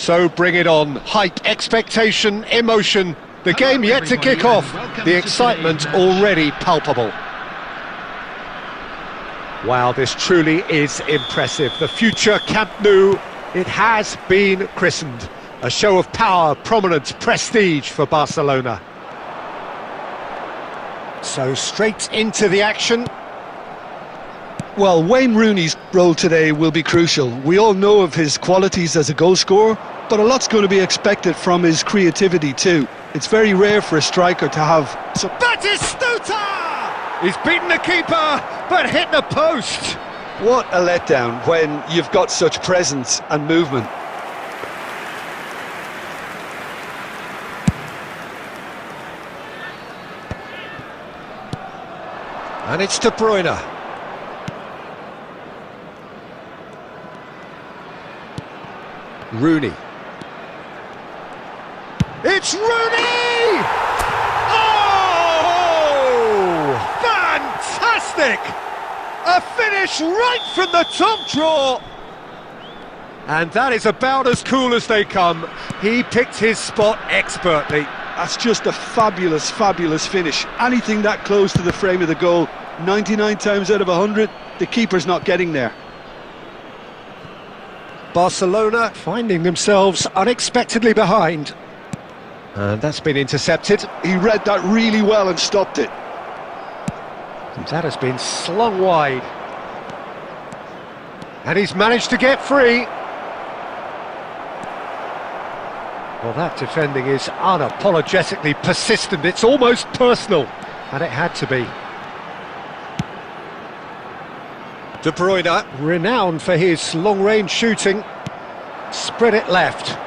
So bring it on. Hype, expectation, emotion. The game yet to kick off. The excitement already palpable. Wow, this truly is impressive. The future Camp Nou, it has been christened. A show of power, prominence, prestige for Barcelona. So straight into the action. Well, Wayne Rooney's role today will be crucial. We all know of his qualities as a goal scorer, but a lot's going to be expected from his creativity too. It's very rare for a striker to have... So Batistuta! He's beaten the keeper, but hit the post. What a letdown when you've got such presence and movement. And it's De Bruyne. Rooney. It's Rooney! Oh! Fantastic! A finish right from the top draw. And that is about as cool as they come. He picked his spot expertly. That's just a fabulous, fabulous finish. Anything that close to the frame of the goal, 99 times out of 100, the keeper's not getting there. Barcelona finding themselves unexpectedly behind. And that's been intercepted. He read that really well and stopped it. And that has been slung wide. And he's managed to get free. Well, that defending is unapologetically persistent. It's almost personal. And it had to be. De Bruyne, renowned for his long-range shooting. Spread it left.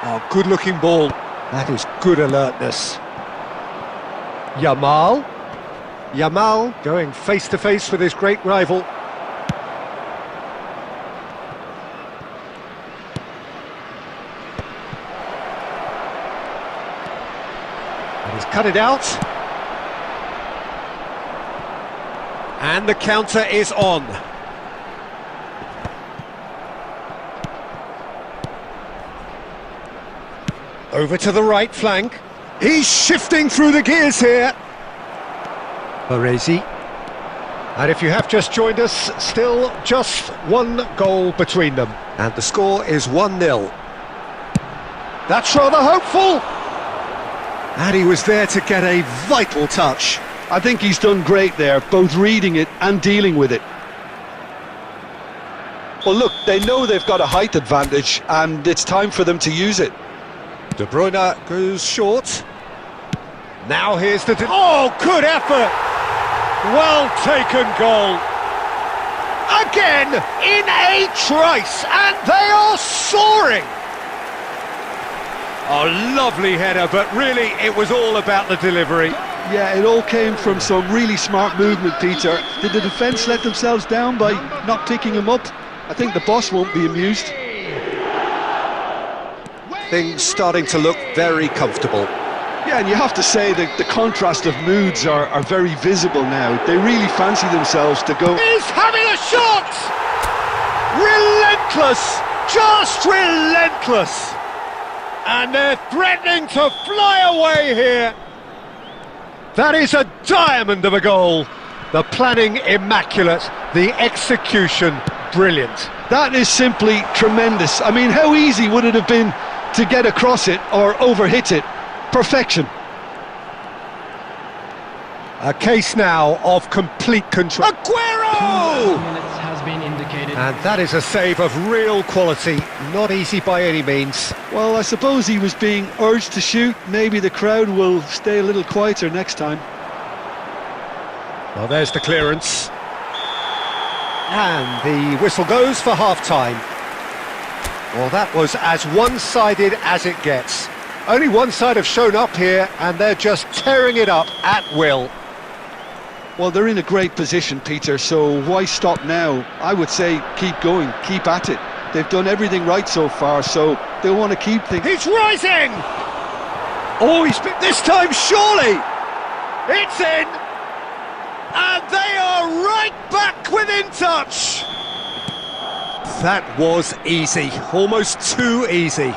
Oh, good-looking ball. That is good alertness. Yamal. Yamal going face-to-face with his great rival. And he's cut it out. And the counter is on. Over to the right flank. He's shifting through the gears here. Baresi. And if you have just joined us, still just one goal between them. And the score is 1-0. That's rather hopeful. And he was there to get a vital touch. I think he's done great there, both reading it and dealing with it. Well, look, they know they've got a height advantage, and it's time for them to use it. De Bruyne goes short. Now here's the... Oh, good effort! Well taken goal. Again, in a trice, and they are soaring! A lovely header, but really it was all about the delivery. Yeah, it all came from some really smart movement, Peter. Did the defence let themselves down by not picking him up? I think the boss won't be amused. Things starting to look very comfortable. Yeah, and you have to say that the contrast of moods are very visible now. They really fancy themselves to go... He's having a shot! Relentless! Just relentless! And they're threatening to fly away here. That is a diamond of a goal. The planning immaculate, the execution brilliant. That is simply tremendous. I mean, how easy would it have been to get across it or overhit it? Perfection. A case now of complete control. Aguero! Minutes has been indicated. And that is a save of real quality, not easy by any means. Well, I suppose he was being urged to shoot. Maybe the crowd will stay a little quieter next time. Well, there's the clearance. And the whistle goes for half-time. Well, that was as one-sided as it gets. Only one side have shown up here, and they're just tearing it up at will. Well, they're in a great position, Peter, so why stop now? I would say keep going, keep at it. They've done everything right so far, so they'll want to keep things... He's rising! Oh, he's been... This time, surely! It's in! And they are right back within touch! That was easy, almost too easy.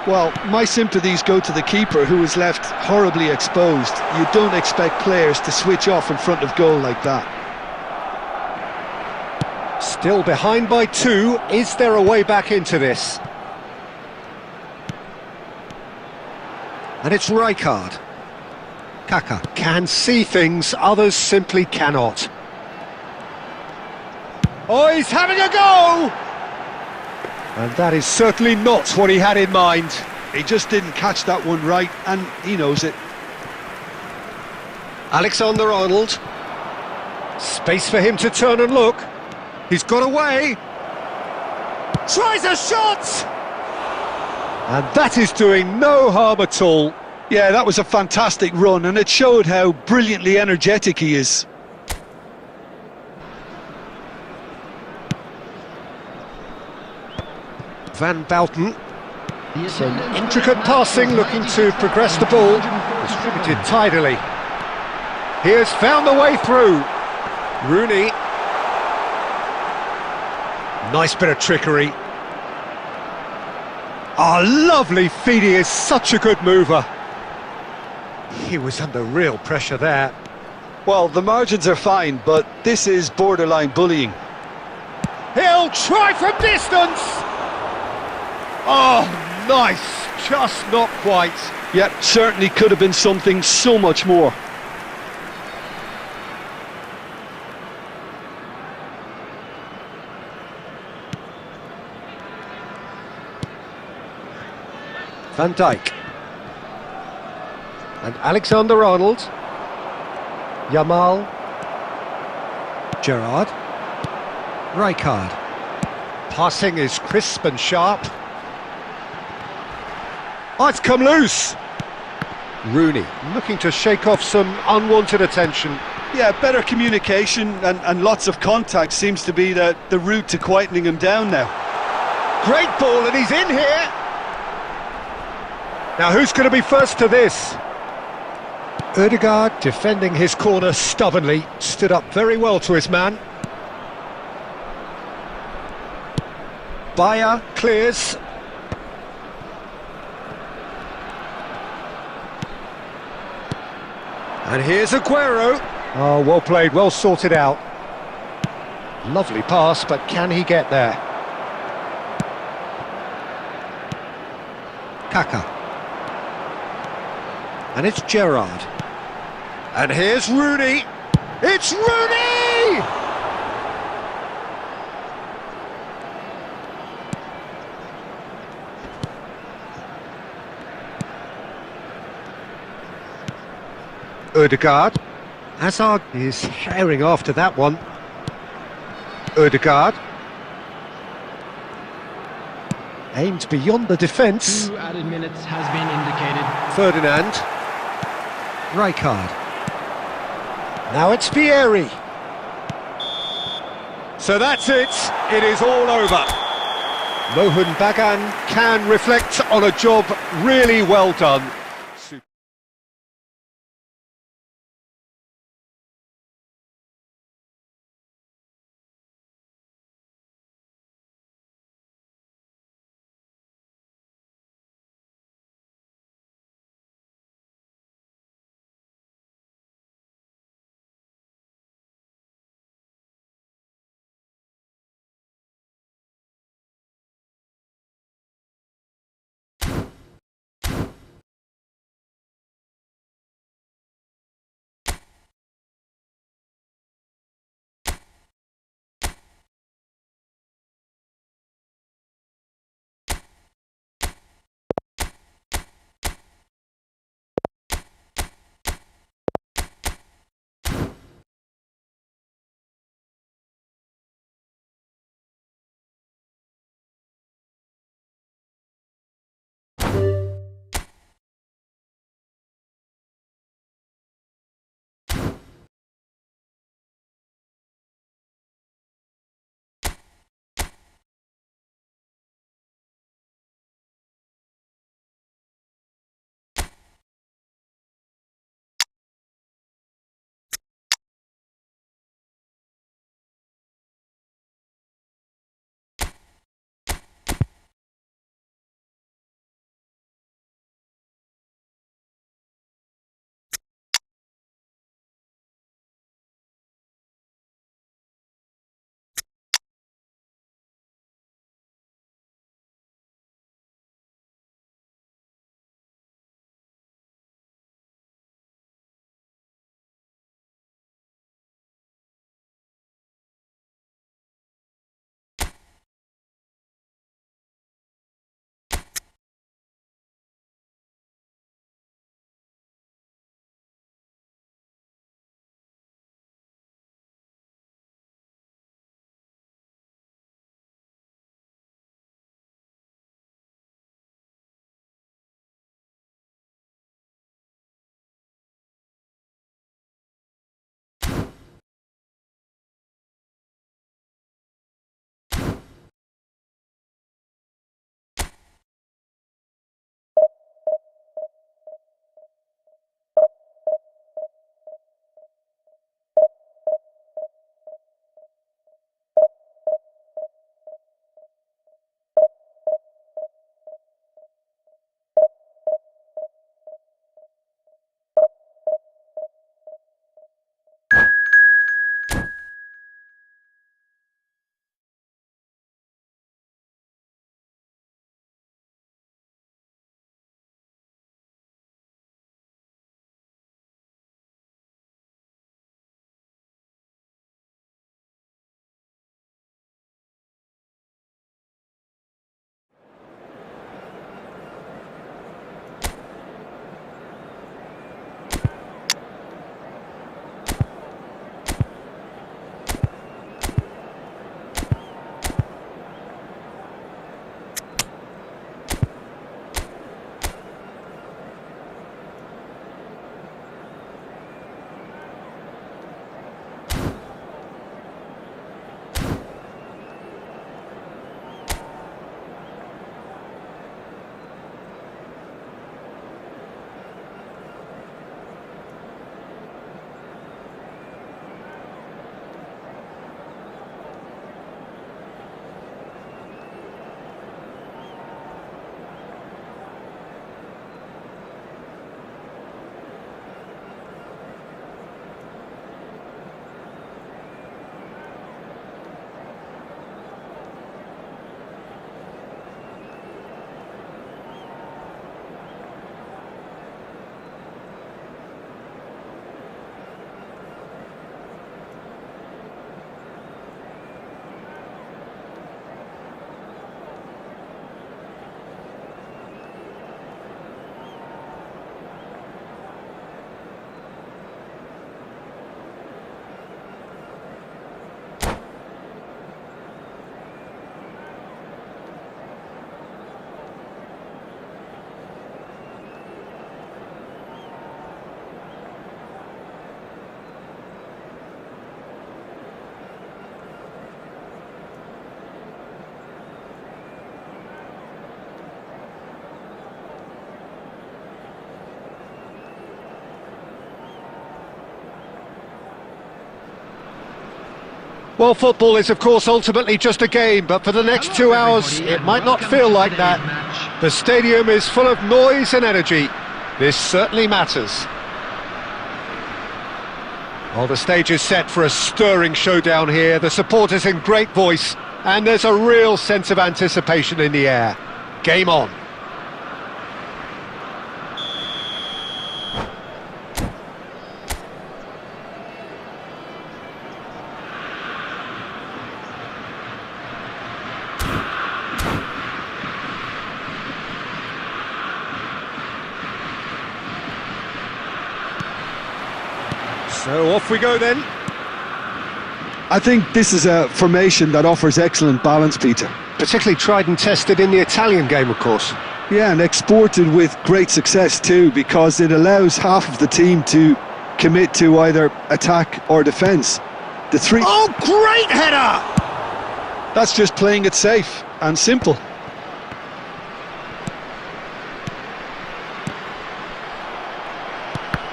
Well, my sympathies go to the keeper, who was left horribly exposed. You don't expect players to switch off in front of goal like that. Still behind by 2. Is there a way back into this? And it's Rijkaard. Kaka can see things others simply cannot. Oh, he's having a go! And that is certainly not what he had in mind. He just didn't catch that one right, and he knows it. Alexander-Arnold. Space for him to turn and look. He's got away. Tries a shot! And that is doing no harm at all. Yeah, that was a fantastic run, and it showed how brilliantly energetic he is. Van Bouten. Some intricate passing, looking to progress the ball. Distributed tidily. He has found the way through. Rooney. Nice bit of trickery. Lovely feed. He is such a good mover. He was under real pressure there. Well, the margins are fine, but this is borderline bullying. He'll try from distance! Oh, nice, just not quite. Yep, certainly could have been something so much more. Van Dijk. And Alexander-Arnold. Yamal. Gerrard. Rijkaard. Passing is crisp and sharp. Oh, it's come loose! Rooney looking to shake off some unwanted attention. Yeah, better communication and lots of contact seems to be the route to quietening him down now. Great ball, and he's in here! Now who's going to be first to this? Ødegaard, defending his corner stubbornly, stood up very well to his man. Bayer clears. And here's Aguero. Oh, well played, well sorted out. Lovely pass, but can he get there? Kaka. And it's Gerrard. And here's Rooney. It's Rooney! Ødegaard. Hazard is herring after that one. Ødegaard. Aimed beyond the defence. 2 added minutes has been indicated. Ferdinand. Rijkaard. Now it's Vieri. So that's it. It is all over. Mohun Bagan can reflect on a job really well done. Well, football is, of course, ultimately just a game, but for the next 2 hours, it might not feel like that. The stadium is full of noise and energy. This certainly matters. Well, the stage is set for a stirring showdown here. The supporters in great voice, and there's a real sense of anticipation in the air. Game on. So off we go then. I think this is a formation that offers excellent balance, Peter. Particularly tried and tested in the Italian game, of course. Yeah, and exported with great success too, because it allows half of the team to commit to either attack or defence. Oh, great header! That's just playing it safe and simple.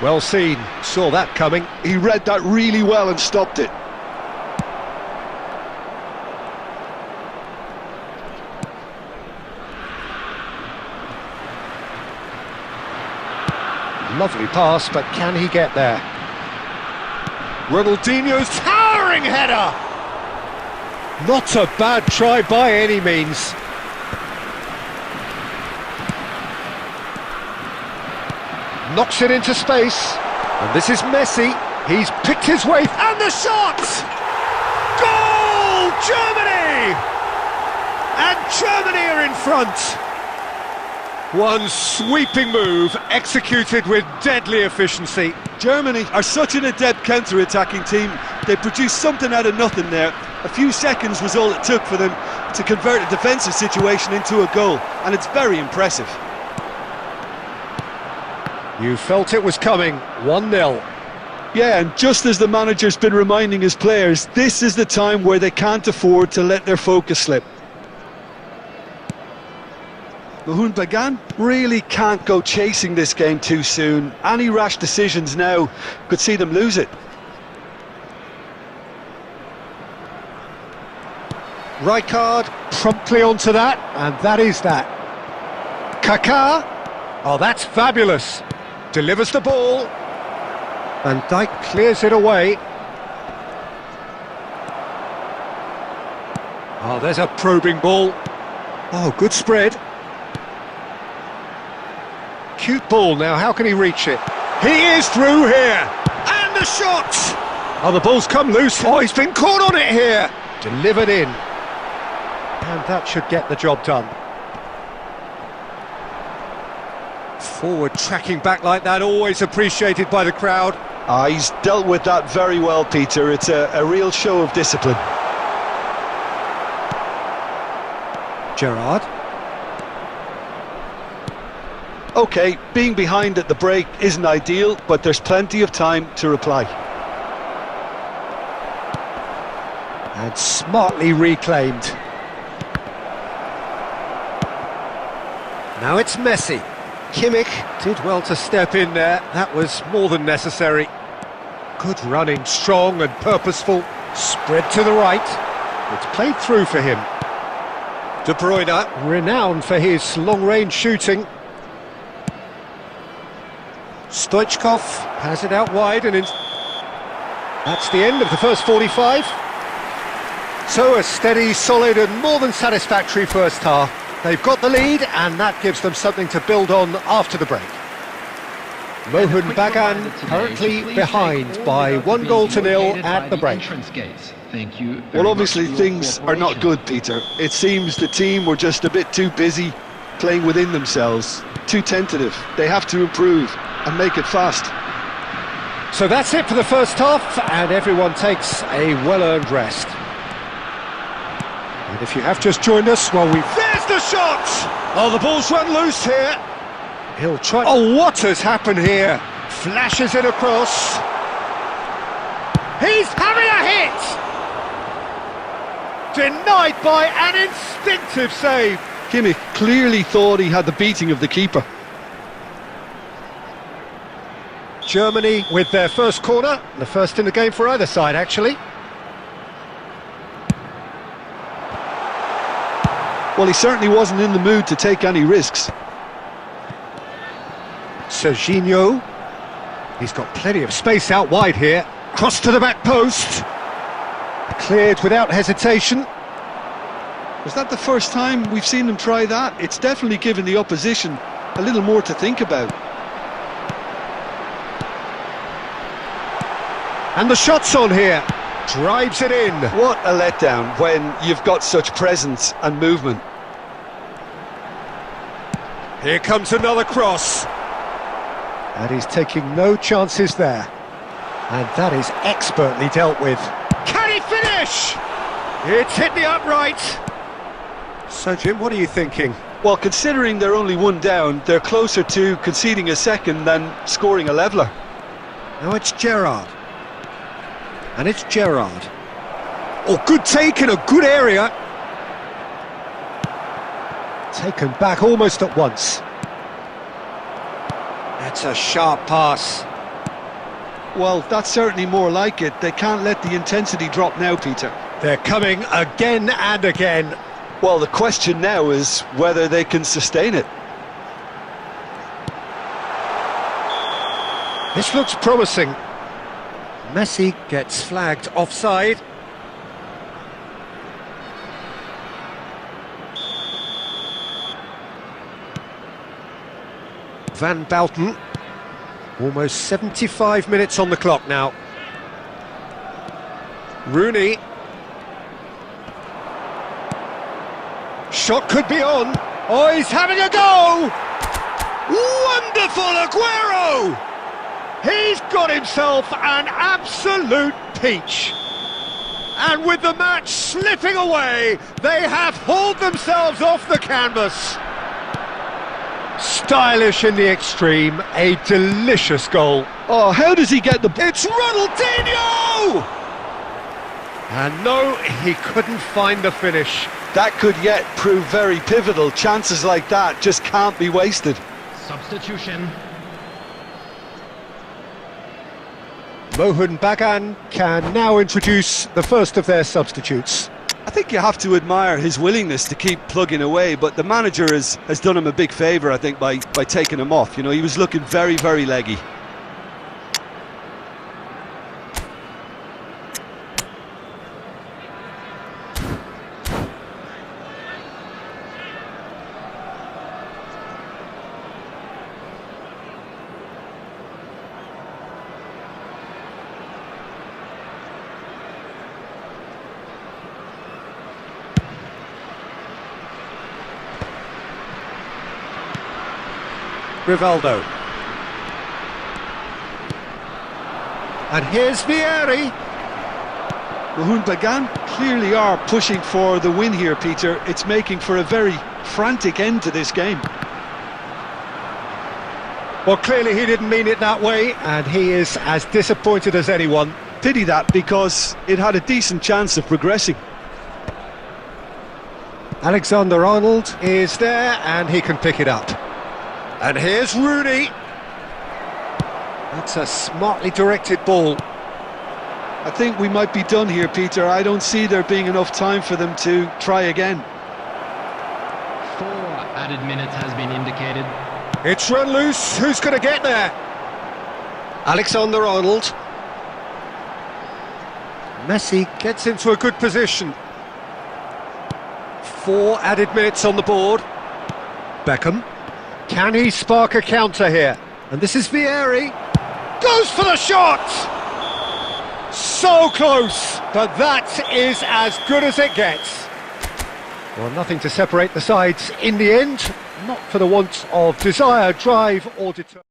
Well seen, saw that coming. He read that really well and stopped it. Lovely pass, but can he get there? Ronaldinho's towering header! Not a bad try by any means. Knocks it into space, and this is Messi. He's picked his way, and the shot! Goal! Germany! And Germany are in front. One sweeping move, executed with deadly efficiency. Germany are such an adept counter-attacking team. They produced something out of nothing there. A few seconds was all it took for them to convert a defensive situation into a goal, and it's very impressive. You felt it was coming, 1-0. Yeah, and just as the manager's been reminding his players, this is the time where they can't afford to let their focus slip. Mahmoud Bagan really can't go chasing this game too soon. Any rash decisions now could see them lose it. Rijkaard promptly onto that, and that is that. Kaká, oh, that's fabulous. Delivers the ball, and Dijk clears it away. Oh, there's a probing ball. Oh, good spread. Cute ball now, how can he reach it? He is through here, and the shot! Oh, the ball's come loose. Oh, he's been caught on it here. Delivered in, and that should get the job done. Forward tracking back like that, always appreciated by the crowd. He's dealt with that very well, Peter. It's a real show of discipline. Gerrard. OK, being behind at the break isn't ideal, but there's plenty of time to reply. And smartly reclaimed. Now it's Messi. Kimmich did well to step in there, that was more than necessary. Good running, strong and purposeful, spread to the right. It's played through for him. De Bruyne, renowned for his long-range shooting. Stoichkov has it out wide, and that's the end of the first 45. So a steady, solid and more than satisfactory first half. They've got the lead, and that gives them something to build on after the break. Mohun Bagan currently behind by 1-0 at the break. Well, obviously things are not good, Peter. It seems the team were just a bit too busy playing within themselves, too tentative. They have to improve and make it fast. So that's it for the first half, and everyone takes a well-earned rest. And if you have just joined us, well, there's the shot! Oh, the ball's run loose here. He'll try... Oh, what has happened here? Flashes it across. He's having a hit! Denied by an instinctive save. Kimmich clearly thought he had the beating of the keeper. Germany with their first corner, the first in the game for either side, actually. Well, he certainly wasn't in the mood to take any risks. Serginho. He's got plenty of space out wide here. Cross to the back post. Cleared without hesitation. Was that the first time we've seen them try that? It's definitely given the opposition a little more to think about. And the shot's on here. Drives it in. What a letdown when you've got such presence and movement. Here comes another cross. And he's taking no chances there. And that is expertly dealt with. Can he finish? It's hit the upright. So, Jim, what are you thinking? Well, considering they're only one down, they're closer to conceding a second than scoring a leveller. Now it's Gerrard. And it's Gerrard. Oh, good take in a good area. Taken back almost at once. That's a sharp pass. Well, that's certainly more like it. They can't let the intensity drop now, Peter. They're coming again and again. Well, the question now is whether they can sustain it. This looks promising. Messi gets flagged offside. Van Bouten. Almost 75 minutes on the clock now. Rooney. Shot could be on. Oh, he's having a go! Wonderful Aguero! He's got himself an absolute peach. And with the match slipping away, they have hauled themselves off the canvas. Stylish in the extreme, a delicious goal. Oh, how does he get the... It's Ronaldinho! And no, he couldn't find the finish. That could yet prove very pivotal. Chances like that just can't be wasted. Substitution. Mohun Bagan can now introduce the first of their substitutes. I think you have to admire his willingness to keep plugging away, but the manager has done him a big favour, I think, by taking him off. You know, he was looking very, very leggy. Rivaldo. And here's Vieri. Mohun Bagan clearly are pushing for the win here, Peter. It's making for a very frantic end to this game. Well, clearly he didn't mean it that way, and he is as disappointed as anyone. Pity that, because it had a decent chance of progressing. Alexander-Arnold is there, and he can pick it up. And here's Rooney. That's a smartly directed ball. I think we might be done here, Peter. I don't see there being enough time for them to try again. 4 added minutes has been indicated. It's run loose. Who's going to get there? Alexander-Arnold. Messi gets into a good position. 4 added minutes on the board. Beckham. Can he spark a counter here? And this is Vieri. Goes for the shot! So close, but that is as good as it gets. Well, nothing to separate the sides in the end, not for the want of desire, drive or determination.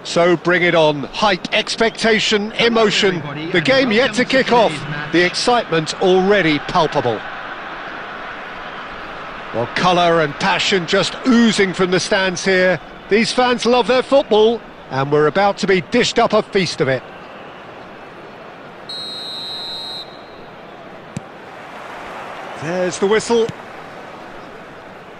So bring it on. Hype, expectation, emotion. The game yet to kick off. The excitement already palpable. Well, colour and passion just oozing from the stands here. These fans love their football, and we're about to be dished up a feast of it. There's the whistle.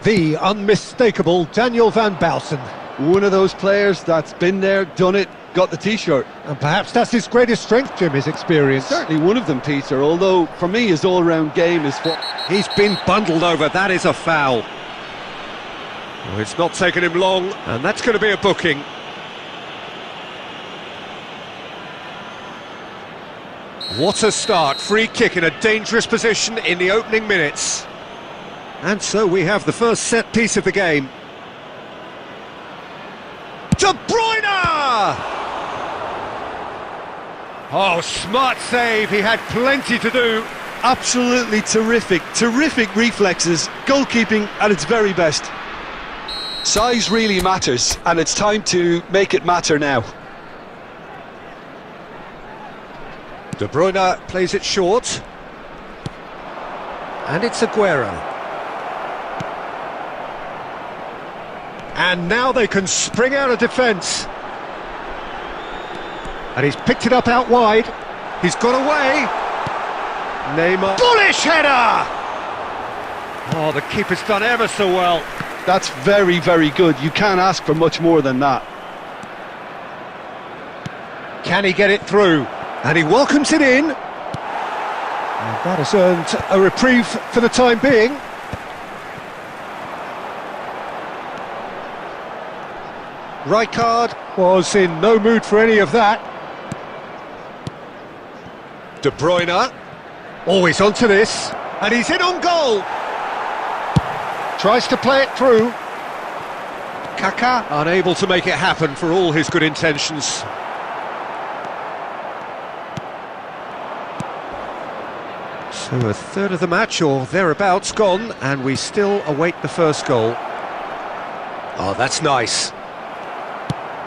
The unmistakable Daniel van Bouten. One of those players that's been there, done it, got the t-shirt. And perhaps that's his greatest strength, Jim, his experience. Certainly one of them, Peter, although for me his all-round game is what... He's been bundled over, that is a foul. Oh, it's not taken him long, and that's going to be a booking. What a start, free kick in a dangerous position in the opening minutes. And so we have the first set piece of the game. De Bruyne! Oh, smart save, he had plenty to do. Absolutely terrific reflexes, goalkeeping at its very best. Size really matters, and it's time to make it matter now. De Bruyne plays it short. And it's Aguero. And now they can spring out of defence. And he's picked it up out wide. He's got away. Neymar. Bullish header! Oh, the keeper's done ever so well. That's very, very good. You can't ask for much more than that. Can he get it through? And he welcomes it in. And that has earned a reprieve for the time being. Rijkaard was in no mood for any of that. De Bruyne, always onto this, and he's in on goal. Tries to play it through. Kaká unable to make it happen for all his good intentions. So a third of the match or thereabouts gone, and we still await the first goal. Oh, that's nice.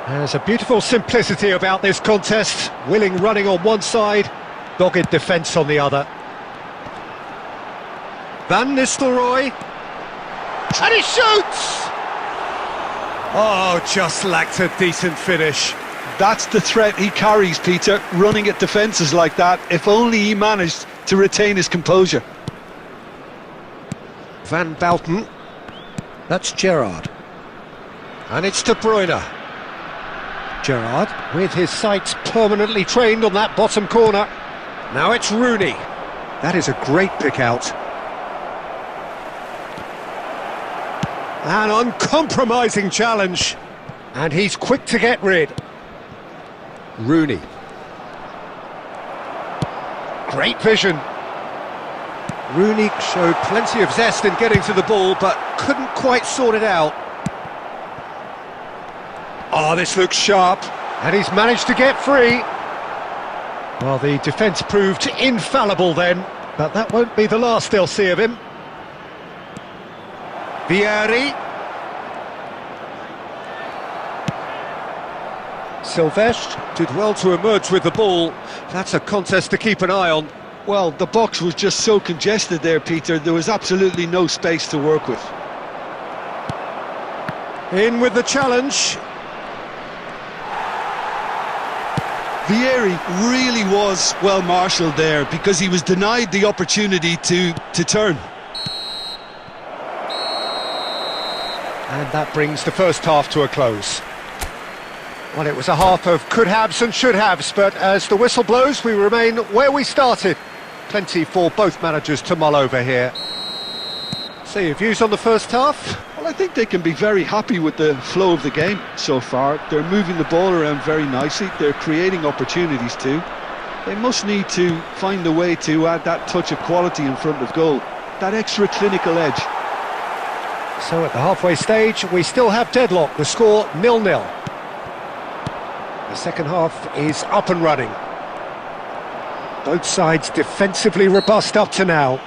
There's a beautiful simplicity about this contest. Willing running on one side, dogged defence on the other. Van Nistelrooy. And he shoots! Oh, just lacked a decent finish. That's the threat he carries, Peter, running at defences like that. If only he managed to retain his composure. Van Bouten. That's Gerrard. And it's De Bruyne. Gerrard, with his sights permanently trained on that bottom corner. Now it's Rooney. That is a great pick out. An uncompromising challenge. And he's quick to get rid. Rooney. Great vision. Rooney showed plenty of zest in getting to the ball, but couldn't quite sort it out. Oh, this looks sharp, and he's managed to get free. Well, the defence proved infallible then, but that won't be the last they'll see of him. Vieri. Silvestre did well to emerge with the ball. That's a contest to keep an eye on. Well, the box was just so congested there, Peter. There was absolutely no space to work with. In with the challenge. Vieri really was well marshalled there because he was denied the opportunity to turn. And that brings the first half to a close. Well, it was a half of could-haves and should-haves, but as the whistle blows, we remain where we started. Plenty for both managers to mull over here. So, your views on the first half? Well, I think they can be very happy with the flow of the game so far. They're moving the ball around very nicely. They're creating opportunities too. They must need to find a way to add that touch of quality in front of goal, that extra clinical edge. So at the halfway stage, we still have deadlock. The score 0-0. The second half is up and running. Both sides defensively robust up to now.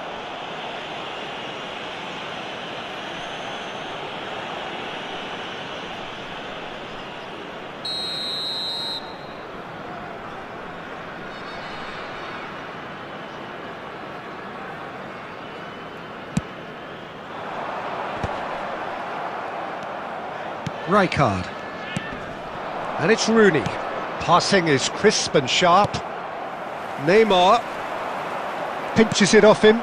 Rijkaard. And it's Rooney. Passing is crisp and sharp. Neymar pinches it off him.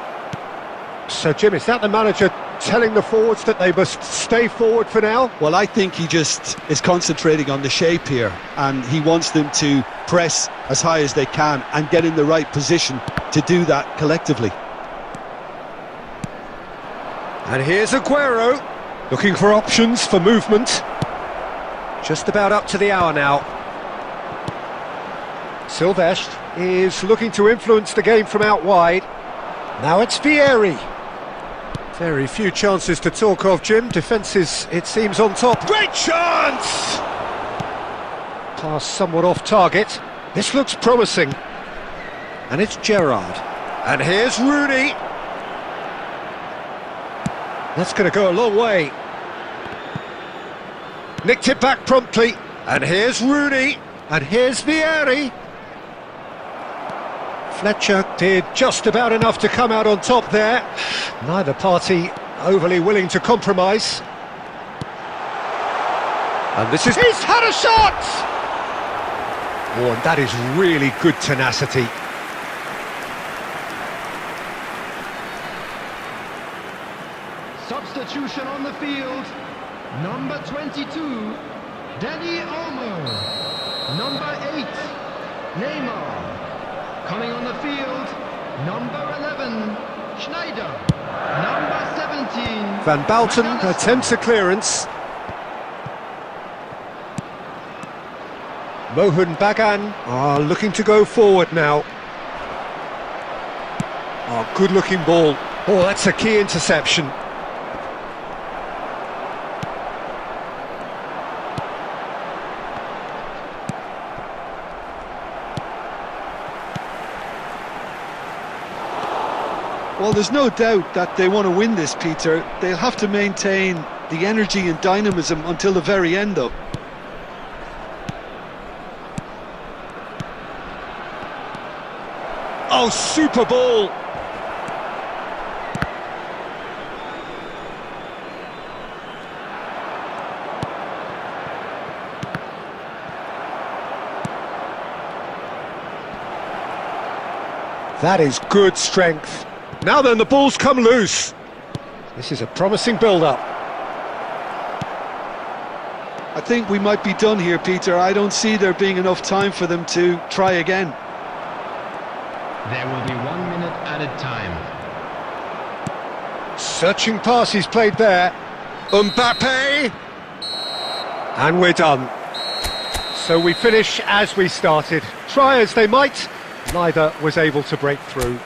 So, Jim, is that the manager telling the forwards that they must stay forward for now? Well, I think he just is concentrating on the shape here, and he wants them to press as high as they can and get in the right position to do that collectively. And here's Aguero, looking for options for movement. Just about up to the hour now. Silvestre is looking to influence the game from out wide. Now it's Vieri. Very few chances to talk of, Jim. Defence is, it seems, on top. Great chance! Pass somewhat off target. This looks promising. And it's Gerrard. And here's Rooney. That's going to go a long way. Nicked it back promptly. And here's Rooney. And here's Vieri. Fletcher did just about enough to come out on top there. Neither party overly willing to compromise. And this is... He's had a shot! Oh, and that is really good tenacity. Substitution on the field. Number 22, Danny Olmo. Number 8, Neymar. Coming on the field, number 11, Schneider. Number 17, Van Bouten attempts a clearance. Mohun Bagan are looking to go forward now. Oh, good looking ball. Oh, that's a key interception. Well, there's no doubt that they want to win this, Peter. They'll have to maintain the energy and dynamism until the very end, though. Oh, super ball! That is good strength. Now then, the ball's come loose. This is a promising build-up. I think we might be done here, Peter. I don't see there being enough time for them to try again. There will be 1 minute added time. Searching pass he's played there. Mbappe! And we're done. So we finish as we started. Try as they might, neither was able to break through.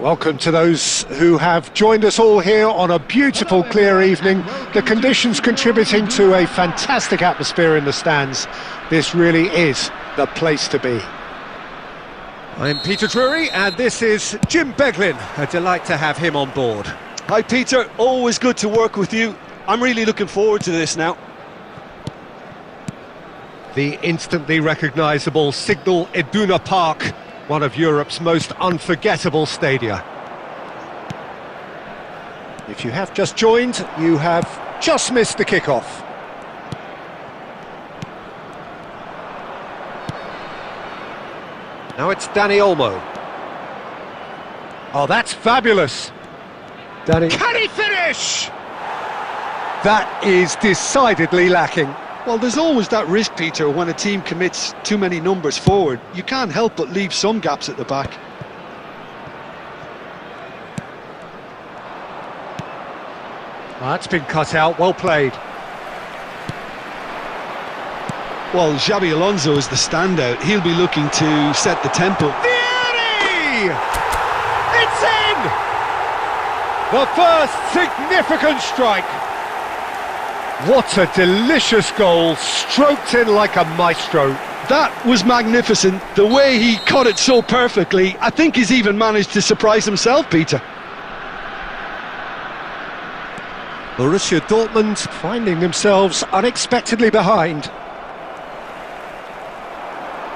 Welcome to those who have joined us all here on a beautiful, clear evening. The conditions contributing to a fantastic atmosphere in the stands. This really is the place to be. I'm Peter Drury, and this is Jim Beglin. A delight to have him on board. Hi Peter, always good to work with you. I'm really looking forward to this now. The instantly recognisable Signal Iduna Park, one of Europe's most unforgettable stadia. If you have just joined, you have just missed the kickoff. Now it's Danny Olmo. Oh, that's fabulous. Danny. Can he finish? That is decidedly lacking. Well, there's always that risk, Peter, when a team commits too many numbers forward. You can't help but leave some gaps at the back. That's been cut out, well played. Well, Xabi Alonso is the standout. He'll be looking to set the tempo. Vieri! It's in! The first significant strike. What a delicious goal, stroked in like a maestro. That was magnificent. The way he cut it so perfectly, I think he's even managed to surprise himself, Peter. Borussia Dortmund finding themselves unexpectedly behind.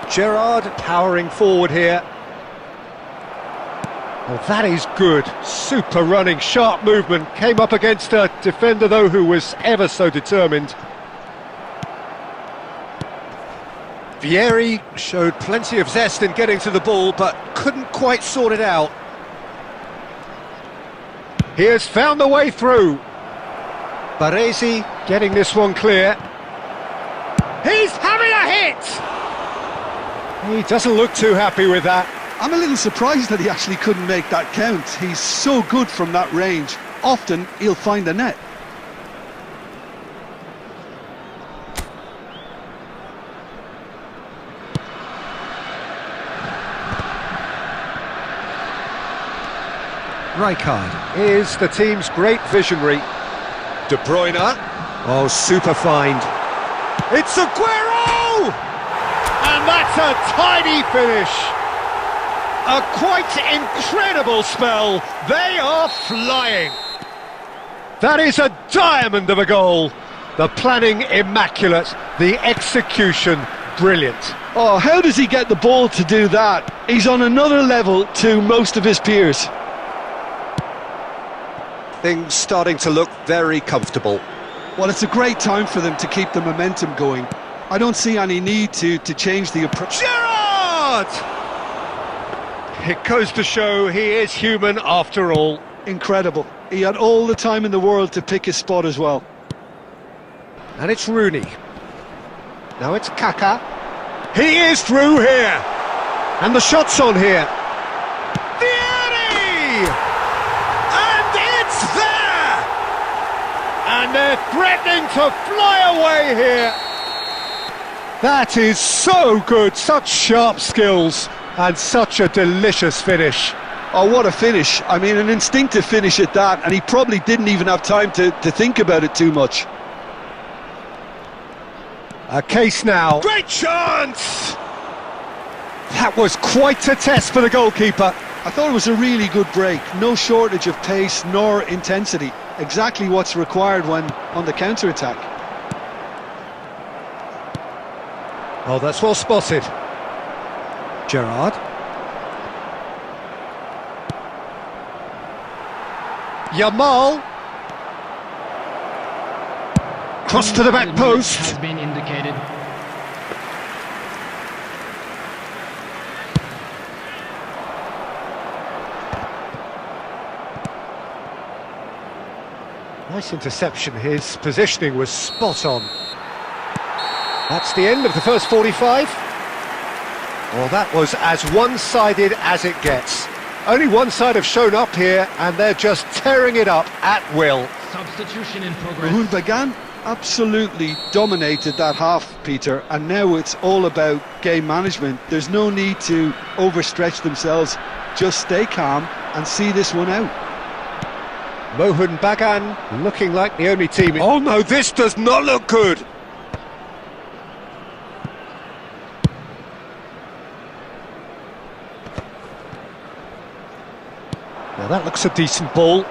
Gerrard powering forward here. Oh, that is good. Super running, sharp movement. Came up against a defender, though, who was ever so determined. Vieri showed plenty of zest in getting to the ball, but couldn't quite sort it out. He has found the way through. Baresi getting this one clear. He's having a hit! He doesn't look too happy with that. I'm a little surprised that he actually couldn't make that count. He's so good from that range. Often he'll find the net. Rijkaard is the team's great visionary. De Bruyne. Oh, super find. It's Aguero! And that's a tidy finish. A quite incredible spell. They are flying. That is a diamond of a goal. The planning immaculate, the execution brilliant. Oh, how does he get the ball to do that? He's on another level to most of his peers. Things starting to look very comfortable. Well, it's a great time for them to keep the momentum going. I don't see any need to change the approach. Gerrard! It goes to show he is human after all. Incredible. He had all the time in the world to pick his spot as well. And it's Rooney. Now it's Kaka. He is through here. And the shot's on here. Vieri! And it's there! And they're threatening to fly away here. That is so good. Such sharp skills. And such a delicious finish. Oh, what a finish. I mean, an instinctive finish at that, and he probably didn't even have time to think about it too much. A case now. Great chance! That was quite a test for the goalkeeper. I thought it was a really good break. No shortage of pace nor intensity. Exactly what's required when on the counter-attack. Oh, that's well spotted. Gerrard. Yamal. Cross to the back post. Has been indicated. Nice interception. His positioning was spot on. That's the end of the first 45. Well, that was as one-sided as it gets. Only one side have shown up here, and they're just tearing it up at will. Substitution in progress. Rahul Bagan absolutely dominated that half, Peter, and now it's all about game management. There's no need to overstretch themselves. Just stay calm and see this one out. Mohun Bagan looking like the only team. Oh no, this does not look good. Now that looks a decent ball.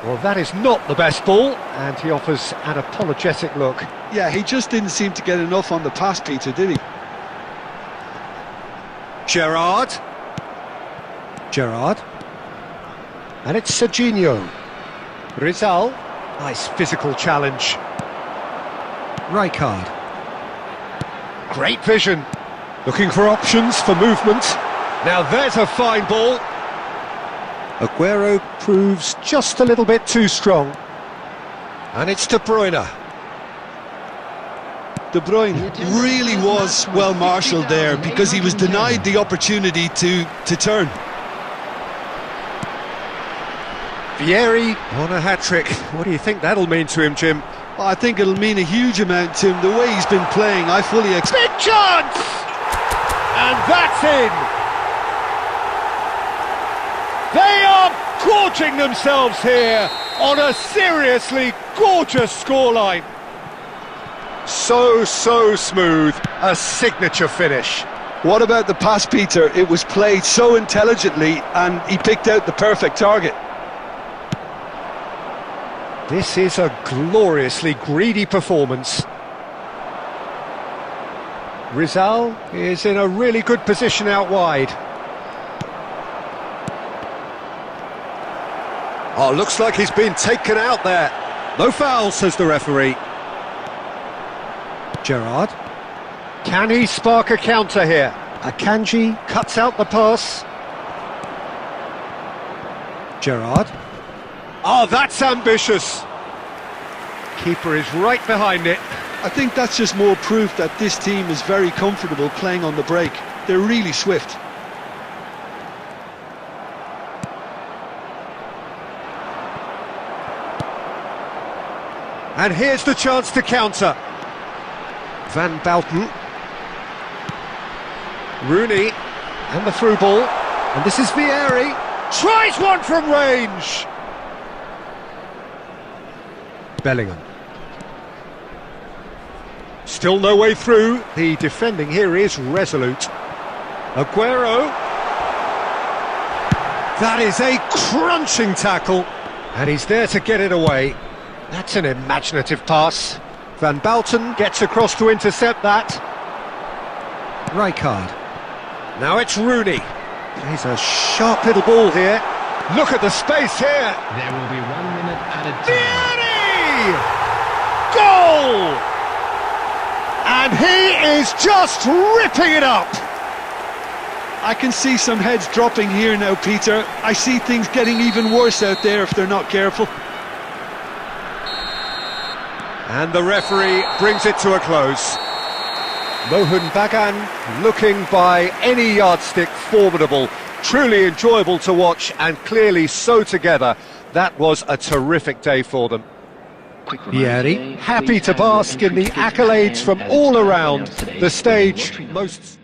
Well, that is not the best ball, and he offers an apologetic look. Yeah, he just didn't seem to get enough on the pass, Peter, did he? Gerrard. And it's Serginho. Rizal. Nice physical challenge. Rijkaard. Great vision. Looking for options for movement. Now there's a fine ball. Aguero proves just a little bit too strong. And it's De Bruyne. De Bruyne really was well marshalled there because he was denied the opportunity to turn. Vieri on a hat-trick. What do you think that'll mean to him, Jim? Well, I think it'll mean a huge amount to him. The way he's been playing, I fully expect... Big chance! And that's in! They are gorging themselves here on a seriously gorgeous scoreline. So smooth, a signature finish. What about the pass, Peter? It was played so intelligently and he picked out the perfect target. This is a gloriously greedy performance. Rizal is in a really good position out wide. Oh, looks like he's been taken out there. No foul, says the referee. Gerrard. Can he spark a counter here? Akanji cuts out the pass. Gerrard. Oh, that's ambitious. Keeper is right behind it. I think that's just more proof that this team is very comfortable playing on the break. They're really swift. And here's the chance to counter. Van Bouten. Rooney. And the through ball. And this is Vieri. Tries one from range. Bellingham. Still no way through. The defending here is resolute. Aguero. That is a crunching tackle. And he's there to get it away. That's an imaginative pass. Van Bouten gets across to intercept that. Rijkaard. Now it's Rooney. Plays a sharp little ball here. Look at the space here. There will be 1 minute added time. Vieri! Goal! And he is just ripping it up. I can see some heads dropping here now, Peter. I see things getting even worse out there if they're not careful. And the referee brings it to a close. Mohun Bagan looking by any yardstick formidable. Truly enjoyable to watch and clearly so together. That was a terrific day for them. Vieri, happy to bask in the accolades from all around the stage. Most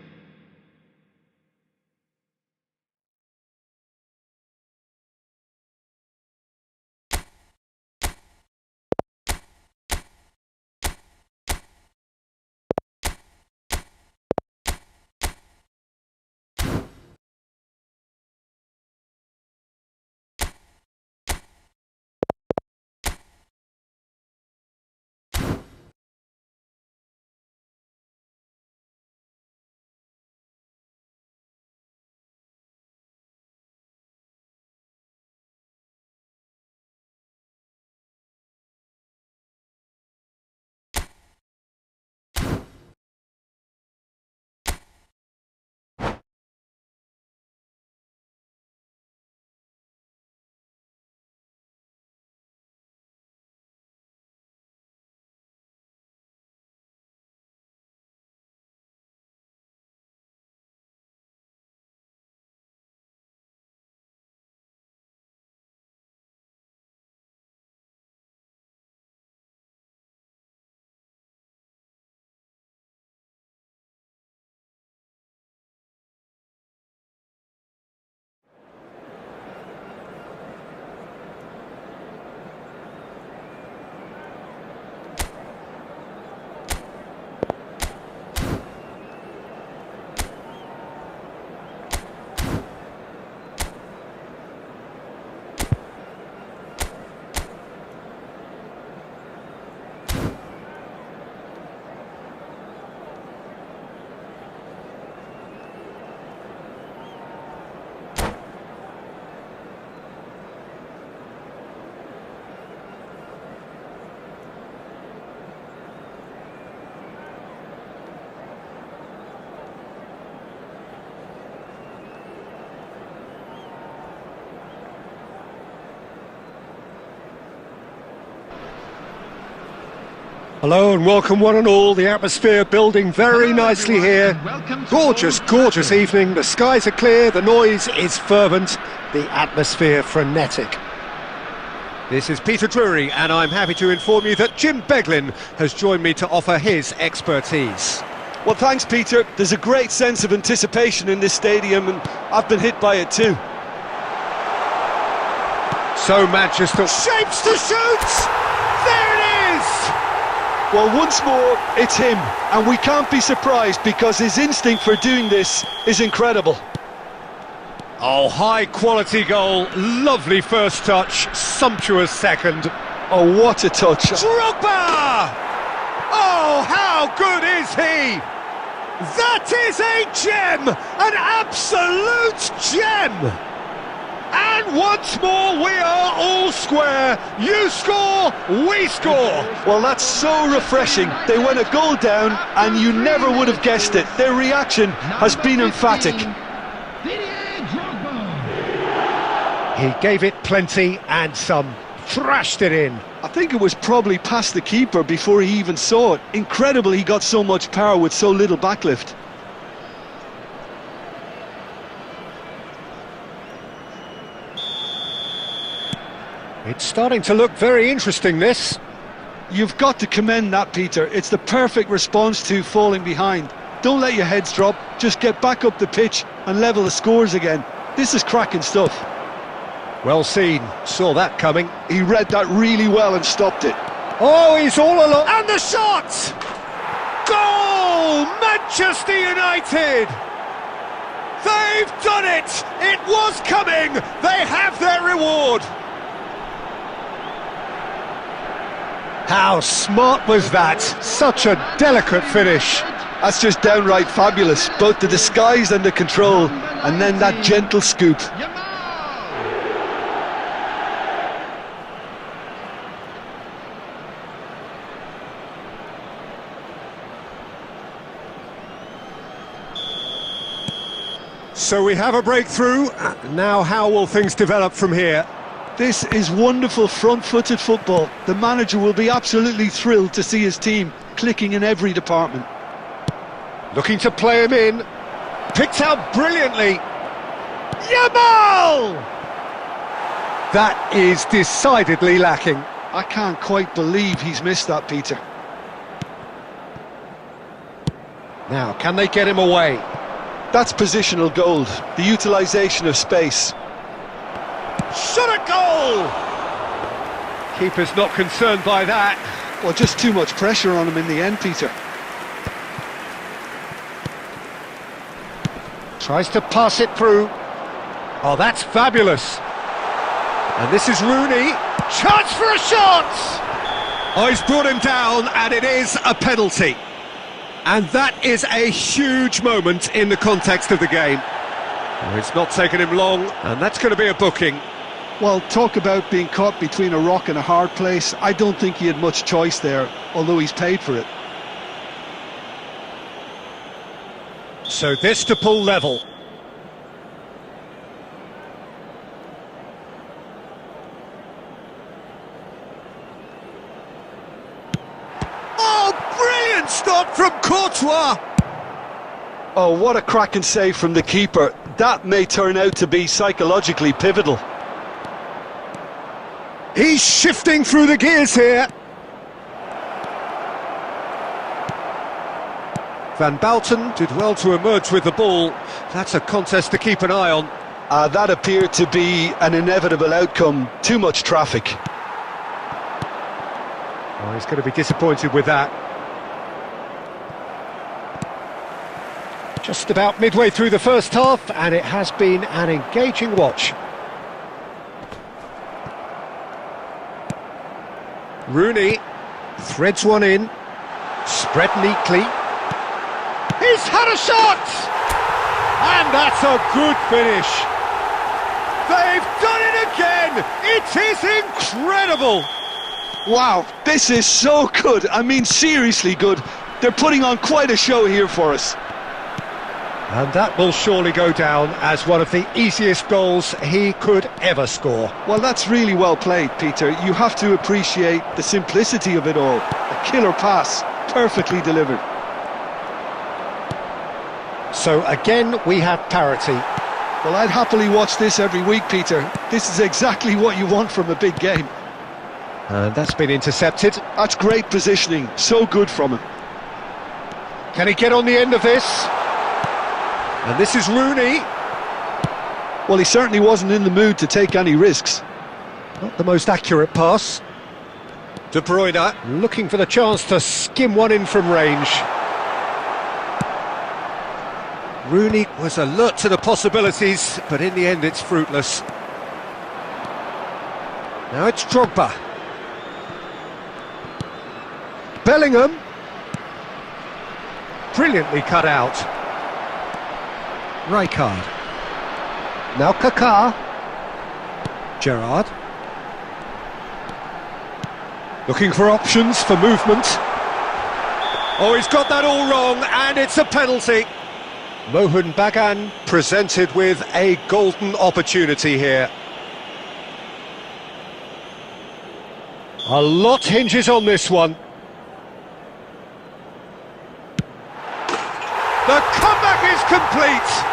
Hello and welcome one and all. The atmosphere building very nicely here. Gorgeous, gorgeous evening. The skies are clear, the noise is fervent, the atmosphere frenetic. This is Peter Drury and I'm happy to inform you that Jim Beglin has joined me to offer his expertise. Well, thanks, Peter. There's a great sense of anticipation in this stadium, and I've been hit by it too. So Manchester shapes to shoot! There it is! Well, once more, it's him, and we can't be surprised because his instinct for doing this is incredible. Oh, high-quality goal, lovely first touch, sumptuous second. Oh, what a touch. Drogba! Oh, how good is he? That is a gem! An absolute gem! And once more we are all square. You score, we score. Well, that's so refreshing. They went a goal down and you never would have guessed it. Their reaction has been emphatic. He gave it plenty and some. Thrashed it in. I think it was probably past the keeper before he even saw it. Incredible he got so much power with so little backlift. It's starting to look very interesting, this. You've got to commend that, Peter. It's the perfect response to falling behind. Don't let your heads drop, just get back up the pitch and level the scores again. This is cracking stuff. Well seen, saw that coming. He read that really well and stopped it. Oh, he's all alone. And the shot! Goal! Manchester United! They've done it! It was coming! They have their reward! How smart was that? Such a delicate finish. That's just downright fabulous, both the disguise and the control, and then that gentle scoop. So we have a breakthrough. Now how will things develop from here? This is wonderful front-footed football. The manager will be absolutely thrilled to see his team clicking in every department. Looking to play him in. Picked out brilliantly. Yamal! That is decidedly lacking. I can't quite believe he's missed that, Peter. Now, can they get him away? That's positional gold, the utilisation of space. Shot a goal! Keeper's not concerned by that. Well, just too much pressure on him in the end, Peter. Tries to pass it through. Oh, that's fabulous. And this is Rooney. Chance for a shot! Oh, he's brought him down, and it is a penalty. And that is a huge moment in the context of the game. Oh, it's not taken him long, and that's going to be a booking. Well, talk about being caught between a rock and a hard place. I don't think he had much choice there, although he's paid for it. So this to pull level. Oh, brilliant stop from Courtois! Oh, what a cracking save from the keeper. That may turn out to be psychologically pivotal. He's shifting through the gears here. Van Balten did well to emerge with the ball. That's a contest to keep an eye on. That appeared to be an inevitable outcome. Too much traffic. Oh, he's going to be disappointed with that. Just about midway through the first half, and it has been an engaging watch. Rooney threads one in, spread neatly. He's had a shot! And that's a good finish. They've done it again! It is incredible! Wow, this is so good. I mean, seriously good. They're putting on quite a show here for us. And that will surely go down as one of the easiest goals he could ever score. Well, that's really well played, Peter. You have to appreciate the simplicity of it all. The killer pass, perfectly delivered. So again, we have parity. Well, I'd happily watch this every week, Peter. This is exactly what you want from a big game. And that's been intercepted. That's great positioning, so good from him. Can he get on the end of this? And this is Rooney. Well, he certainly wasn't in the mood to take any risks. Not the most accurate pass. De Bruyne looking for the chance to skim one in from range. Rooney was alert to the possibilities, but in the end it's fruitless. Now it's Drogba. Bellingham. Brilliantly cut out. Rijkaard. Now Kaká. Gerrard. Looking for options for movement. Oh, he's got that all wrong, and it's a penalty. Mohun Bagan presented with a golden opportunity here. A lot hinges on this one. The comeback is complete.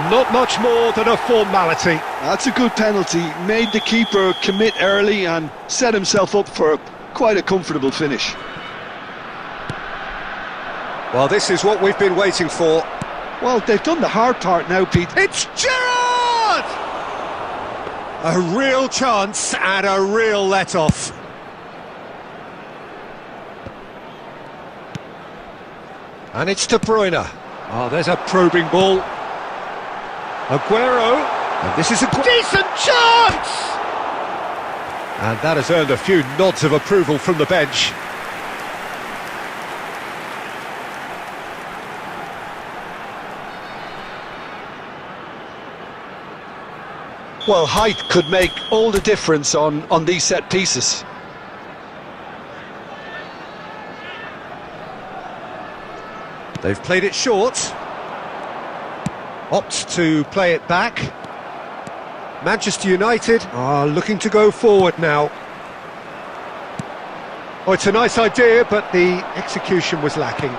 Not much more than a formality. That's a good penalty. Made the keeper commit early and set himself up for quite a comfortable finish. Well, this is what we've been waiting for. Well, they've done the hard part now, Pete. It's Gerrard! A real chance and a real let-off. And it's De Bruyne. Oh, there's a probing ball. Aguero. And this is a decent chance! And that has earned a few nods of approval from the bench. Well, height could make all the difference on these set pieces. They've played it short. Opts to play it back. Manchester United are looking to go forward now. Oh, it's a nice idea, but the execution was lacking.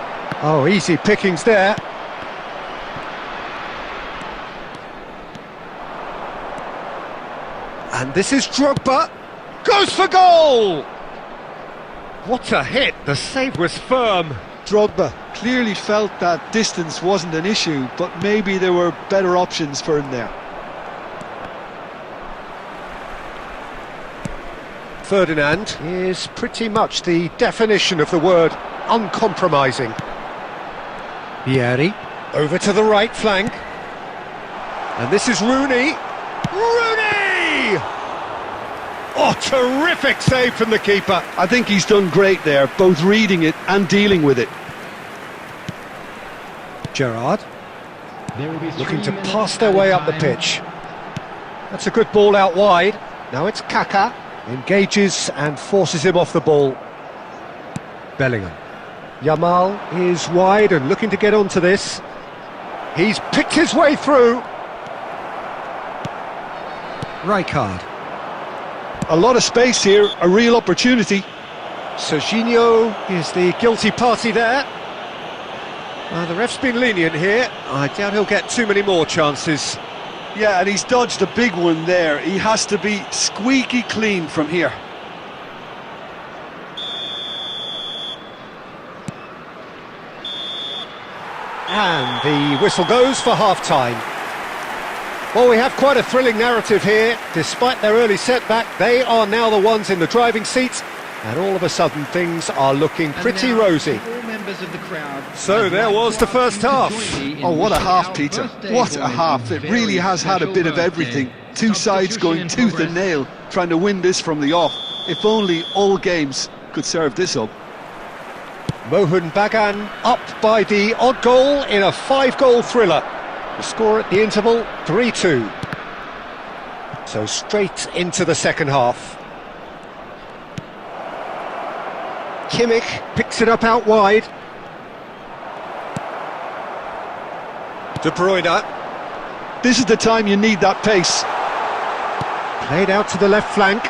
Oh, easy pickings there. And this is Drogba. Goes for goal! What a hit. The save was firm. Drogba clearly felt that distance wasn't an issue, but maybe there were better options for him there. Ferdinand is pretty much the definition of the word uncompromising. Vieri over to the right flank. And this is Rooney. Rooney! Oh, terrific save from the keeper. I think he's done great there, both reading it and dealing with it. Gerrard There will be looking to 3 minutes pass their way up the time. pitch. That's a good ball out wide. Now it's Kaká. Engages and forces him off the ball. Bellingham. Yamal is wide and looking to get onto this. He's picked his way through. Rijkaard. A lot of space here, a real opportunity. Serginho is the guilty party there. The ref's been lenient here. I doubt he'll get too many more chances. Yeah, and he's dodged a big one there. He has to be squeaky clean from here. And the whistle goes for half-time. Well, we have quite a thrilling narrative here. Despite their early setback, they are now the ones in the driving seat, and all of a sudden things are looking pretty rosy. All members of the crowd, So there was the first half. Oh, what a half, Peter. What a half. It really has had a bit of everything. Two sides going tooth and nail, trying to win this from the off. If only all games could serve this up. Mohun Bagan up by the odd goal in a 5-goal thriller. The score at the interval, 3-2. So straight into the second half. Kimmich picks it up out wide. De Bruyne. This is the time you need that pace. Played out to the left flank.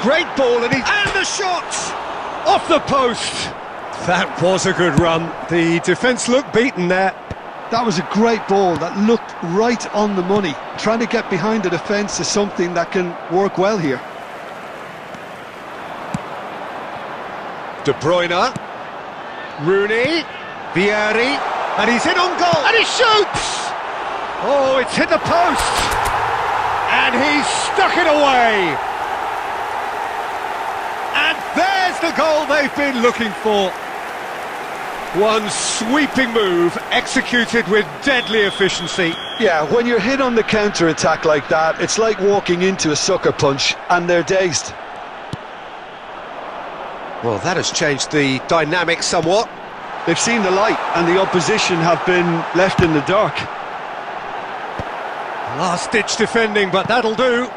Great ball, and the shot! Off the post! That was a good run. The defence looked beaten there. That was a great ball that looked right on the money. Trying to get behind the defence is something that can work well here. De Bruyne, Rooney, Vieri, and he's in on goal, and he shoots! Oh, it's hit the post, and he's stuck it away. And there's the goal they've been looking for. One sweeping move, executed with deadly efficiency. Yeah, when you're hit on the counter-attack like that, it's like walking into a sucker punch, and they're dazed. Well, that has changed the dynamic somewhat. They've seen the light, and the opposition have been left in the dark. Last-ditch defending, but that'll do.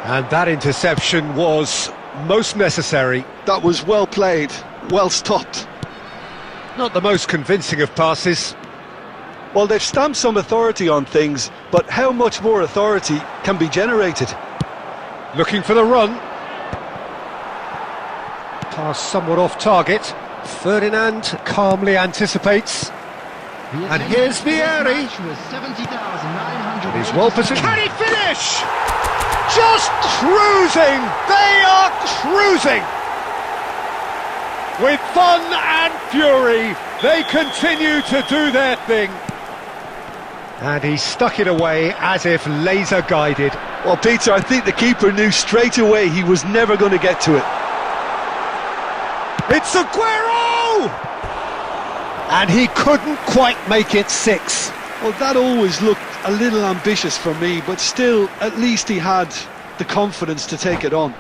And that interception was most necessary. That was well played, well stopped. Not the most convincing of passes. Well, they've stamped some authority on things, but how much more authority can be generated? Looking for the run. Pass somewhat off target. Ferdinand calmly anticipates. And here's Vieri. And he's well positioned. Can he finish? Just cruising! They are cruising! With fun and fury, they continue to do their thing. And he stuck it away as if laser guided. Well, Peter, I think the keeper knew straight away he was never going to get to it. It's Aguero! And he couldn't quite make it 6. Well, that always looked a little ambitious for me, but still, at least he had the confidence to take it on.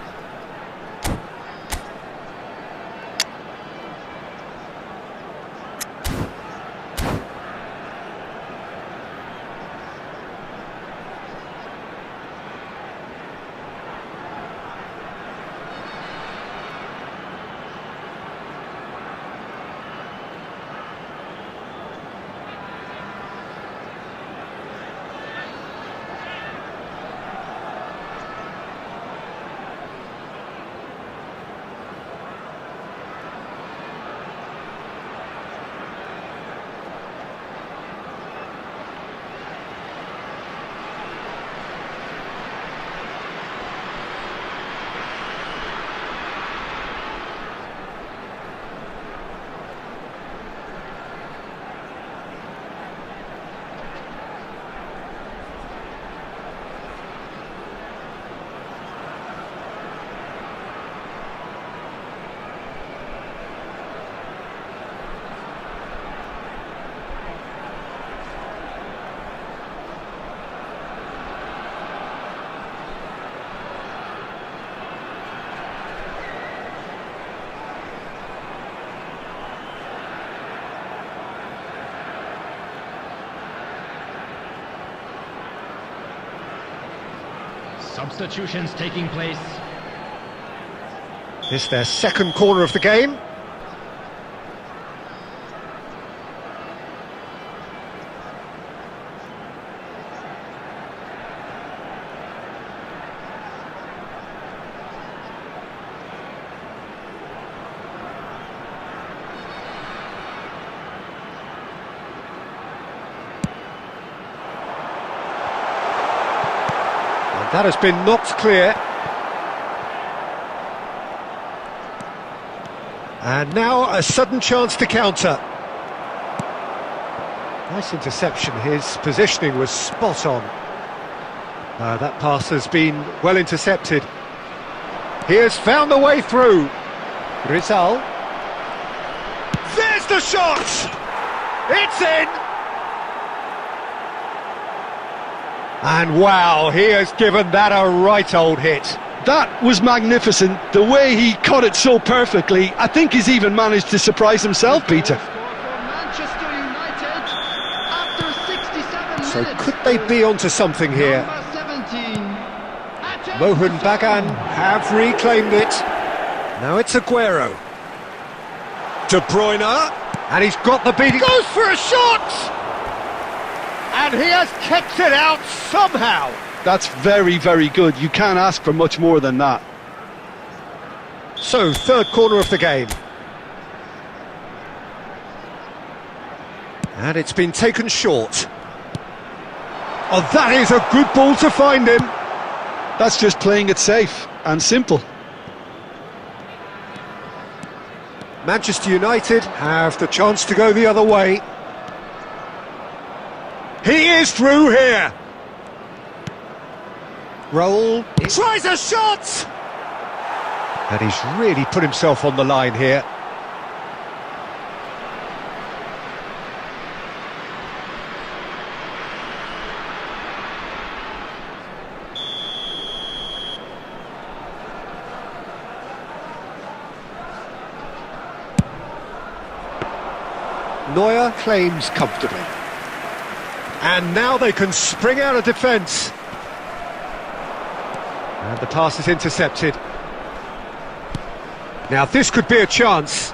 Substitutions taking place. It's their second corner of the game. That has been knocked clear. And now a sudden chance to counter. Nice interception, his positioning was spot on. That pass has been well intercepted. He has found the way through. Rizal. There's the shot! It's in! And wow, he has given that a right old hit. That was magnificent. The way he caught it so perfectly, I think he's even managed to surprise himself, Peter. So could they be onto something here? Mohun Bagan have reclaimed it. Now it's Aguero. De Bruyne, And he's got the beat. He goes for a shot! And he has kept it out somehow. That's very, very good. You can't ask for much more than that. So, third corner of the game. And it's been taken short. Oh, that is a good ball to find him. That's just playing it safe and simple. Manchester United have the chance to go the other way. He is through here. Roll. Tries a shot! And he's really put himself on the line here. Neuer claims comfortably. And now they can spring out of defence. And the pass is intercepted. Now this could be a chance.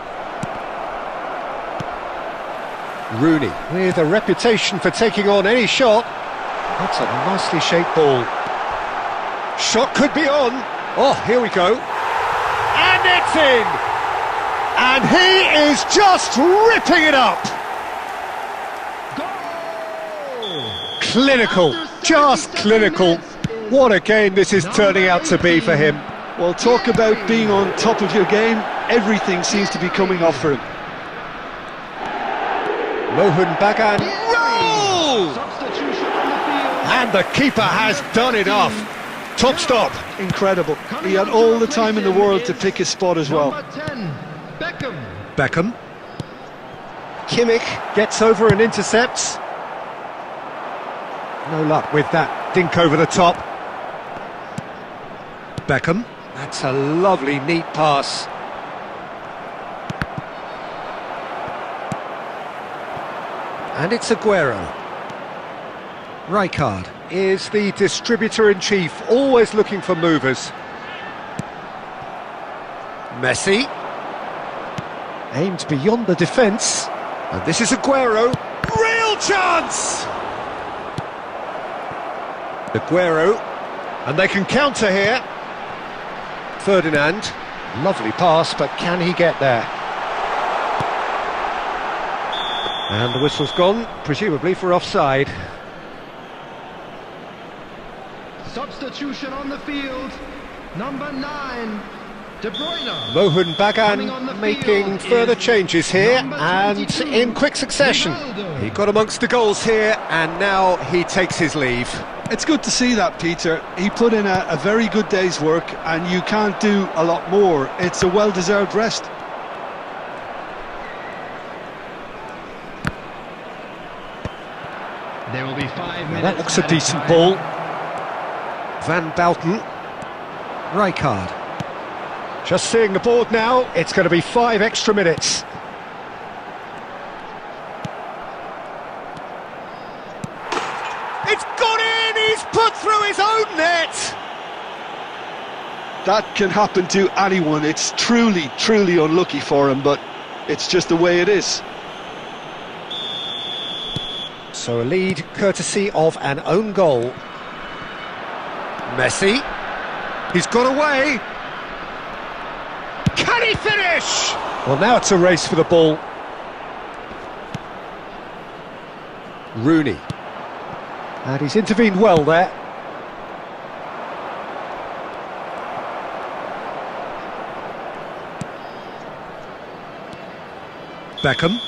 Rooney with a reputation for taking on any shot. That's a nicely shaped ball. Shot could be on. Oh, here we go. And it's in! And he is just ripping it up! Goal! Clinical, just clinical. What a game this is turning out to be for him. Well, talk about being on top of your game. Everything seems to be coming off for him. Mohan Bagan. Roll! Substitution on the field. And the keeper has done enough. Top stop. Incredible. He had all the time in the world to pick his spot as well. Number 10, Beckham. Beckham. Kimmich gets over and intercepts. No luck with that dink over the top. Beckham. That's a lovely, neat pass. And it's Aguero. Rijkaard is the distributor-in-chief, always looking for movers. Messi. Aimed beyond the defence. And this is Aguero. Real chance! Aguero. And they can counter here. Ferdinand. Lovely pass, but can he get there? And the whistle's gone, presumably for offside. Substitution on the field. Number 9, De Bruyne. Mohan Coming on the Bagan making field further is changes here, number and 22, in quick succession. Ronaldo. He got amongst the goals here, and now he takes his leave. It's good to see that, Peter. He put in a very good day's work, and you can't do a lot more. It's a well-deserved rest. There will be 5 minutes. Now that looks a added decent time. ball. Van Bouten. Rijkaard. Just seeing the board now, it's going to be 5 extra minutes. It's gone in! He's put through his own net! That can happen to anyone. It's truly, truly unlucky for him, but it's just the way it is. So a lead courtesy of an own goal. Messi. He's got away. Can he finish? Well, now it's a race for the ball. Rooney. And he's intervened well there. Beckham.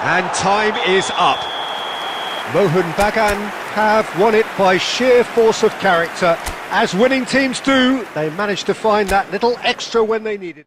And time is up. Mohan Bagan have won it by sheer force of character. As winning teams do, they managed to find that little extra when they needed it.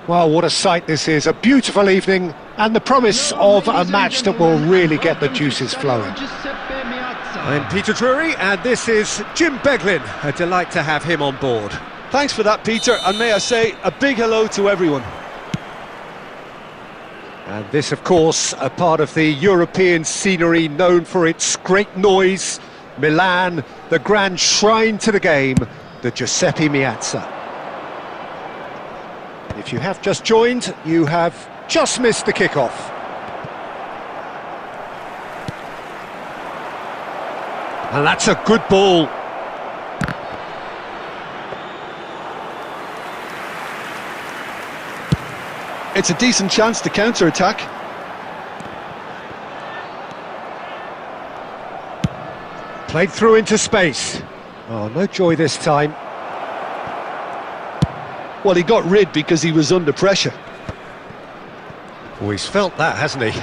Well, what a sight this is, a beautiful evening, and the promise of a match that will really get the juices flowing. I'm Peter Drury, and this is Jim Beglin. A delight to have him on board. Thanks for that, Peter, and may I say a big hello to everyone. And this, of course, a part of the European scenery known for its great noise. Milan, the grand shrine to the game, the Giuseppe Meazza. If you have just joined, you have just missed the kickoff. And that's a good ball. It's a decent chance to counter-attack. Played through into space. Oh, no joy this time. Well, he got rid because he was under pressure. Oh, he's felt that, hasn't he?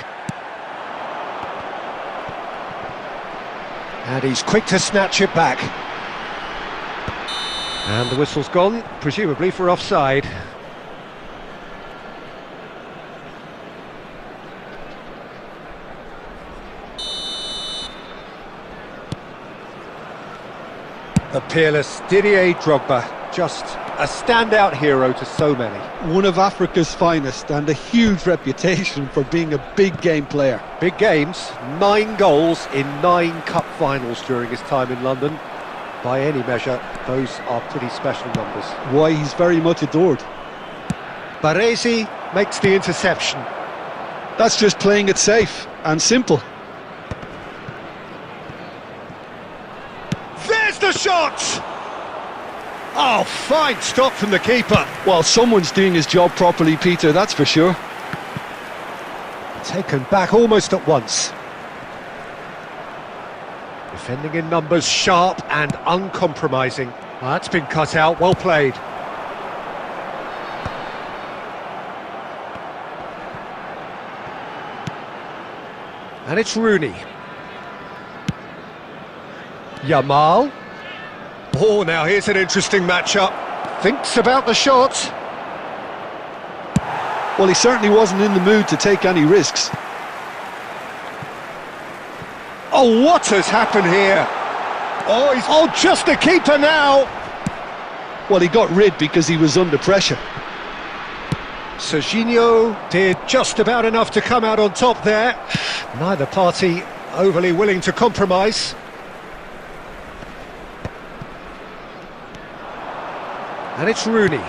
And he's quick to snatch it back. And the whistle's gone, presumably for offside. The peerless Didier Drogba, just a standout hero to so many. One of Africa's finest and a huge reputation for being a big game player. Big games, 9 goals in 9 cup finals during his time in London. By any measure, those are pretty special numbers. Why, he's very much adored. Baresi makes the interception. That's just playing it safe and simple. There's the shot! Oh, fine stop from the keeper. Well, someone's doing his job properly, Peter, that's for sure. Taken back almost at once. Defending in numbers, sharp and uncompromising. Well, that's been cut out, well played. And it's Rooney. Yamal. Oh, now here's an interesting matchup. Thinks about the shot. Well, he certainly wasn't in the mood to take any risks. Oh, what has happened here? Oh, just the keeper now. Well, he got rid because he was under pressure. Serginho did just about enough to come out on top there. Neither party overly willing to compromise. And it's Rooney.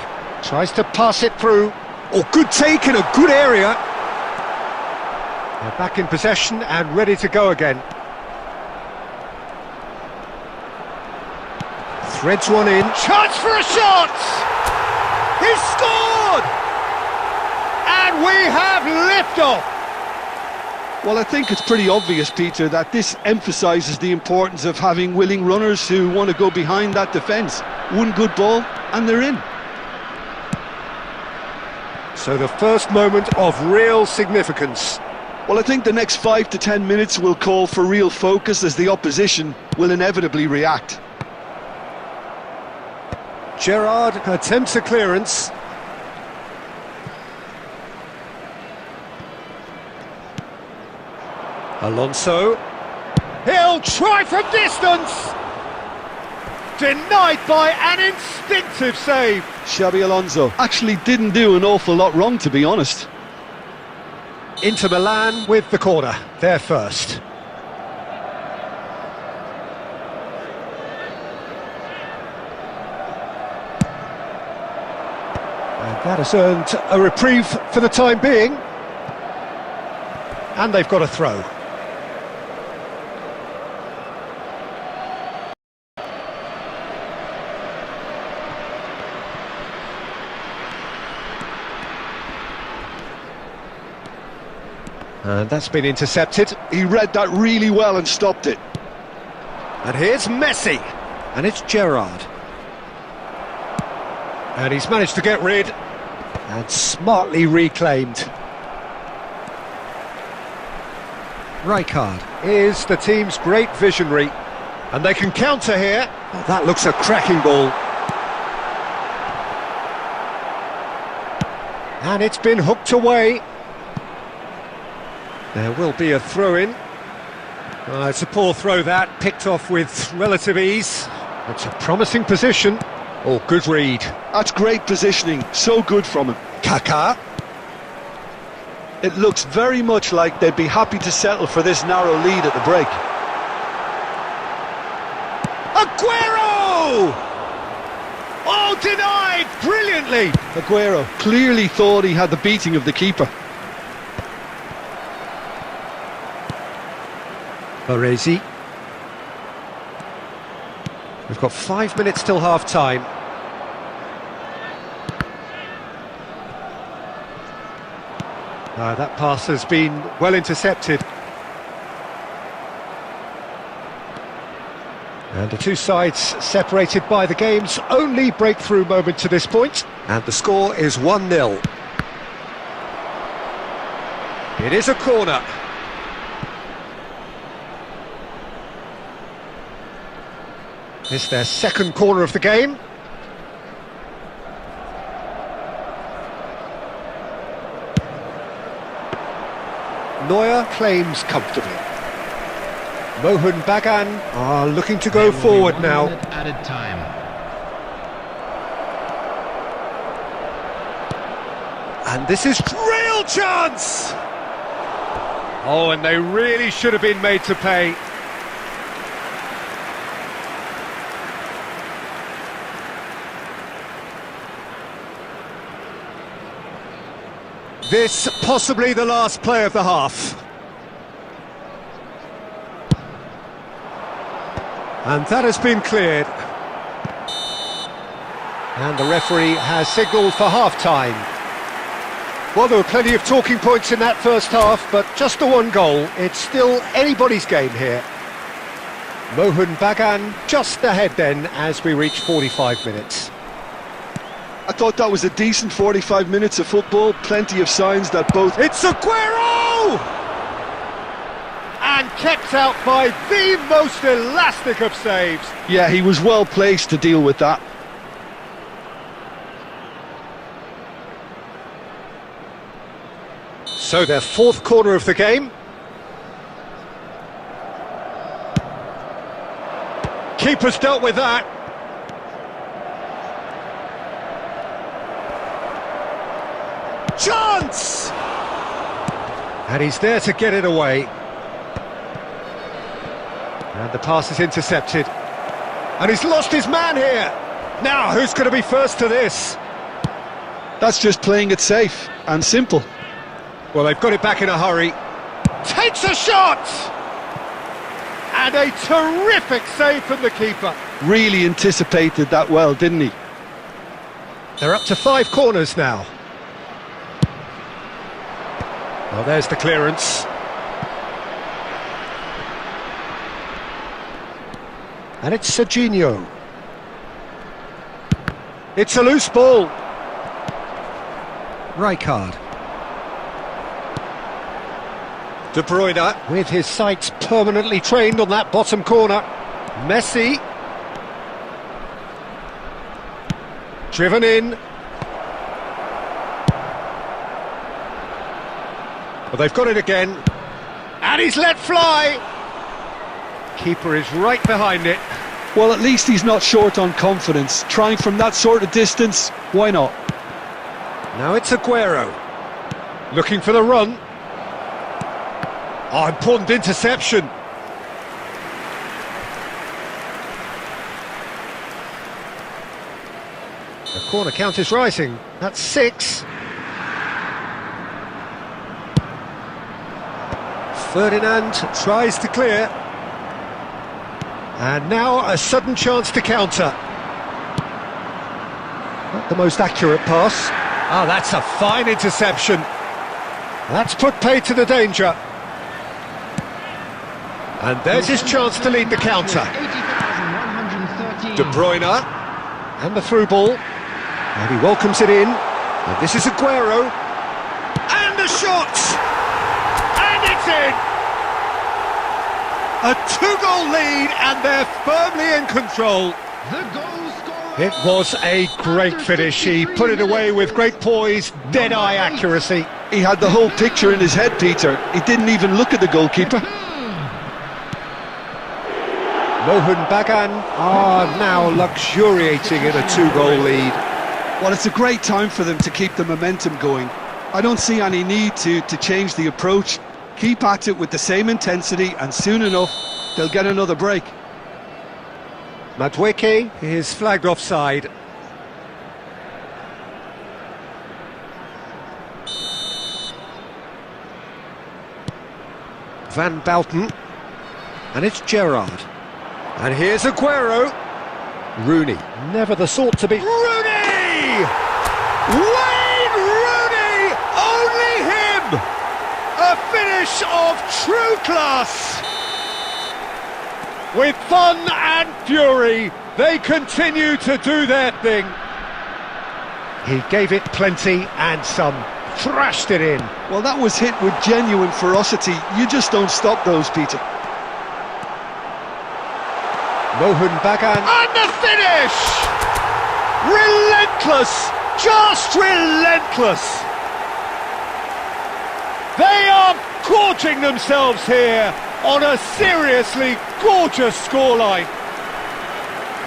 Tries to pass it through. Oh, good take in a good area. They're back in possession and ready to go again. Threads one in. Chance for a shot! He's scored! And we have liftoff! Well, I think it's pretty obvious, Peter, that this emphasises the importance of having willing runners who want to go behind that defence. One good ball and they're in. So the first moment of real significance. Well, I think the next 5 to 10 minutes will call for real focus as the opposition will inevitably react. Gerrard attempts a clearance. Alonso. He'll try from distance! Denied by an instinctive save. Xabi Alonso actually didn't do an awful lot wrong, to be honest. Inter Milan with the corner, they're first. And that has earned a reprieve for the time being. And they've got a throw. And that's been intercepted. He read that really well and stopped it. And here's Messi. And it's Gerrard. And he's managed to get rid. And smartly reclaimed. Rijkaard is the team's great visionary. And they can counter here. Oh, that looks a cracking ball. And it's been hooked away. There will be a throw-in. It's a poor throw that, picked off with relative ease. It's a promising position. Oh, good read. That's great positioning, so good from him. Kaká. It looks very much like they'd be happy to settle for this narrow lead at the break. Aguero! Oh, denied brilliantly! Aguero clearly thought he had the beating of the keeper. Baresi. We've got 5 minutes till half-time. That pass has been well intercepted. And the two sides separated by the game's only breakthrough moment to this point. And the score is 1-0. It is a corner. It's their second corner of the game. Neuer claims comfortably. Mohun Bagan are looking to go forward now. Added time. And this is real chance! Oh, and they really should have been made to pay. This possibly the last play of the half. And that has been cleared. And the referee has signalled for half-time. Well, there were plenty of talking points in that first half, but just the one goal. It's still anybody's game here. Mohun Bagan just ahead then as we reach 45 minutes. I thought that was a decent 45 minutes of football, plenty of signs that both... It's Aguero! And kept out by the most elastic of saves. Yeah, he was well placed to deal with that. So their fourth corner of the game. Keeper's dealt with that. Chance! And he's there to get it away. And the pass is intercepted. And he's lost his man here. Now, who's going to be first to this? That's just playing it safe and simple. Well, they've got it back in a hurry. Takes a shot! And a terrific save from the keeper. Really anticipated that well, didn't he? They're up to 5 corners now. Well, there's the clearance. And it's Serginho. It's a loose ball. Rijkaard. De Bruyne, with his sights permanently trained on that bottom corner. Messi. Driven in. Well, they've got it again. And he's let fly. Keeper is right behind it. Well, at least he's not short on confidence. Trying from that sort of distance, why not? Now it's Aguero. Looking for the run. Oh, important interception. The corner count is rising. That's 6. Ferdinand tries to clear. And now a sudden chance to counter. Not the most accurate pass. Oh, that's a fine interception. That's put paid to the danger. And there's his chance to lead the counter. De Bruyne. And the through ball. And he welcomes it in. And this is Aguero. And the shot! And it's in! A 2-goal lead, and they're firmly in control. The goal scorer It was a great finish. He put it away with great poise, dead-eye accuracy. He had the whole picture in his head, Peter. He didn't even look at the goalkeeper. Mohun Bagan are now luxuriating in a 2-goal lead. Well, it's a great time for them to keep the momentum going. I don't see any need to change the approach. Keep at it with the same intensity, and soon enough, they'll get another break. Mathch is flagged offside. Van Bouten. And it's Gerrard. And here's Aguero. Rooney, never the sort to be... Rooney! Wayne Rooney! Only him! A finish of true class! With fun and fury, they continue to do their thing. He gave it plenty and some, thrashed it in. Well, that was hit with genuine ferocity. You just don't stop those, Peter. Mohun Bagan, and the finish! Relentless, just relentless. They are gorging themselves here on a seriously gorgeous scoreline.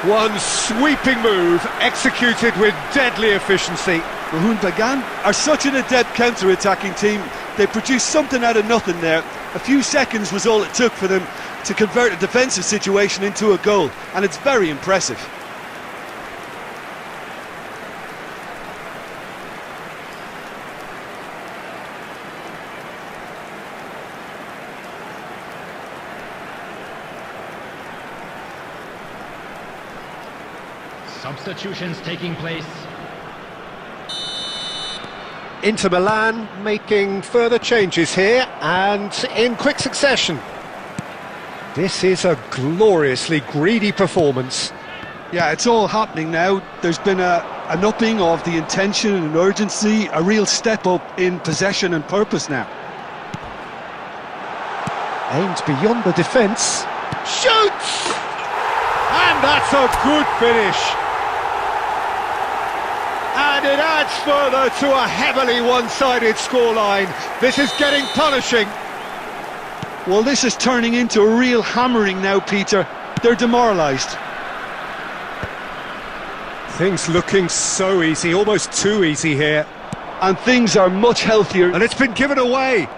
One sweeping move executed with deadly efficiency. Mohun Bagan are such an adept counter-attacking team. They produced something out of nothing there. A few seconds was all it took for them to convert a defensive situation into a goal, and it's very impressive. Substitutions taking place. Inter Milan making further changes here, and in quick succession. This is a gloriously greedy performance. Yeah, it's all happening now. There's been an upping of the intention and urgency, a real step up in possession and purpose now. Aimed beyond the defence. Shoots! And that's a good finish. And it adds further to a heavily one-sided scoreline. This is getting punishing. Well, this is turning into a real hammering now, Peter. They're demoralised. Things looking so easy, almost too easy here. And things are much healthier. And it's been given away.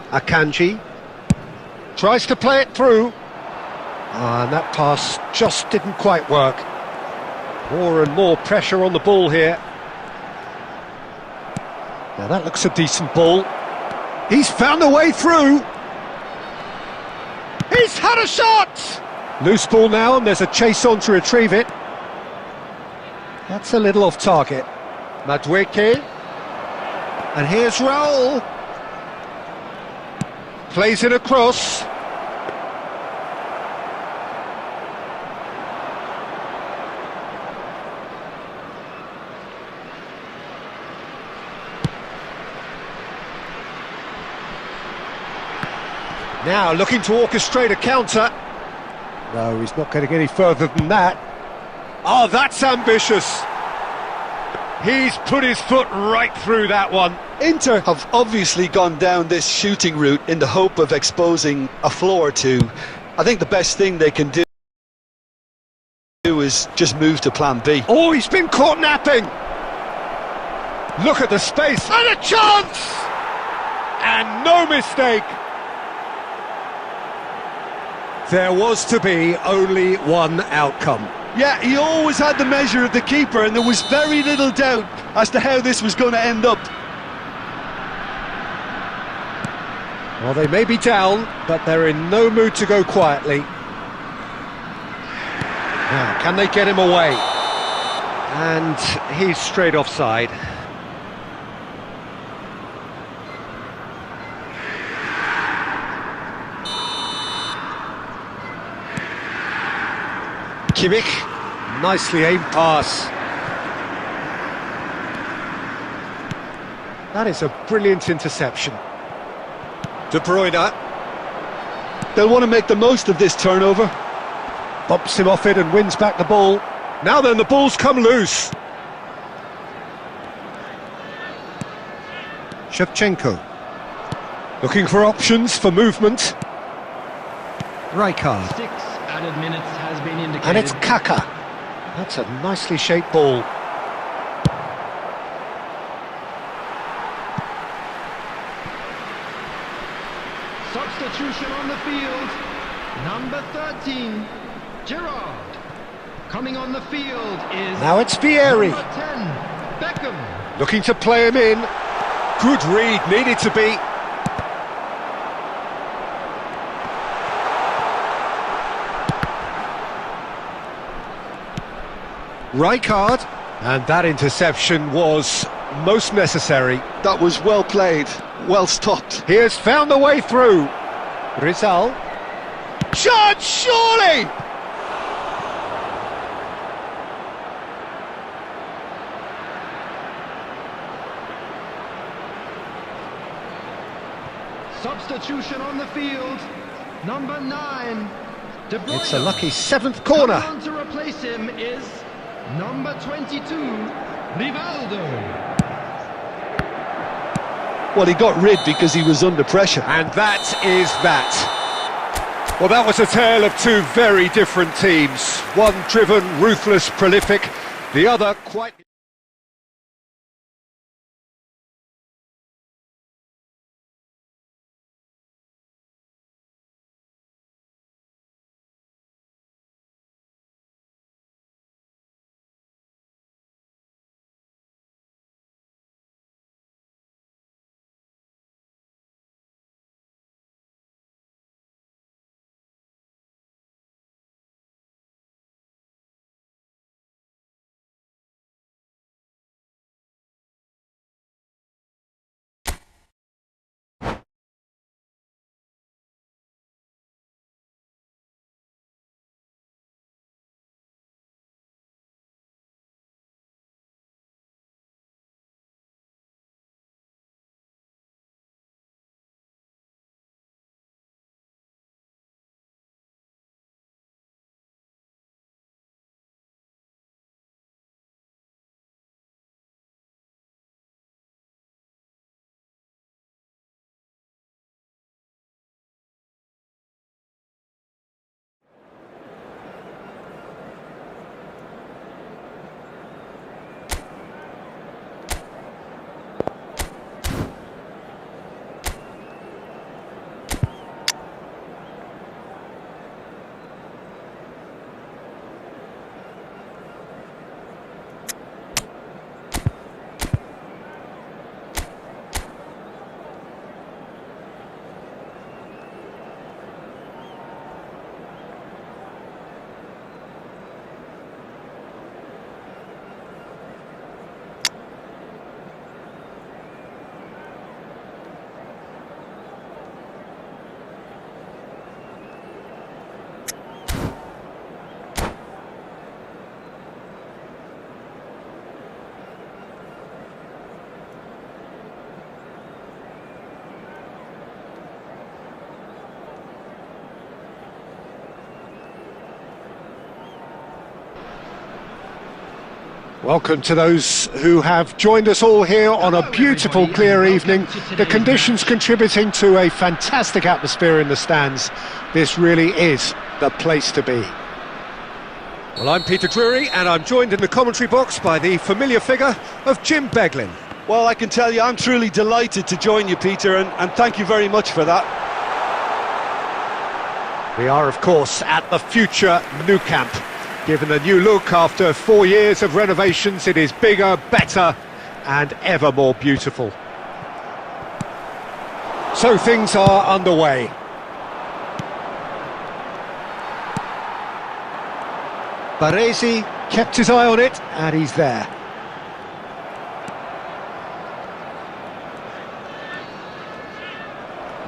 Akanji tries to play it through. And that pass just didn't quite work. More and more pressure on the ball here. Now that looks a decent ball. He's found a way through. He's had a shot! Loose ball now, and there's a chase on to retrieve it. That's a little off target. Mathch. And here's Raul. Plays it across. Now looking to orchestrate a counter. No, he's not getting any further than that. Oh, that's ambitious. He's put his foot right through that one. Inter have obviously gone down this shooting route in the hope of exposing a flaw or two. I think the best thing they can do is just move to plan B. Oh, he's been caught napping. Look at the space. And a chance! And no mistake. There was to be only one outcome. Yeah, he always had the measure of the keeper, and there was very little doubt as to how this was going to end up. Well, they may be down, but they're in no mood to go quietly. Now, can they get him away? And he's straight offside. Kimmich, nicely aimed pass. That is a brilliant interception. De Bruyne. They'll want to make the most of this turnover. Bumps him off it and wins back the ball. Now then, the ball's come loose. Shevchenko. Looking for options for movement. Rijkaard. 6 added minutes has been indicated. And it's Kaka. That's a nicely shaped ball. Substitution on the field. Number 13, Gerrard. Coming on the field is... Now it's Vieri. Number 10, Beckham. Looking to play him in. Good read, needed to be. Rijkaard. And that interception was most necessary. That was well played, well stopped. He has found the way through. Rizal. Shot, surely! Substitution on the field. Number 9, De Bruyne. It's a lucky 7th corner. Coming on to replace him is number 22, Rivaldo. Well, he got rid because he was under pressure. And that is that. Well, that was a tale of two very different teams. One driven, ruthless, prolific. The other quite... Welcome to those who have joined us all here on a beautiful, clear evening. The conditions contributing to a fantastic atmosphere in the stands. This really is the place to be. Well, I'm Peter Drury, and I'm joined in the commentary box by the familiar figure of Jim Beglin. Well, I can tell you I'm truly delighted to join you, Peter, and thank you very much for that. We are, of course, at the future Nou Camp. Given a new look after 4 years of renovations, it is bigger, better and ever more beautiful. So things are underway. Baresi kept his eye on it and he's there.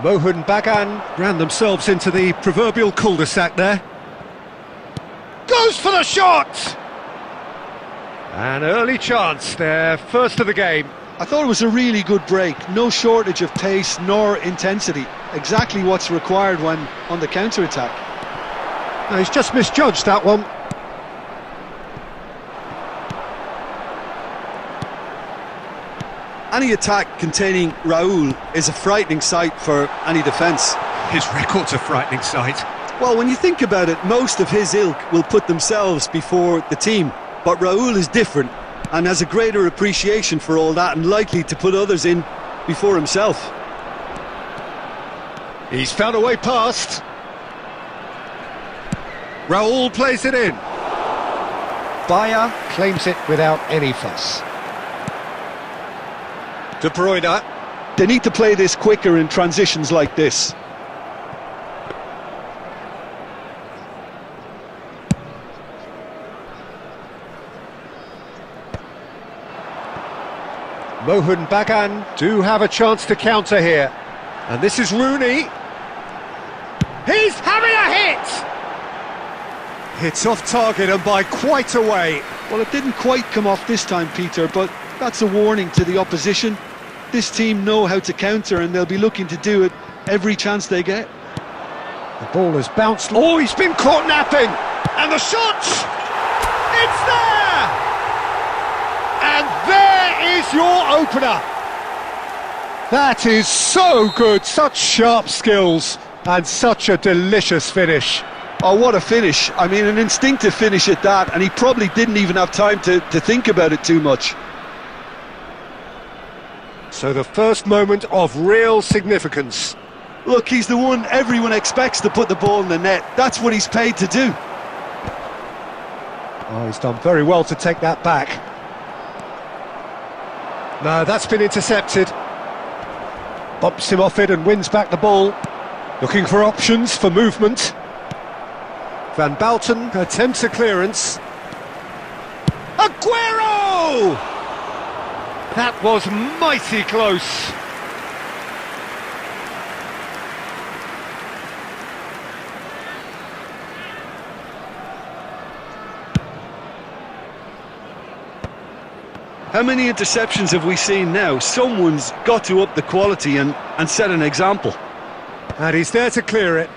Mohun Bagan ran themselves into the proverbial cul-de-sac there. Goes for the shot! An early chance there, first of the game. I thought it was a really good break. No shortage of pace nor intensity. Exactly what's required when on the counter-attack. No, he's just misjudged that one. Any attack containing Raul is a frightening sight for any defence. His record's a frightening sight. Well, when you think about it, most of his ilk will put themselves before the team. But Raul is different and has a greater appreciation for all that and likely to put others in before himself. He's found a way past. Raul plays it in. Bayer claims it without any fuss. De Bruyne. They need to play this quicker in transitions like this. Mohun Bagan do have a chance to counter here. And this is Rooney. He's having a hit! Hits off target and by quite a way. Well, it didn't quite come off this time, Peter, but that's a warning to the opposition. This team know how to counter and they'll be looking to do it every chance they get. The ball has bounced. Oh, he's been caught napping! And the shot! It's there! And there is your opener. That is so good, such sharp skills and such a delicious finish. Oh, what a finish. I mean, an instinctive finish at that, and he probably didn't even have time to think about it too much. So the first moment of real significance. Look, he's the one everyone expects to put the ball in the net. That's what he's paid to do. Oh, he's done very well to take that back. No, that's been intercepted. Bumps him off it and wins back the ball. Looking for options for movement. Van Bouten attempts a clearance. Aguero! That was mighty close. How many interceptions have we seen now? Someone's got to up the quality and set an example. And he's there to clear it.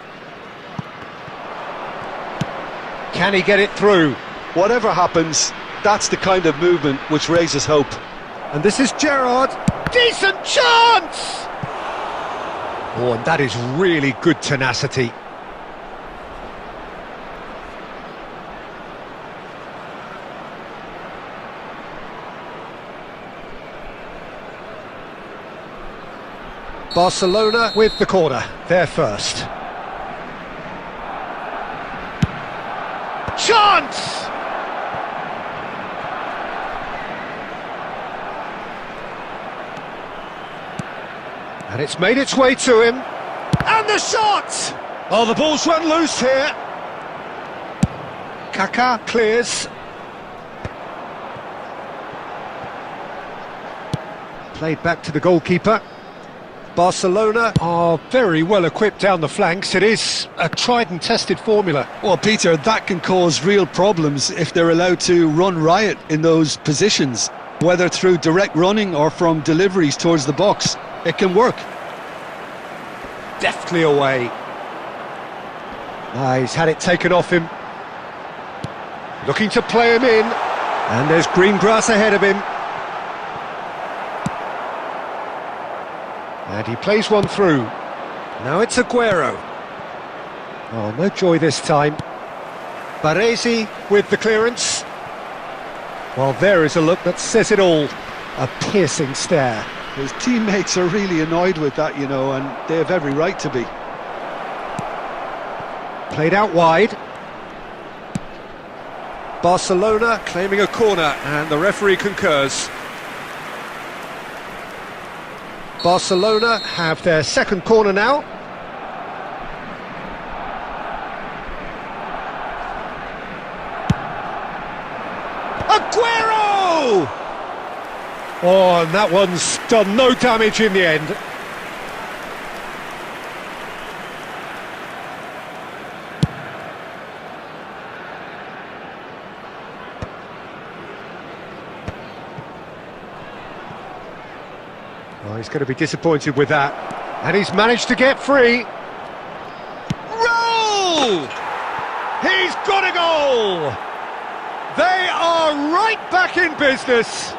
Can he get it through? Whatever happens, that's the kind of movement which raises hope. And this is Gerrard. Decent chance! Oh, and that is really good tenacity. Barcelona with the corner, they're first. Chance! And it's made its way to him. And the shot! Oh, the ball's run loose here. Kaká clears. Played back to the goalkeeper. Barcelona are very well equipped down the flanks. It is a tried and tested formula. Well, Peter, that can cause real problems if they're allowed to run riot in those positions, whether through direct running or from deliveries towards the box. It can work. Deftly away. He's had it taken off him. Looking to play him in. And there's green grass ahead of him. And he plays one through. Now it's Aguero. Oh, no joy this time. Baresi with the clearance. Well, there is a look that says it all. A piercing stare. His teammates are really annoyed with that, you know, and they have every right to be. Played out wide. Barcelona claiming a corner, and the referee concurs. Barcelona have their second corner now. Aguero! Oh, and that one's done no damage in the end. he's going to be disappointed with that. And he's managed to get free. Roll! He's got a goal! They are right back in business.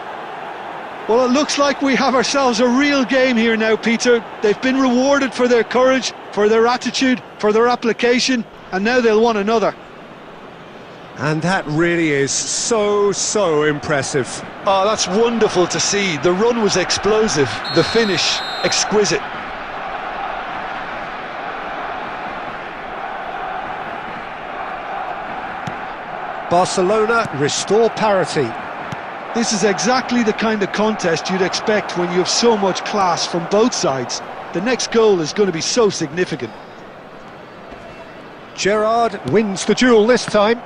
Well, it looks like we have ourselves a real game here now, Peter. They've been rewarded for their courage, for their attitude, for their application, and now they'll want another. And that really is so impressive. Oh, that's wonderful to see. The run was explosive, the finish exquisite. Barcelona restore parity. This is exactly the kind of contest you'd expect when you have so much class from both sides. The next goal is going to be so significant. Gerrard wins the duel this time.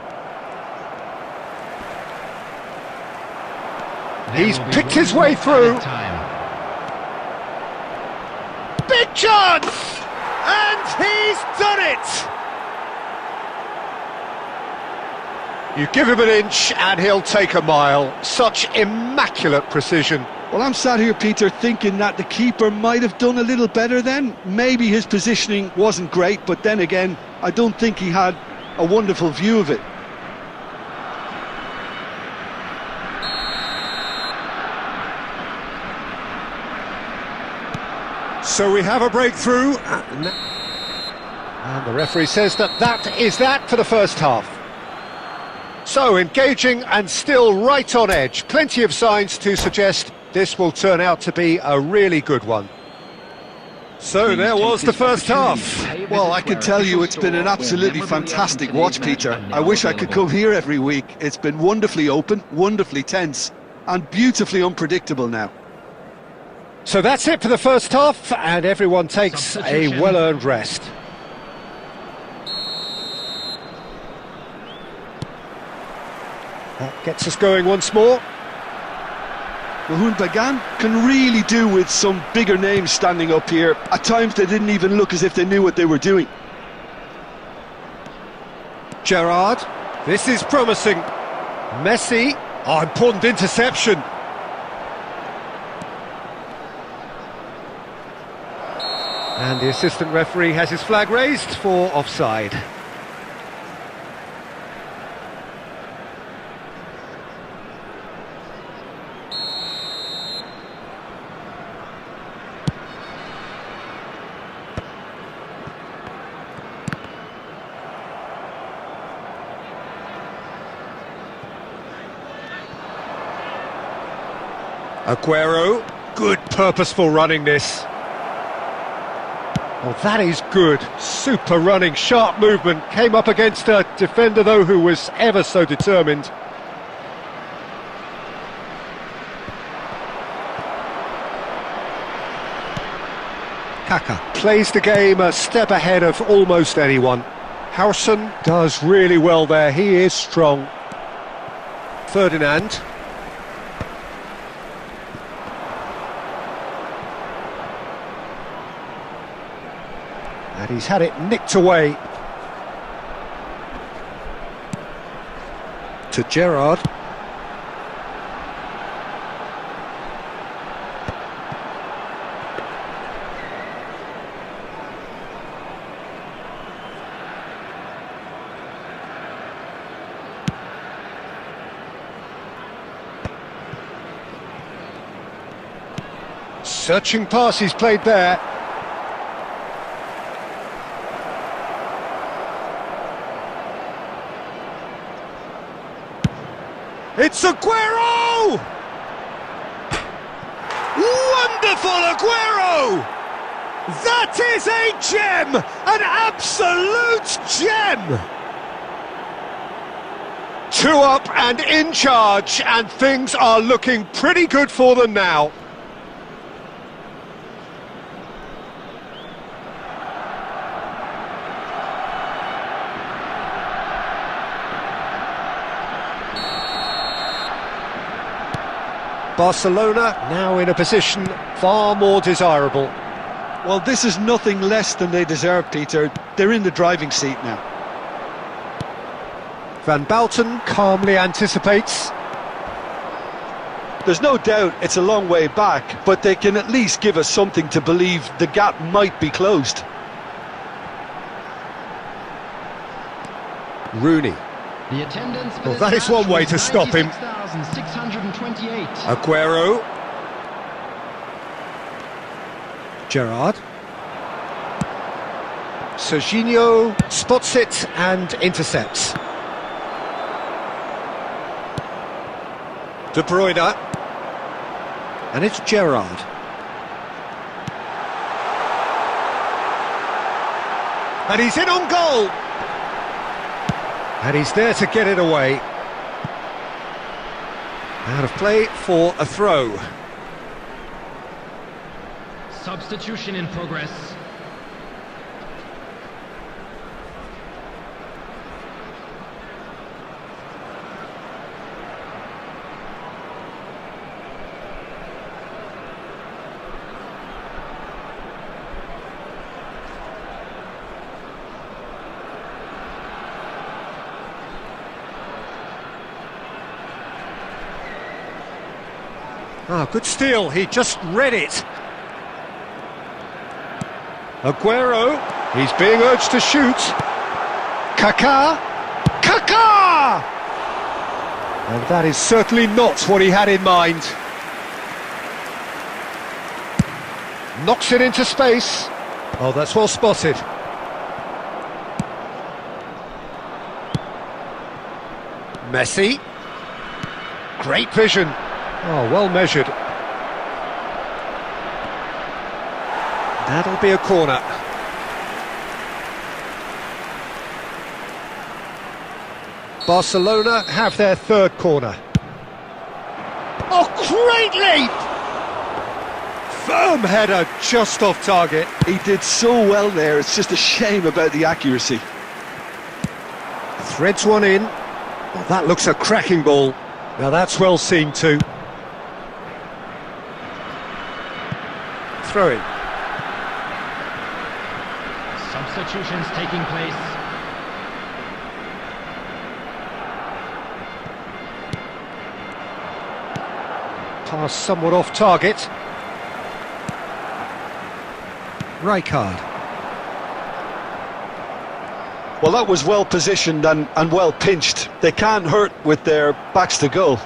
He's picked his way through. Big chance! And he's done it! You give him an inch and he'll take a mile. Such immaculate precision. Well, I'm sat here, Peter, thinking that the keeper might have done a little better then. Maybe his positioning wasn't great, but then again, I don't think he had a wonderful view of it. So we have a breakthrough. And the referee says that is that for the first half. So, engaging and still right on edge. Plenty of signs to suggest this will turn out to be a really good one. So, there was the first half. Well, I can tell you it's been an absolutely fantastic watch, Peter. I wish I could come here every week. It's been wonderfully open, wonderfully tense, and beautifully unpredictable now. So that's it for the first half, and everyone takes a well-earned rest. That gets us going once more. Mahmoud Bagan can really do with some bigger names standing up here. At times they didn't even look as if they knew what they were doing. Gerrard, this is promising. Messi, important interception. And the assistant referee has his flag raised for offside. Aguero, good purposeful running this. Well, that is good. Super running, sharp movement. Came up against a defender, though, who was ever so determined. Kaka plays the game a step ahead of almost anyone. Howson does really well there. He is strong. Ferdinand. And he's had it nicked away. To Gerrard. Searching pass he's played there. It's Aguero! Wonderful Aguero! That is a gem! An absolute gem! 2 up and in charge, and things are looking pretty good for them now. Barcelona now in a position far more desirable. Well, this is nothing less than they deserve, Peter. They're in the driving seat now. Van Bouten calmly anticipates. There's no doubt it's a long way back, but they can at least give us something to believe the gap might be closed. Rooney. The attendance for Well, this that is match one way was to stop him. 96,628. Aguero. Gerrard. Serginho spots it and intercepts. De Bruyne. And it's Gerrard. And he's in on goal. And he's there to get it away. Out of play for a throw. Substitution in progress. Ah, good steal, he just read it. Aguero, he's being urged to shoot. Kaká. And that is certainly not what he had in mind. Knocks it into space. Oh, that's well spotted. Messi. Great vision. Oh, well measured. That'll be a corner. Barcelona have their third corner. Oh, great leap! Firm header just off target. He did so well there, it's just a shame about the accuracy. Threads one in. Oh, that looks a cracking ball. Now that's well seen too. Throw in. Substitutions taking place. Pass somewhat off target. Rijkaard. Well, that was well positioned and well pinched. They can't hurt with their backs to goal.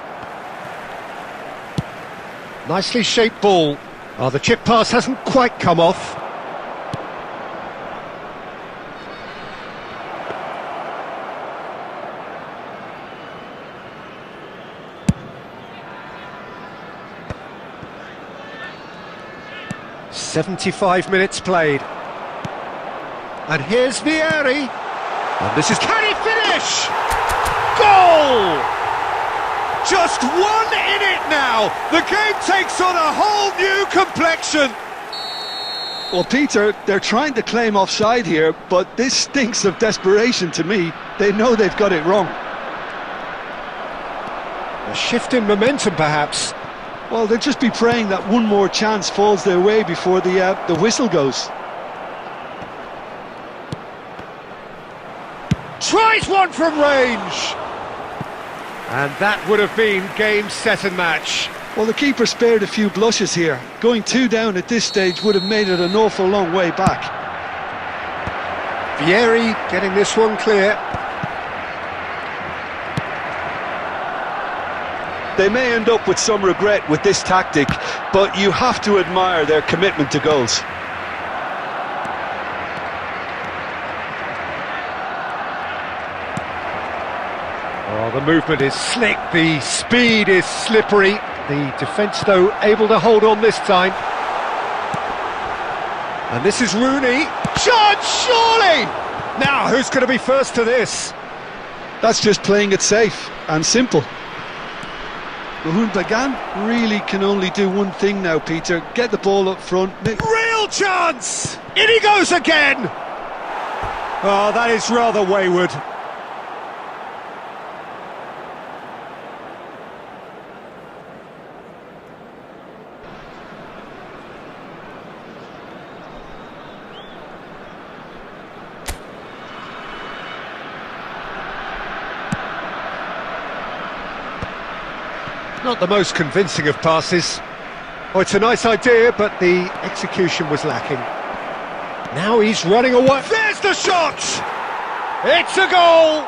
Nicely shaped ball. Oh, the chip pass hasn't quite come off. "75 minutes played. And here's Vieri. And this is... Can he finish? Goal! Just one in it now. The game takes on a whole new complexion. Well, Peter, they're trying to claim offside here, but this stinks of desperation to me. They know they've got it wrong. A shift in momentum, perhaps. Well, they'll just be praying that one more chance falls their way before the whistle goes. Tries one from range. And that would have been game, set and match. Well, the keeper spared a few blushes here. Going 2 down at this stage would have made it an awful long way back. Vieri getting this one clear. They may end up with some regret with this tactic, but you have to admire their commitment to goals. Oh, the movement is slick, the speed is slippery. The defence, though, able to hold on this time. And this is Rooney. Chance, surely! Now, who's going to be first to this? That's just playing it safe and simple. Mahmoud Bagan really can only do one thing now, Peter. Get the ball up front. Real chance! In he goes again! Oh, that is rather wayward. Not the most convincing of passes. Oh, it's a nice idea, but the execution was lacking. Now he's running away. There's the shot! It's a goal!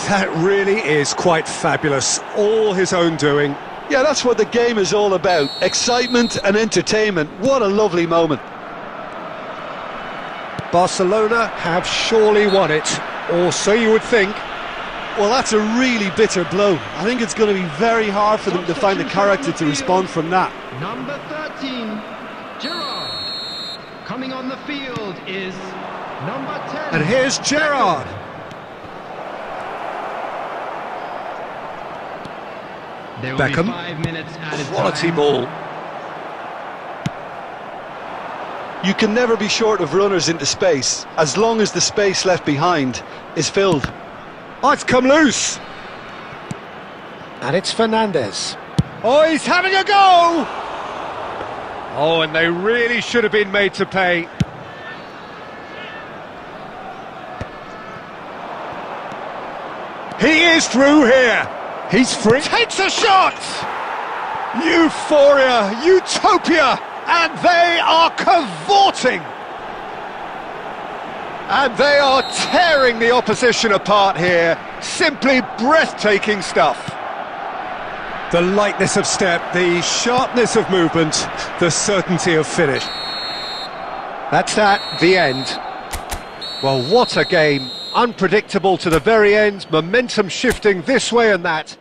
That really is quite fabulous. All his own doing. Yeah, that's what the game is all about. Excitement and entertainment. What a lovely moment. Barcelona have surely won it, or so you would think. Well, that's a really bitter blow. I think it's going to be very hard for them to find the character to respond from that. Number 13, Gerrard. Coming on the field is number 10. And here's Gerrard. There will Beckham. be 5 minutes added Quality time. ball. You can never be short of runners into space, as long as the space left behind is filled. Oh, it's come loose. And it's Fernandez. Oh, he's having a go! Oh, and they really should have been made to pay. He is through here. He's free. Takes a shot! Euphoria, utopia, and they are cavorting. And they are tearing the opposition apart here. Simply breathtaking stuff. The lightness of step, the sharpness of movement, the certainty of finish. That's that, the end. Well, what a game. Unpredictable to the very end, momentum shifting this way and that.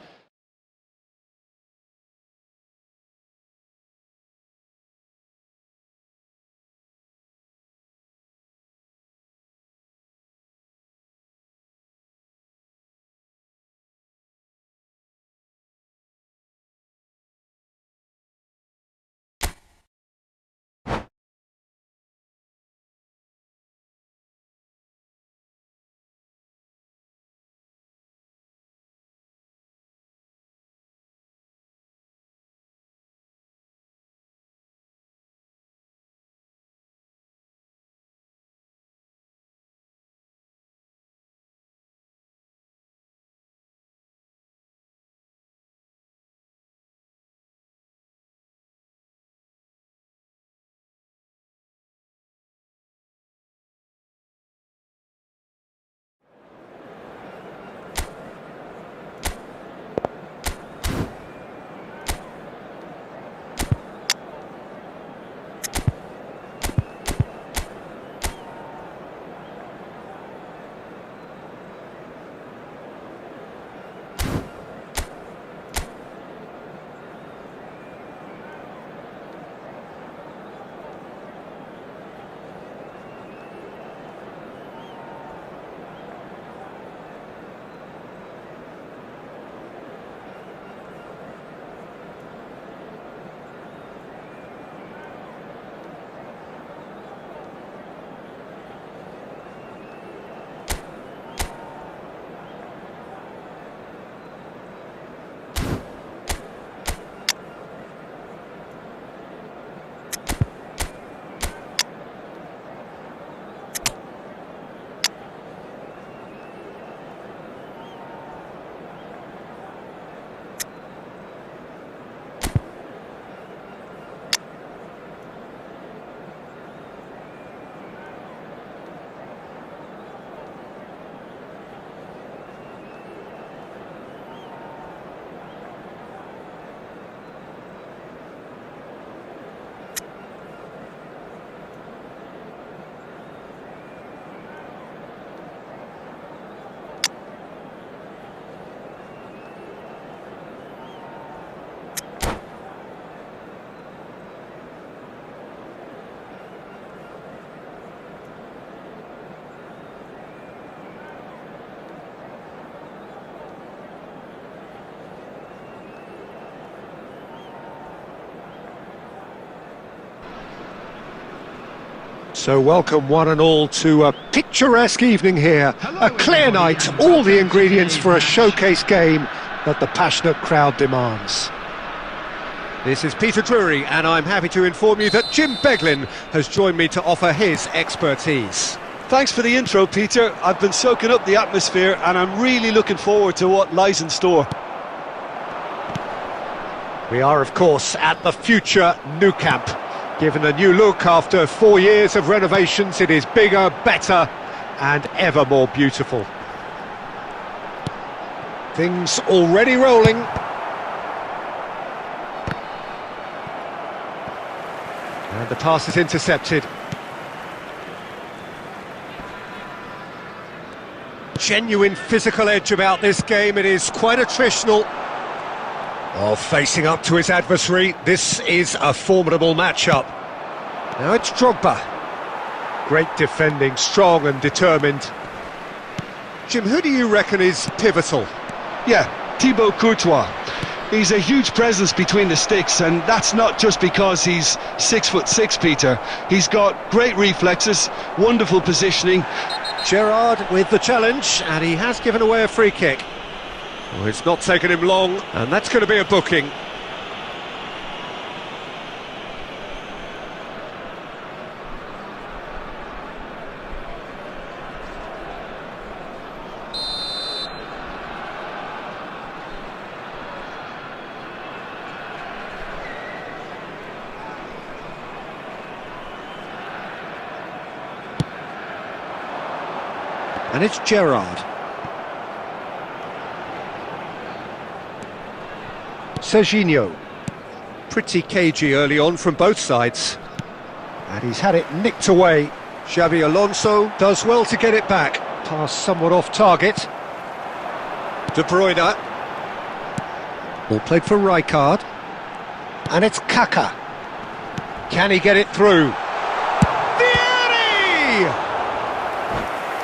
So welcome one and all to a picturesque evening here, a clear night, all the ingredients for a showcase game that the passionate crowd demands. This is Peter Drury, and I'm happy to inform you that Jim Beglin has joined me to offer his expertise. Thanks for the intro, Peter. I've been soaking up the atmosphere and I'm really looking forward to what lies in store. We are, of course, at the future Nou Camp. Given a new look after 4 years of renovations, it is bigger, better and ever more beautiful. Things already rolling. And the pass is intercepted. Genuine physical edge about this game. It is quite attritional. Oh, facing up to his adversary, this is a formidable matchup. Now it's Drogba. Great defending, strong and determined. Jim, who do you reckon is pivotal? Yeah, Thibaut Courtois. He's a huge presence between the sticks, and that's not just because he's 6'6", Peter. He's got great reflexes, wonderful positioning. Gerrard with the challenge, and he has given away a free kick. Well, it's not taken him long, and that's going to be a booking. And it's Gerrard. Serginho. Pretty cagey early on from both sides. And he's had it nicked away. Xabi Alonso does well to get it back. Pass somewhat off target. De Bruyne. Ball played for Rijkaard. And it's Kaka. Can he get it through? Vieri!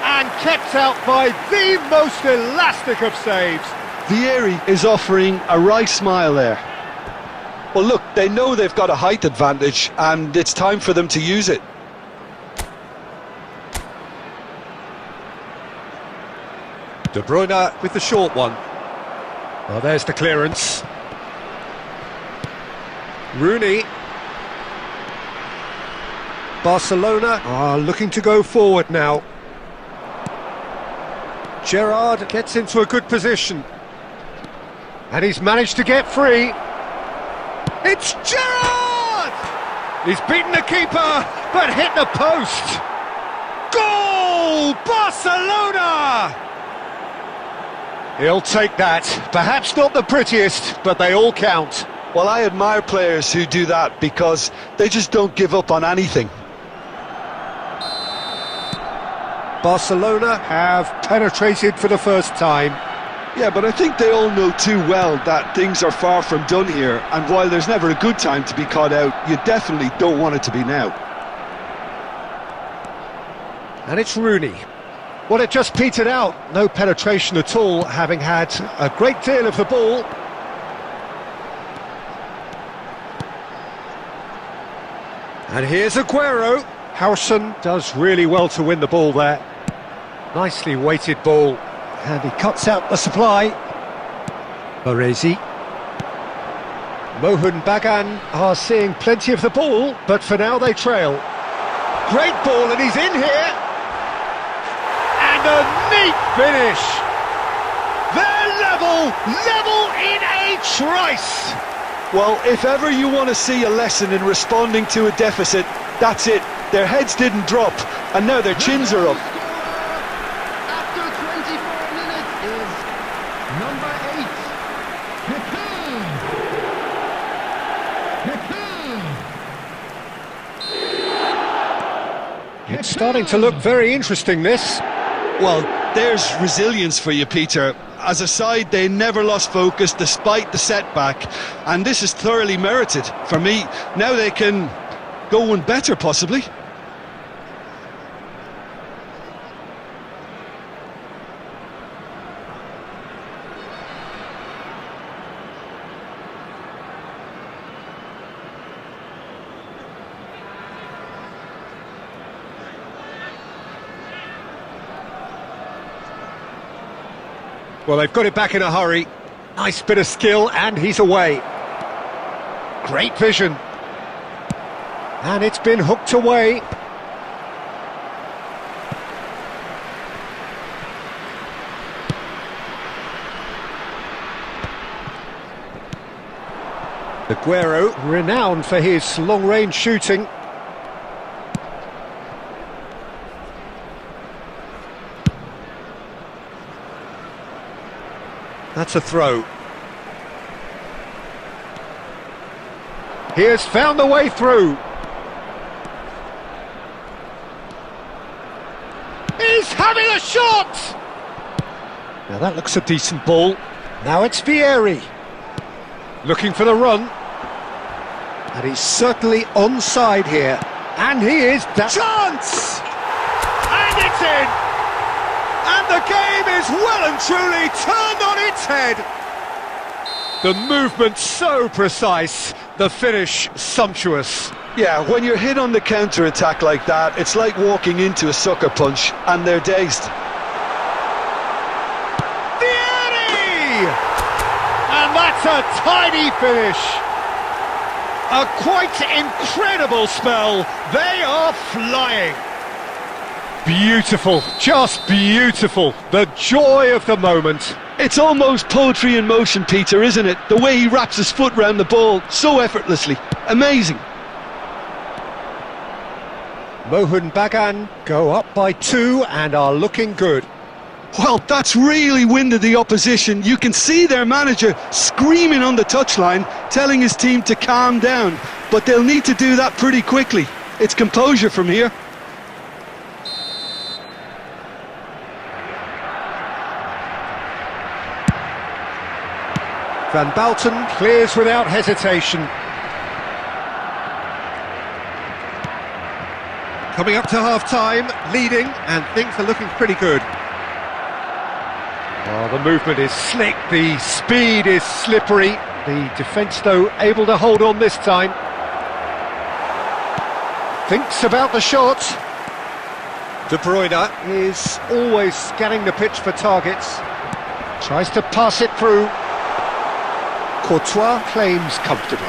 And kept out by the most elastic of saves. Vieri is offering a wry smile there. Well, look, they know they've got a height advantage, and it's time for them to use it. De Bruyne with the short one. Well, there's the clearance. Rooney. Barcelona are looking to go forward now. Gerrard gets into a good position. And he's managed to get free. It's Gerrard! He's beaten the keeper, but hit the post. Goal! Barcelona! He'll take that. Perhaps not the prettiest, but they all count. Well, I admire players who do that because they just don't give up on anything. Barcelona have penetrated for the first time. Yeah, but I think they all know too well that things are far from done here, and while there's never a good time to be caught out, you definitely don't want it to be now. And it's Rooney. Well, it just petered out. No penetration at all, having had a great deal of the ball. And here's Aguero. Howson does really well to win the ball there. Nicely weighted ball. And he cuts out the supply. Baresi. Mohun Bagan are seeing plenty of the ball, but for now they trail. Great ball, and he's in here. And a neat finish. They're level in a trice. Well, if ever you want to see a lesson in responding to a deficit, that's it. Their heads didn't drop, and now their chins are up. After 24 minutes is number 8. It's starting to look very interesting, this. Well, there's resilience for you, Peter. As a side, they never lost focus despite the setback, and this is thoroughly merited. For me, now they can go one better, possibly. Well, they've got it back in a hurry. Nice bit of skill, and he's away. Great vision. And it's been hooked away. Aguero, renowned for his long-range shooting. That's a throw. He has found the way through. He's having a shot! Now that looks a decent ball. Now it's Vieri. Looking for the run. And he's certainly onside here. And he is... Chance! And it's in! And the game is well and truly turned on its head. The movement so precise, the finish sumptuous. Yeah, when you're hit on the counter-attack like that, it's like walking into a sucker punch, and they're dazed. Vieri! And that's a tidy finish. A quite incredible spell. They are flying. Beautiful, just beautiful. The joy of the moment. It's almost poetry in motion, Peter, isn't it? The way he wraps his foot round the ball so effortlessly. Amazing. Mohun Bagan go up by 2 and are looking good. Well, that's really winded the opposition. You can see their manager screaming on the touchline, telling his team to calm down. But they'll need to do that pretty quickly. It's composure from here. Van Balten clears without hesitation. Coming up to half-time, leading, and things are looking pretty good. Oh, the movement is slick, the speed is slippery. The defence, though, able to hold on this time. Thinks about the shot. De Bruyne is always scanning the pitch for targets. Tries to pass it through. Courtois claims comfortably.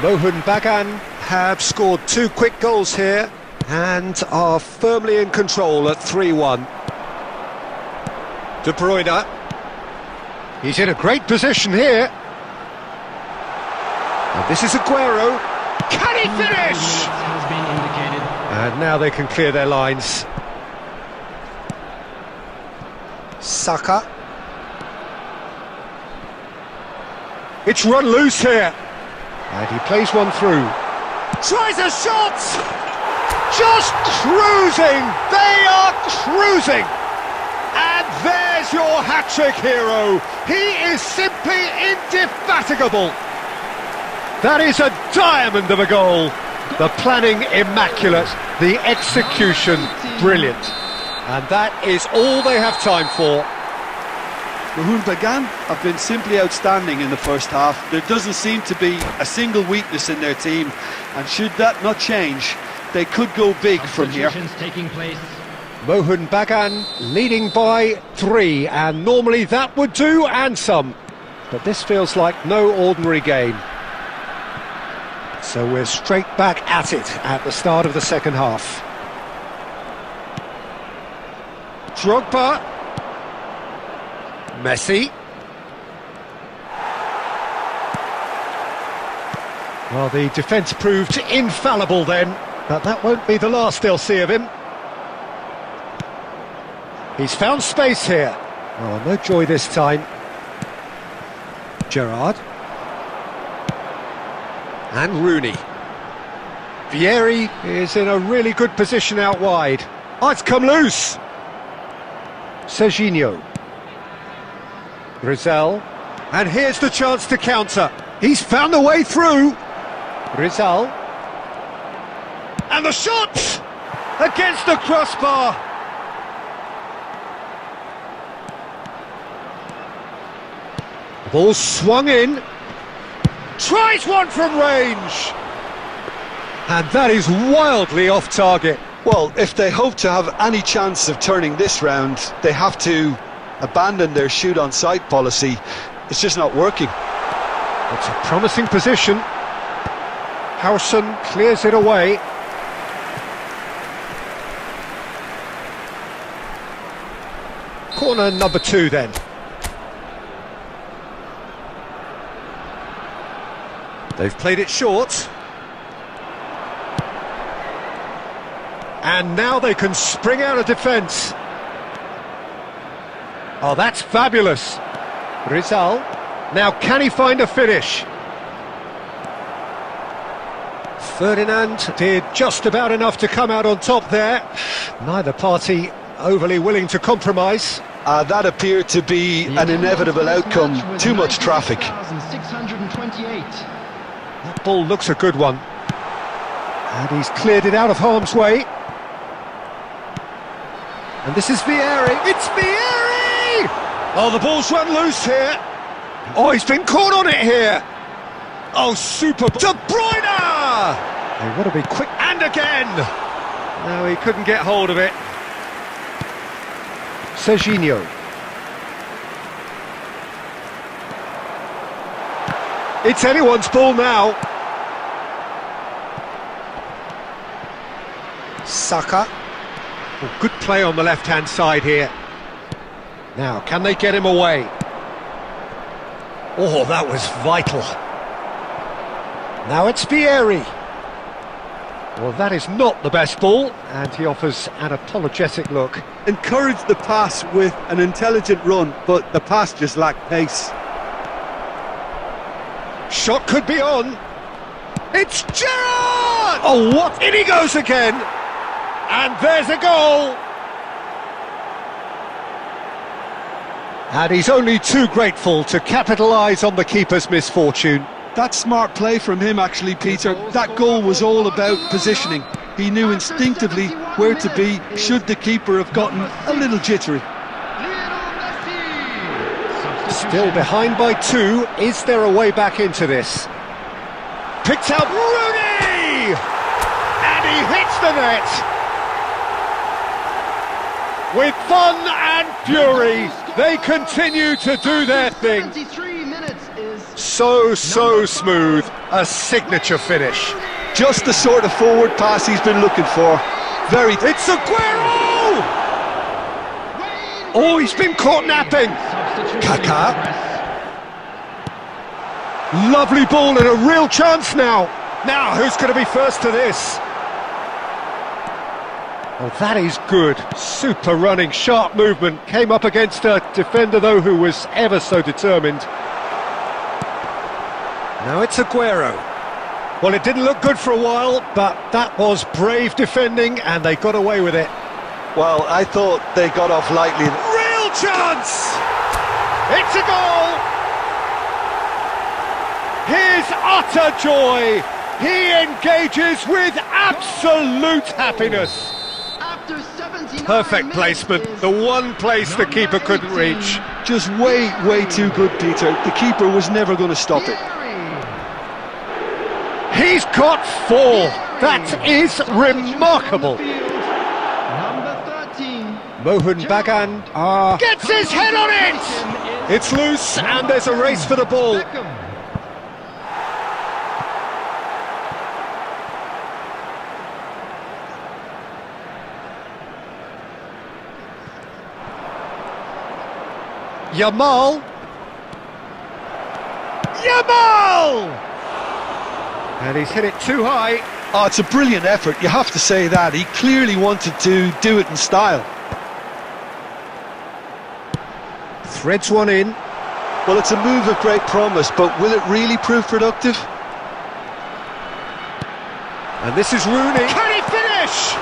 Mohun Bagan have scored 2 quick goals here and are firmly in control at 3-1. De Bruyne. He's in a great position here. And this is Aguero. Can he finish? Has been indicated. And now they can clear their lines. Saka. It's run loose here. And he plays one through. Tries a shot! Just cruising! They are cruising! And there's your hat-trick hero. He is simply indefatigable. That is a diamond of a goal. The planning immaculate, the execution brilliant. And that is all they have time for. Mohun Bagan have been simply outstanding in the first half. There doesn't seem to be a single weakness in their team, and should that not change, they could go big from here. Taking place. Mohun Bagan leading by 3, and normally that would do and some. But this feels like no ordinary game. So we're straight back at it at the start of the second half. Drogba. Messi. Well, the defence proved infallible then, but that won't be the last they'll see of him. He's found space here. Oh, no joy this time. Gerrard. And Rooney. Vieri is in a really good position out wide. Oh, it's come loose. Serginho. Rizal. And here's the chance to counter. He's found the way through. Rizal. And the shot! Against the crossbar. The ball swung in. Tries one from range. And that is wildly off target. Well, if they hope to have any chance of turning this round, they have to abandon their shoot on sight policy. It's just not working. It's a promising position. Howson clears it away. Corner number 2 then. They've played it short. And now they can spring out of defence. Oh, that's fabulous. Rizal. Now, can he find a finish? Ferdinand did just about enough to come out on top there. Neither party overly willing to compromise. That appeared to be an inevitable outcome. Too much traffic. That ball looks a good one. And he's cleared it out of harm's way. And this is Vieri. It's Vieri! Oh, the ball's run loose here. Oh, he's been caught on it here. Oh, super. De Bruyne! They want to be quick. And again! No, he couldn't get hold of it. Serginho. It's anyone's ball now. Saka. Oh, good play on the left-hand side here. Now, can they get him away? Oh, that was vital. Now it's Vieri. Well, that is not the best ball, and he offers an apologetic look. Encouraged the pass with an intelligent run, but the pass just lacked pace. Shot could be on. It's Gerrard! Oh, what? In he goes again. And there's a goal. And he's only too grateful to capitalise on the keeper's misfortune. That's smart play from him, actually, Peter. That goal was all about positioning. He knew instinctively where to be should the keeper have gotten a little jittery. Still behind by 2. Is there a way back into this? Picked out Rooney! And he hits the net! With fun and fury, they continue to do their thing. So smooth, a signature finish. Just the sort of forward pass he's been looking for. It's Aguero! Oh, he's been caught napping. Kaká. Lovely ball and a real chance now. Now, who's going to be first to this? Oh, that is good. Super running, sharp movement. Came up against a defender, though, who was ever so determined. Now it's Aguero. Well, it didn't look good for a while, but that was brave defending, and they got away with it. Well, I thought they got off lightly. Real chance! It's a goal! His utter joy! He engages with absolute happiness. Perfect placement, the one place the keeper couldn't reach. Just way too good, Peter. The keeper was never going to stop it. He's got 4. That is remarkable. Mohun Bagan gets his head on it! It's loose and there's a race for the ball. Yamal! And he's hit it too high. Oh, it's a brilliant effort, you have to say that. He clearly wanted to do it in style. Threads one in. Well, it's a move of great promise, but will it really prove productive? And this is Rooney. Can he finish?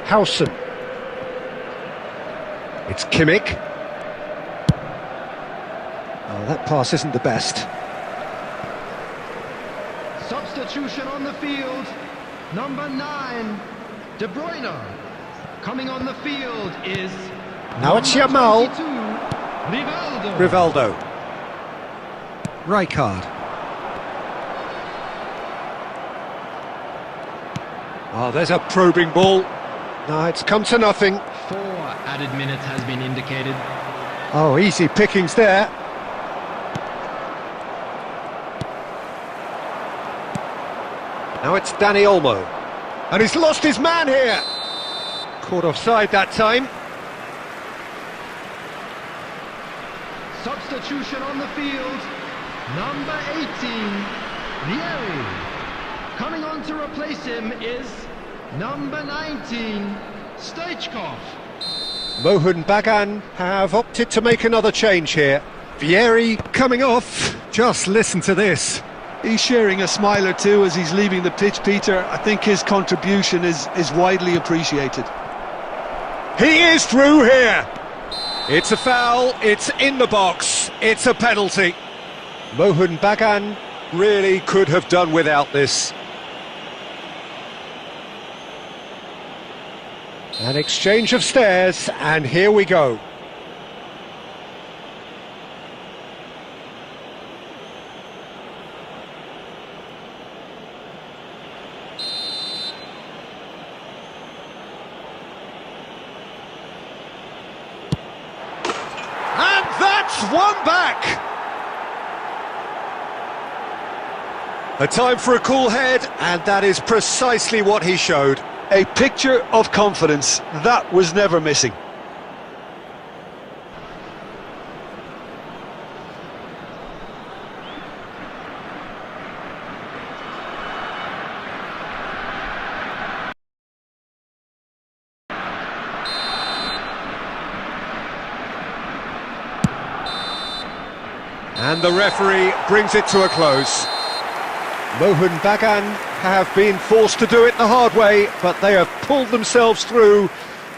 Howson. It's Kimmich. Oh, that pass isn't the best. Substitution on the field. Number 9, De Bruyne. Coming on the field is... Now it's Yamal. Rivaldo. Rijkaard. Oh, there's a probing ball. No, it's come to nothing. 4 added minutes has been indicated. Oh, easy pickings there. Now it's Dani Olmo. And he's lost his man here. Caught offside that time. Substitution on the field. Number 18, Vieri. Coming on to replace him is number 19, Stoichkov. Mohun Bagan have opted to make another change here. Vieri coming off. Just listen to this. He's sharing a smile or two as he's leaving the pitch, Peter. I think his contribution is widely appreciated. He is through here. It's a foul, it's in the box, it's a penalty. Mohun Bagan really could have done without this. An exchange of stares, and here we go. And that's one back! A time for a cool head, and that is precisely what he showed. A picture of confidence, that was never missing. And the referee brings it to a close. Mohun Bagan have been forced to do it the hard way, but they have pulled themselves through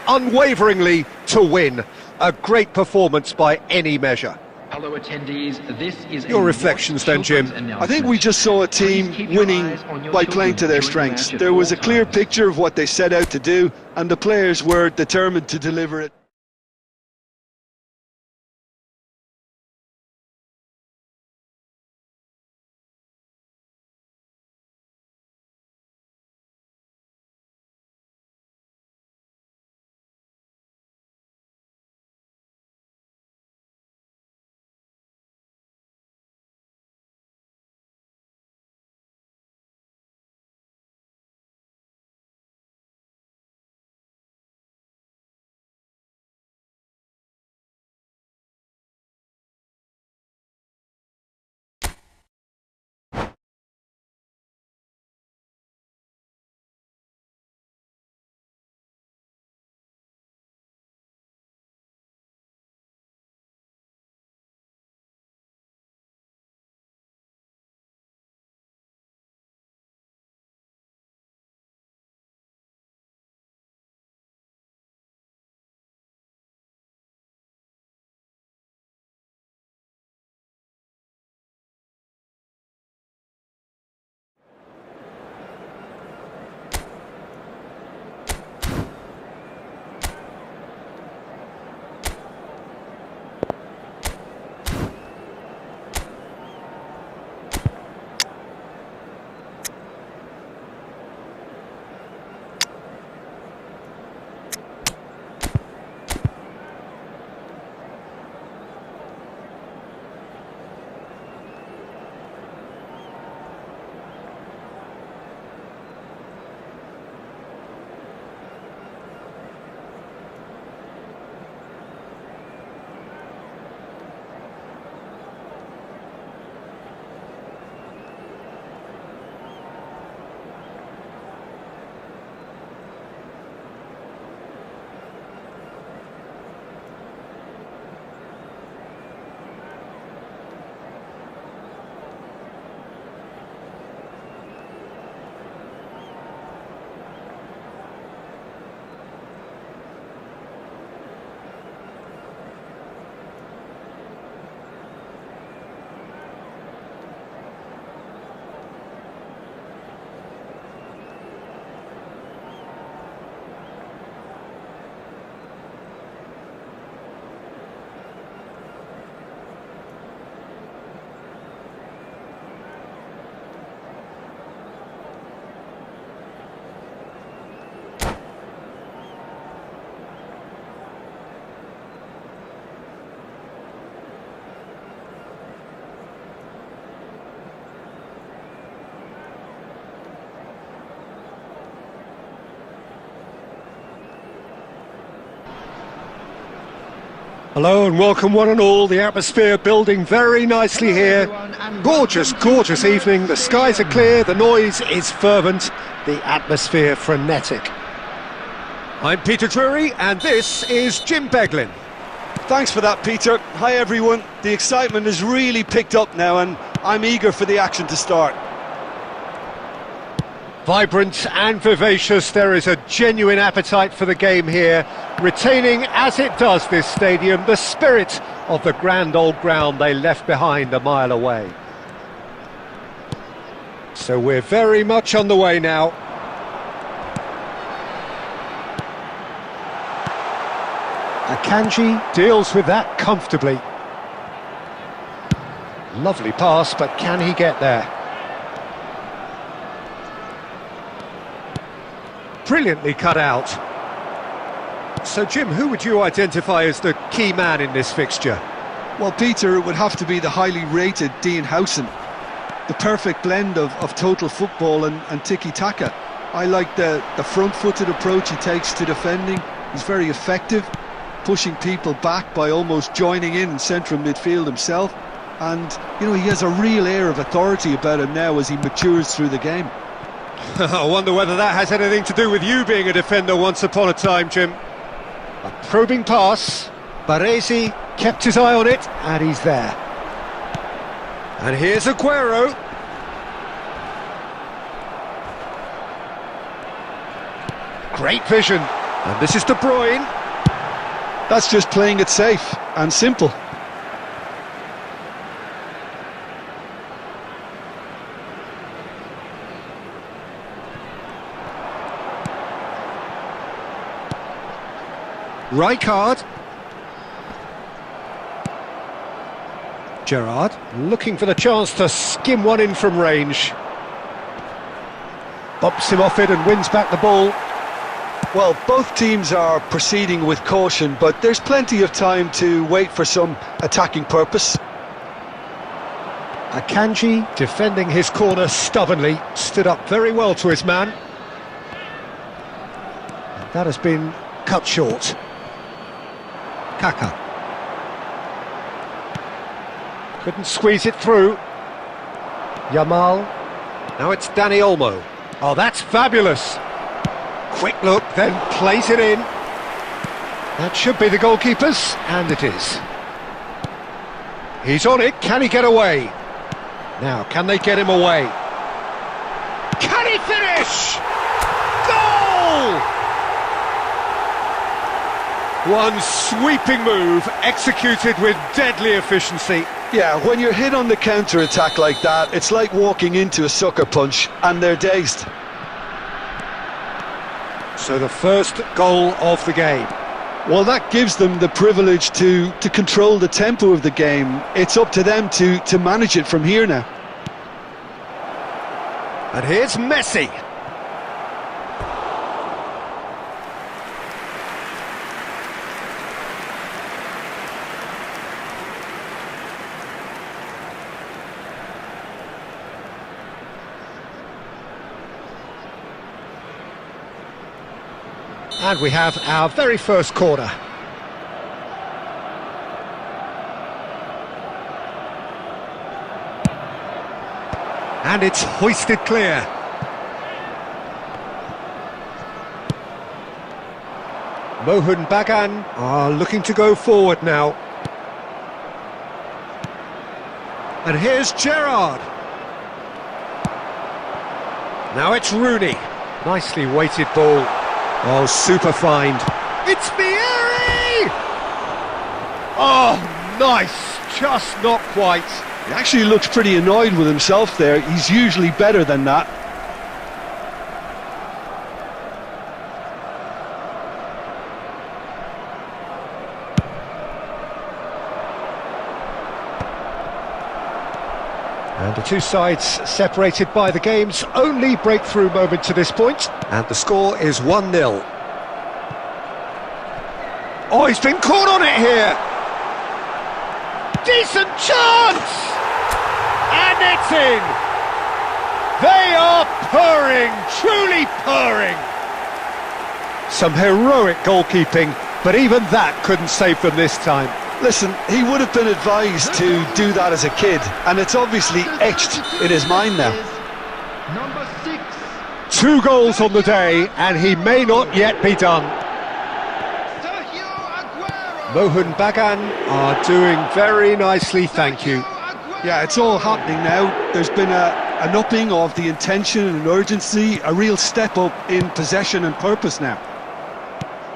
unwaveringly to win. A great performance by any measure. Hello attendees, this is Your reflections then, Jim? I think we just saw a team winning by playing to their strengths. There was a clear picture of what they set out to do, and the players were determined to deliver it. Hello and welcome one and all. The atmosphere building very nicely here. Gorgeous, gorgeous evening. The skies are clear, the noise is fervent, the atmosphere frenetic. I'm Peter Drury and this is Jim Beglin. Thanks for that, Peter. Hi everyone. The excitement has really picked up now and I'm eager for the action to start. Vibrant and vivacious, there is a genuine appetite for the game here, retaining, as it does this stadium, the spirit of the grand old ground they left behind a mile away. So we're very much on the way now. Akanji deals with that comfortably. Lovely pass, but can he get there? Brilliantly cut out. So Jim, who would you identify as the key man in this fixture? Well, Peter, it would have to be the highly rated Dean Howson. The perfect blend of total football and tiki-taka. I like the front-footed approach he takes to defending. He's very effective, pushing people back by almost joining in central midfield himself. And, you know, he has a real air of authority about him now as he matures through the game. I wonder whether that has anything to do with you being a defender once upon a time, Jim. A probing pass. Baresi kept his eye on it, and he's there. And here's Aguero. Great vision. And this is De Bruyne. That's just playing it safe and simple. Rijkaard. Gerrard looking for the chance to skim one in from range. Bumps him off it and wins back the ball. Well, both teams are proceeding with caution, but there's plenty of time to wait for some attacking purpose. Akanji defending his corner stubbornly, stood up very well to his man. And that has been cut short. Kaka. Couldn't squeeze it through. Yamal. Now it's Dani Olmo. Oh, that's fabulous. Quick look, then plays it in. That should be the goalkeeper's, and it is. He's on it, can he get away? Now, can they get him away? Can he finish? Goal! One sweeping move, executed with deadly efficiency. Yeah, when you're hit on the counter-attack like that, it's like walking into a sucker punch, and they're dazed. So the first goal of the game. Well, that gives them the privilege to control the tempo of the game. It's up to them to manage it from here now. And here's Messi. And we have our very first corner. And it's hoisted clear. Mohun Bagan are looking to go forward now. And here's Gerrard. Now it's Rooney. Nicely weighted ball. Oh, super find. It's Vieri! Oh, nice. Just not quite. He actually looks pretty annoyed with himself there. He's usually better than that. And the two sides separated by the game's only breakthrough moment to this point. And the score is 1-0. Oh, he's been caught on it here. Decent chance! And it's in! They are purring, truly purring. Some heroic goalkeeping, but even that couldn't save them this time. Listen, he would have been advised to do that as a kid, and it's obviously etched in his mind now. Number 6. 2 goals on the day, and he may not yet be done. Sergio Aguero. Mohun Bagan are doing very nicely, thank you. Yeah, it's all happening now. There's been an upping of the intention and urgency, a real step up in possession and purpose now.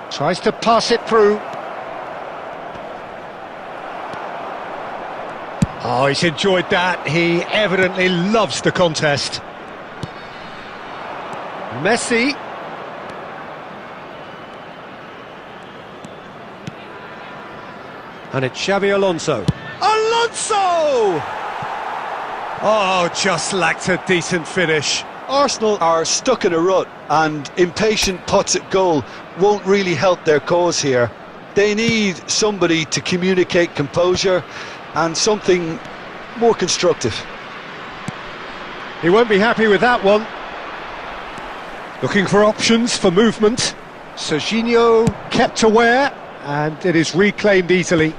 Tries to pass it through. Oh, he's enjoyed that. He evidently loves the contest. Messi. And it's Xavi Alonso. Alonso! Oh, just lacked a decent finish. Arsenal are stuck in a rut, and impatient putts at goal won't really help their cause here. They need somebody to communicate composure and something more constructive. He won't be happy with that one. Looking for options for movement. Serginho kept aware, and it is reclaimed easily.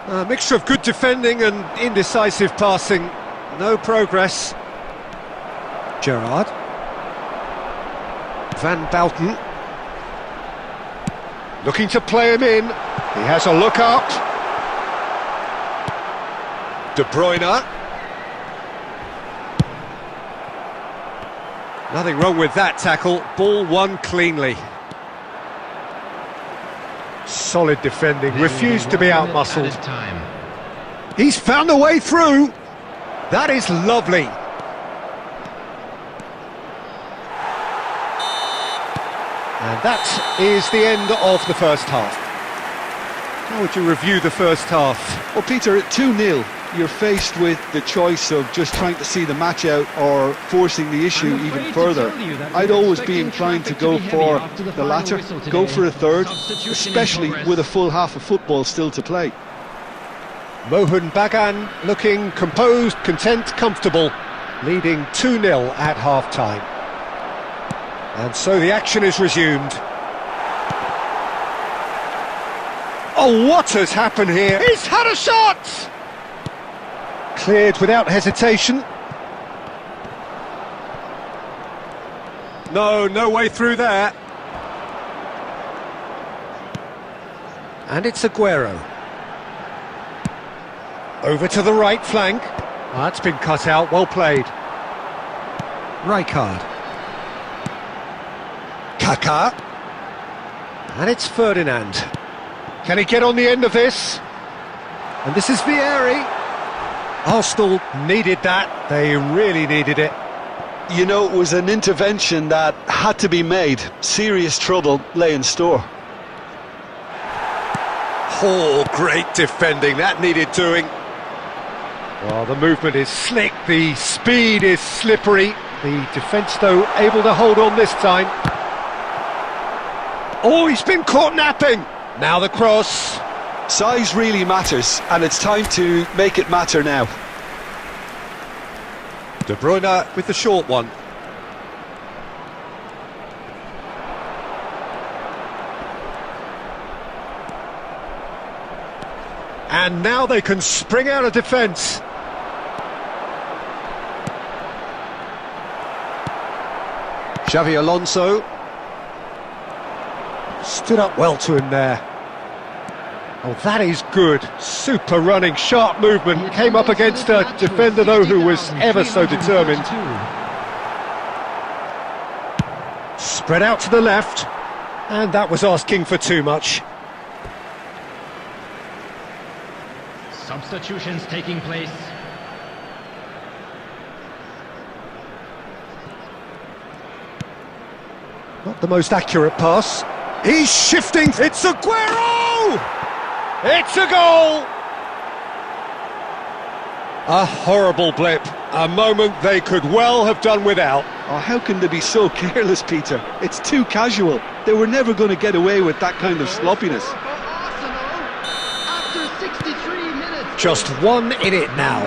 A mixture of good defending and indecisive passing. No progress. Gerrard. Van Bouten. Looking to play him in. He has a look up. De Bruyne. Nothing wrong with that tackle. Ball won cleanly. Solid defending. Refused to be outmuscled. He's found a way through. That is lovely. And that is the end of the first half. How would you review the first half? Well, Peter, at 2-0, you're faced with the choice of just trying to see the match out or forcing the issue even further. I'd always be inclined to go for the latter, go for a third, especially with a full half of football still to play. Mohun Bagan looking composed, content, comfortable, leading 2-0 at half-time. And so the action is resumed. Oh, what has happened here? He's had a shot! Cleared without hesitation. No way through there. And it's Aguero. Over to the right flank. Oh, that's been cut out, well played. Rijkaard. Kaká. And it's Ferdinand. Can he get on the end of this? And this is Vieri. Arsenal needed that, they really needed it. You know, it was an intervention that had to be made. Serious trouble lay in store. Oh, great defending, that needed doing. Well, the movement is slick, the speed is slippery. The defence, though, able to hold on this time. Oh, he's been caught napping. Now the cross. Size really matters, and it's time to make it matter now. De Bruyne with the short one. And now they can spring out of defence. Xavi Alonso. Stood up well to him there. Oh, that is good. Super running, sharp movement. Came up against a defender, though, who was ever so determined. Spread out to the left. And that was asking for too much. Substitutions taking place. Not the most accurate pass. He's shifting. It's Aguero! It's a goal! A horrible blip. A moment they could well have done without. Oh, how can they be so careless, Peter? It's too casual. They were never going to get away with that kind of sloppiness. Just 1 in it now.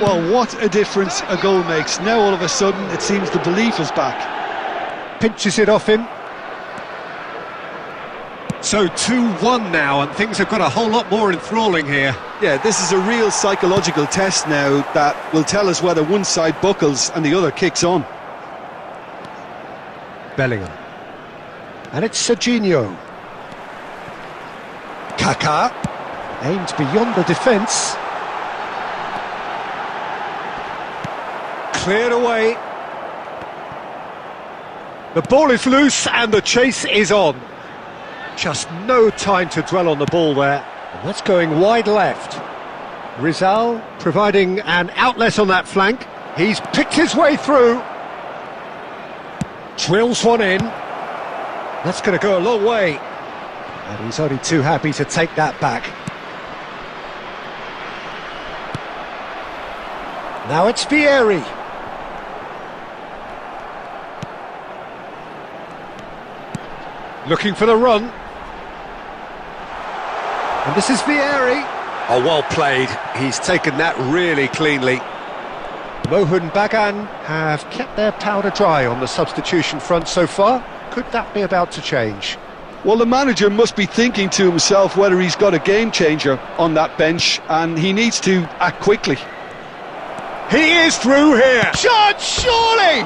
Well, what a difference a goal makes. Now all of a sudden it seems the belief is back. Pinches it off him. So 2-1 now, and things have got a whole lot more enthralling here. Yeah, this is a real psychological test now that will tell us whether one side buckles and the other kicks on. Bellingham. And it's Serginho. Kaká. Aimed beyond the defence. Cleared away. The ball is loose and the chase is on. Just no time to dwell on the ball there. And that's going wide left. Rizal providing an outlet on that flank. He's picked his way through. Drills one in. That's going to go a long way. And he's only too happy to take that back. Now it's Vieri. Looking for the run. And this is Vieri. Oh, well played. He's taken that really cleanly. Mohun Bagan have kept their powder dry on the substitution front so far. Could that be about to change? Well, the manager must be thinking to himself whether he's got a game changer on that bench, and he needs to act quickly. He is through here. Shot, surely!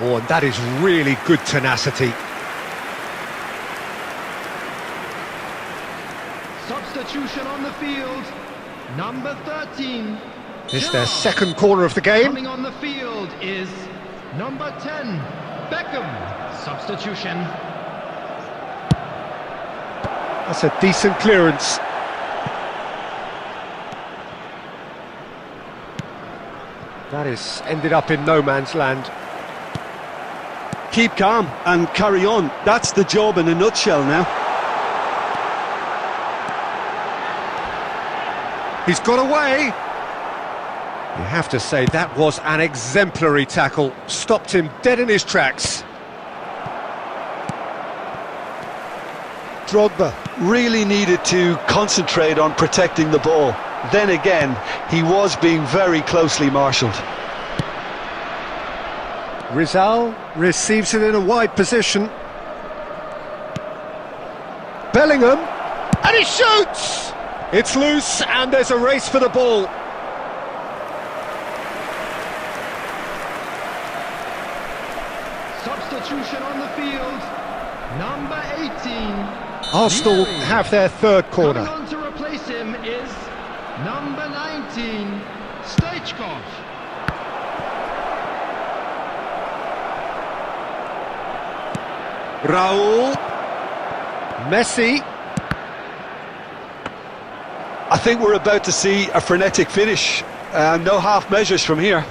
Oh, and that is really good tenacity. Substitution on the field, number 13. This is their second corner of the game. Coming on the field is number 10, Beckham. Substitution. That's a decent clearance. That is ended up in no man's land. Keep calm and carry on. That's the job in a nutshell now. He's got away. You have to say that was an exemplary tackle. Stopped him dead in his tracks. Drogba really needed to concentrate on protecting the ball. Then again, he was being very closely marshalled. Rizal receives it in a wide position. Bellingham, and he shoots! It's loose, and there's a race for the ball. Substitution on the field, number 18. Arsenal have their third corner. Coming on to replace him is number 19, Stoichkov. Raul. Messi. I think we're about to see a frenetic finish. No half measures from here.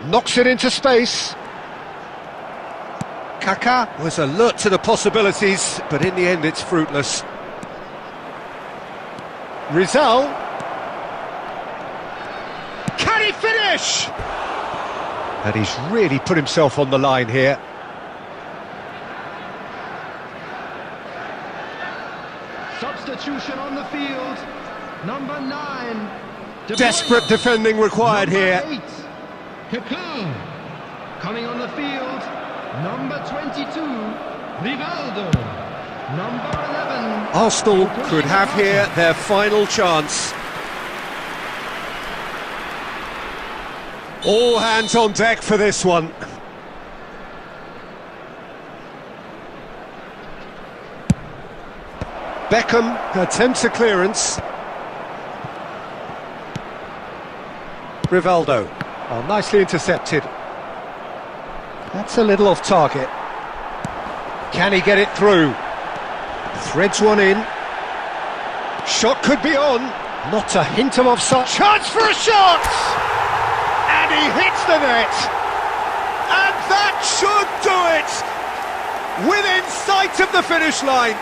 Knocks it into space. Kaká was alert to the possibilities, but in the end it's fruitless. Rizal. Can he finish? And he's really put himself on the line here. Substitution on the field, number 9. Desperate defending required here. 8, Kaká. Coming on the field, number 22, Rivaldo. Number 11. Arsenal could have here their final chance. All hands on deck for this one. Beckham attempts a clearance. Rivaldo. Oh, nicely intercepted. That's a little off target. Can he get it through? Threads one in. Shot could be on. Not a hint of offside. Chance for a shot! And he hits the net. And that should do it! Within sight of the finish line.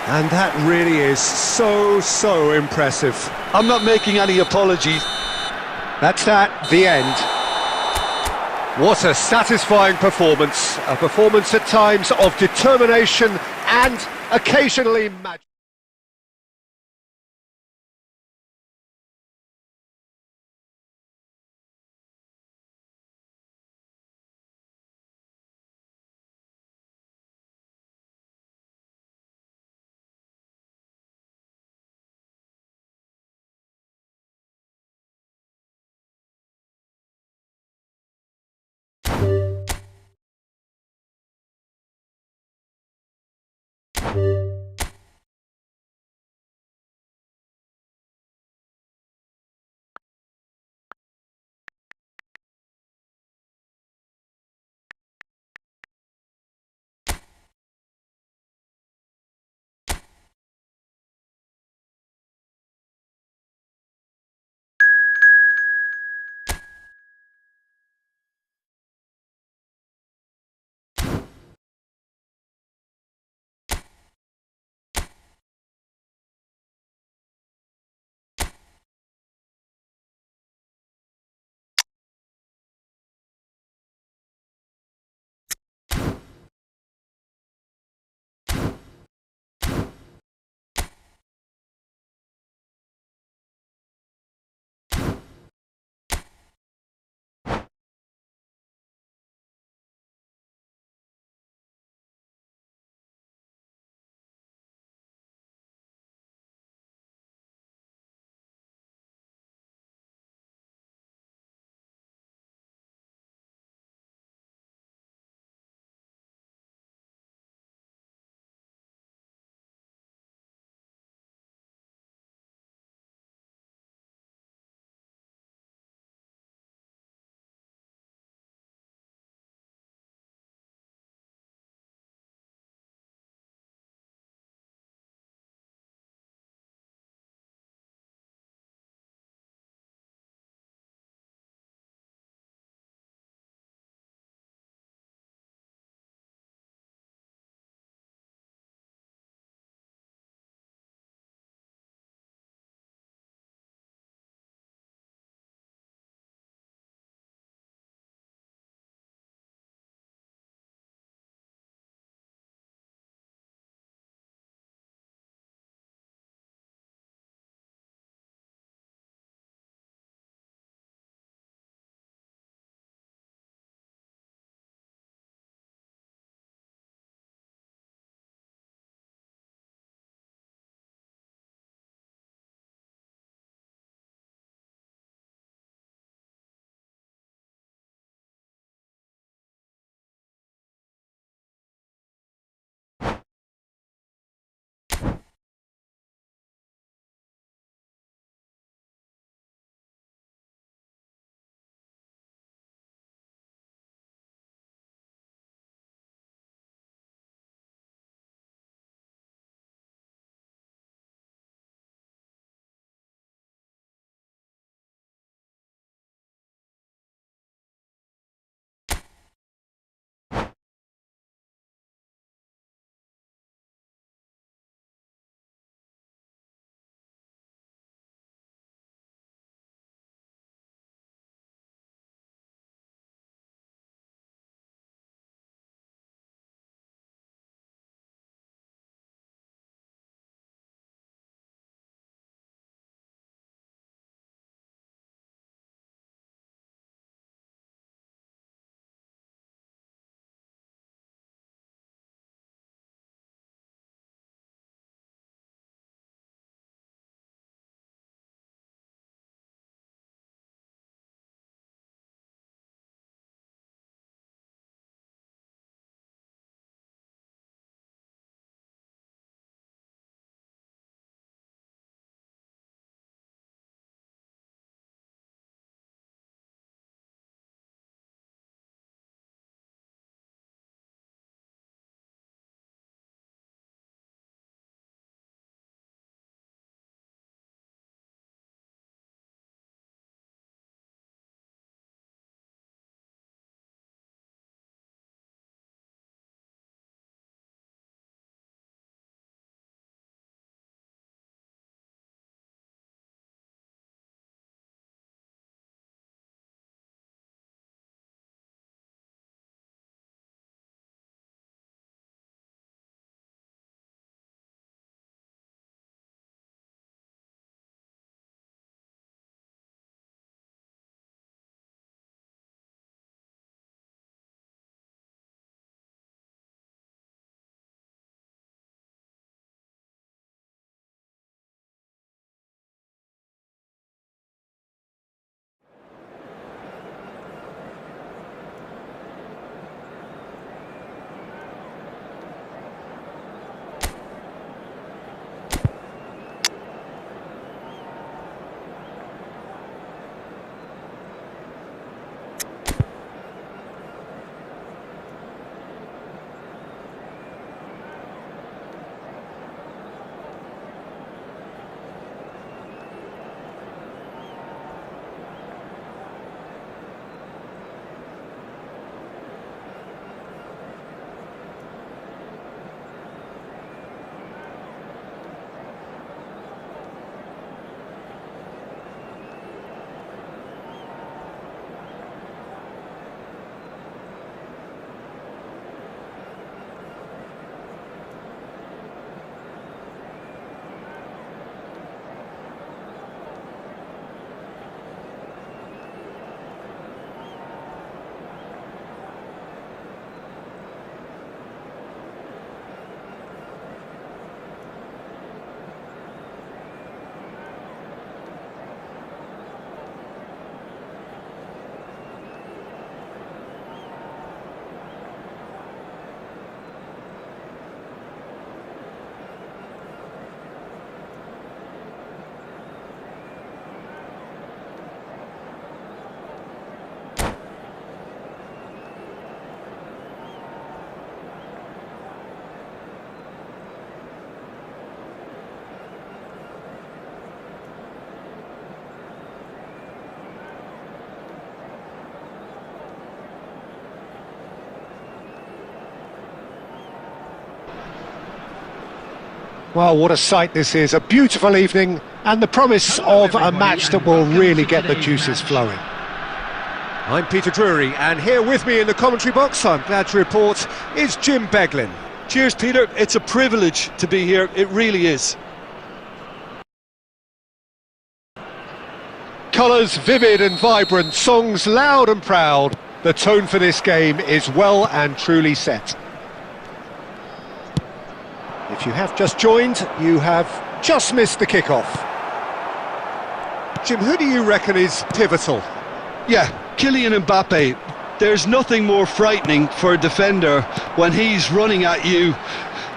And that really is so impressive. I'm not making any apologies. That's that, the end. What a satisfying performance. A performance at times of determination and occasionally magic. Well, what a sight this is. A beautiful evening and the promise of a match that will really get the juices flowing. I'm Peter Drury, and here with me in the commentary box, I'm glad to report, is Jim Beglin. Cheers, Peter. It's a privilege to be here. It really is. Colours vivid and vibrant, songs loud and proud. The tone for this game is well and truly set. If you have just joined, you have just missed the kickoff. Jim, who do you reckon is pivotal? Yeah, Kylian Mbappe. There's nothing more frightening for a defender when he's running at you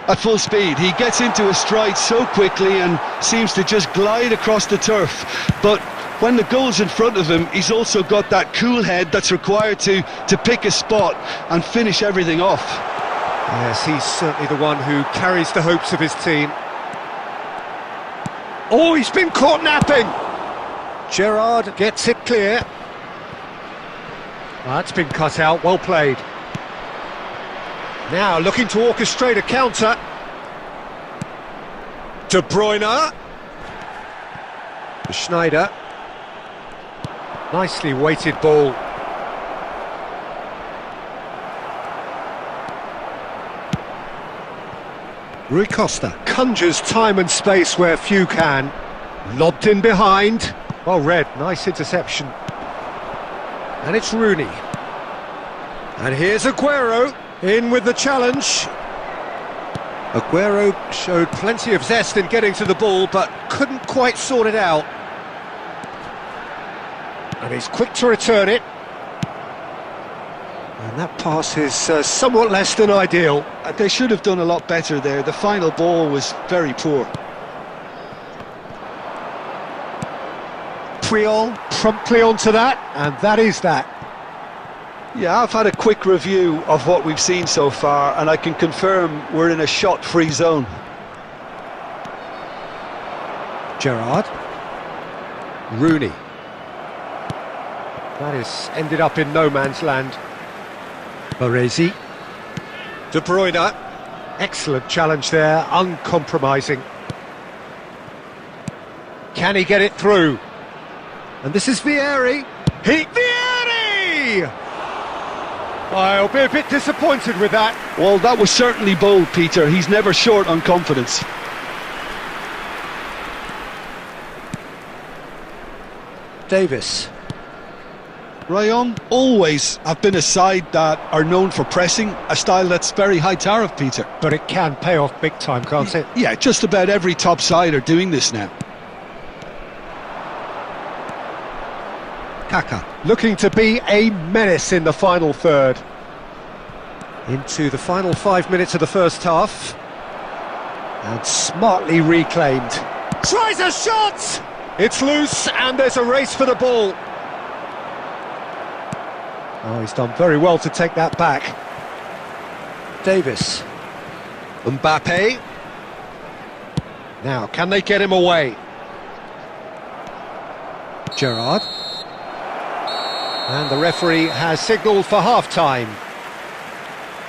at full speed. He gets into a stride so quickly and seems to just glide across the turf. But when the goal's in front of him, he's also got that cool head that's required to pick a spot and finish everything off. Yes, he's certainly the one who carries the hopes of his team. Oh, he's been caught napping! Gerrard gets it clear. That's been cut out, well played. Now looking to orchestrate a counter. De Bruyne. Schneider. Nicely weighted ball. Rui Costa conjures time and space where few can. Lobbed in behind. Well read, nice interception. And it's Rooney. And here's Aguero, in with the challenge. Aguero showed plenty of zest in getting to the ball, but couldn't quite sort it out. And he's quick to return it. And that pass is somewhat less than ideal. They should have done a lot better there. The final ball was very poor. Puyol promptly onto that, and that is that. Yeah, I've had a quick review of what we've seen so far, and I can confirm we're in a shot-free zone. Gerrard. Rooney. That has ended up in no man's land. Baresi. De Bruyne. Excellent challenge there, uncompromising. Can he get it through? And this is Vieri. Vieri! I'll be a bit disappointed with that. Well, that was certainly bold, Peter. He's never short on confidence. Davis. Rayon always have been a side that are known for pressing, a style that's very high tariff, Peter. But it can pay off big time, can't it? Yeah, just about every top side are doing this now. Kaka, looking to be a menace in the final third. Into the final 5 minutes of the first half. And smartly reclaimed. Tries a shot! It's loose and there's a race for the ball. Oh, he's done very well to take that back. Davis. Mbappe. Now, can they get him away? Gerrard. And the referee has signalled for half-time.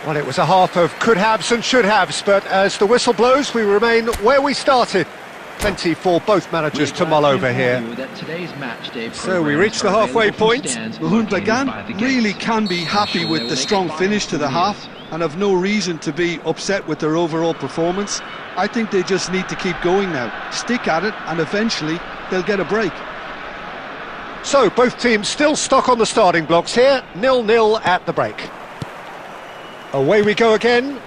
Well, it was a half of could-haves and should-haves, but as the whistle blows, we remain where we started. Plenty for both managers to mull over here. So we reach the halfway point. Bagan really can be happy with the strong finish to the half and have no reason to be upset with their overall performance. I think they just need to keep going now, stick at it, and eventually they'll get a break. So both teams still stuck on the starting blocks here, 0-0 at the break. Away we go again.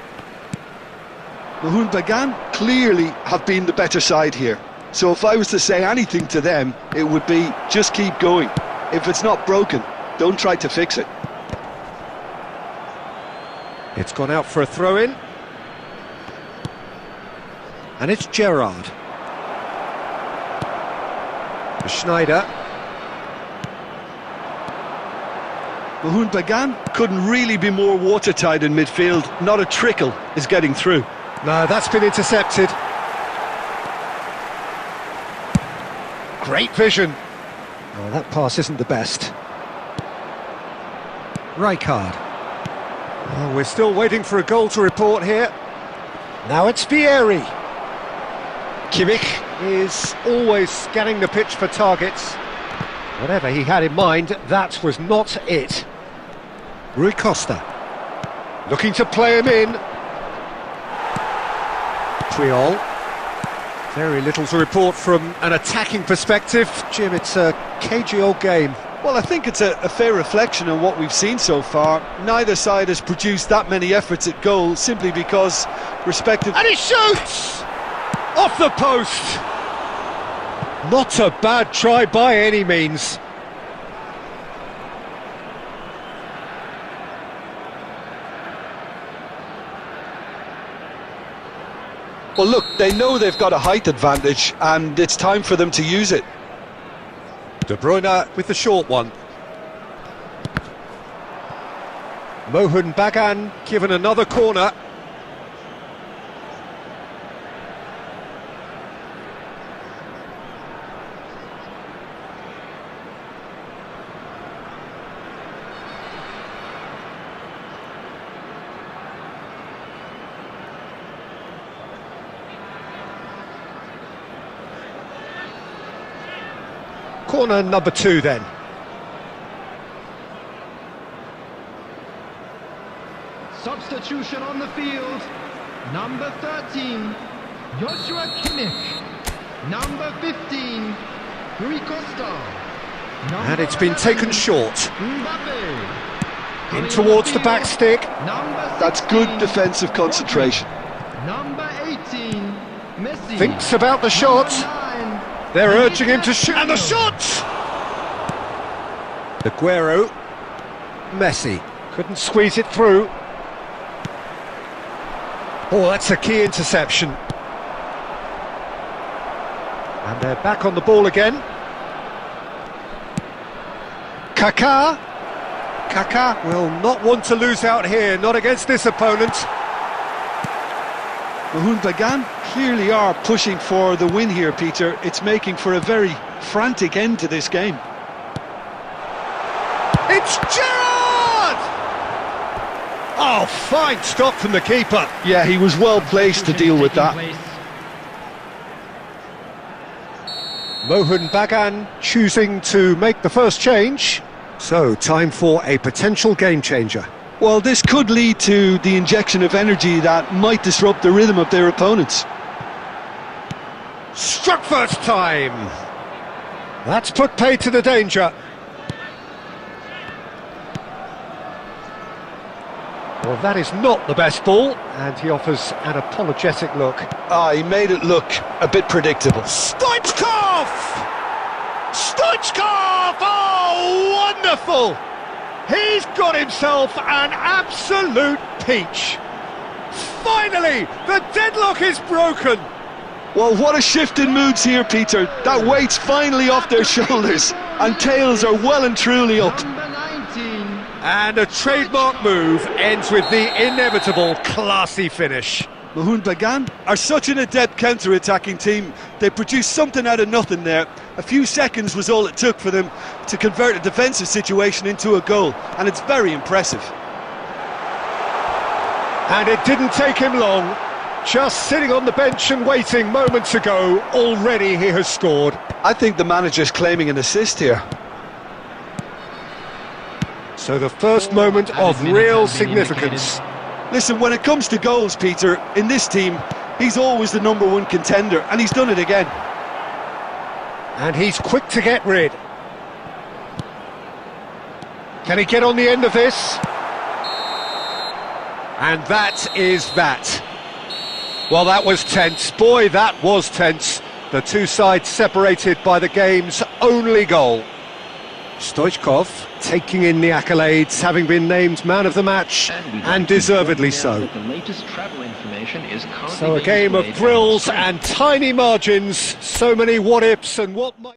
Bagan clearly have been the better side here. So if I was to say anything to them, it would be just keep going. If it's not broken, don't try to fix it. It's gone out for a throw-in. And it's Gerrard. Schneider. Bagan couldn't really be more watertight in midfield. Not a trickle is getting through. No, that's been intercepted. Great vision. Oh, that pass isn't the best. Rijkaard. Oh, we're still waiting for a goal to report here. Now it's Vieri. Kimmich is always scanning the pitch for targets. Whatever he had in mind, that was not it. Rui Costa. Looking to play him in. Triol. Very little to report from an attacking perspective. Jim, it's a cagey old game. Well, I think it's a fair reflection on what we've seen so far. Neither side has produced that many efforts at goal simply because respective... And he shoots! Off the post! Not a bad try by any means. Well, look, they know they've got a height advantage and it's time for them to use it. De Bruyne with the short one. Mohun Bagan given another corner. Corner number 2 then. Substitution on the field. Number 13, Joshua Kimmich. Number 15, Rui Costa. And it's been taken short. Mbappe. In towards the back stick. That's good defensive concentration. Number 18, Messi. Thinks about the shot. They're urging him to shoot, and the shot! Aguero, Messi, couldn't squeeze it through. Oh, that's a key interception. And they're back on the ball again. Kaká. Kaká will not want to lose out here, not against this opponent. Mohun Bagan clearly are pushing for the win here, Peter. It's making for a very frantic end to this game. It's Gerrard! Oh, fine stop from the keeper. Yeah, he was well placed to deal with that. Mohun Bagan choosing to make the first change. So, time for a potential game changer. Well, this could lead to the injection of energy that might disrupt the rhythm of their opponents. Struck first time. That's put paid to the danger. Well, that is not the best ball, and he offers an apologetic look. He made it look a bit predictable. Stoichkov! Stoichkov! Oh, wonderful! He's got himself an absolute peach. Finally, the deadlock is broken. Well, what a shift in moods here, Peter. That weight's finally off their shoulders, and tails are well and truly up. Number 19. And a trademark move ends with the inevitable classy finish. Mohun Bagan are such an adept counter-attacking team. They produced something out of nothing there. A few seconds was all it took for them to convert a defensive situation into a goal, and it's very impressive. And it didn't take him long. Just sitting on the bench and waiting moments ago, already he has scored. I think the manager's claiming an assist here. So the first moment of real significance. Listen, when it comes to goals, Peter, in this team, he's always the #1 contender, and he's done it again. And he's quick to get rid. Can he get on the end of this? And that is that. Well, that was tense. Boy, that was tense. The two sides separated by the game's only goal. Stoichkov taking in the accolades, having been named man of the match, and deservedly so. So a game of thrills and tiny margins, so many what-ifs and what might...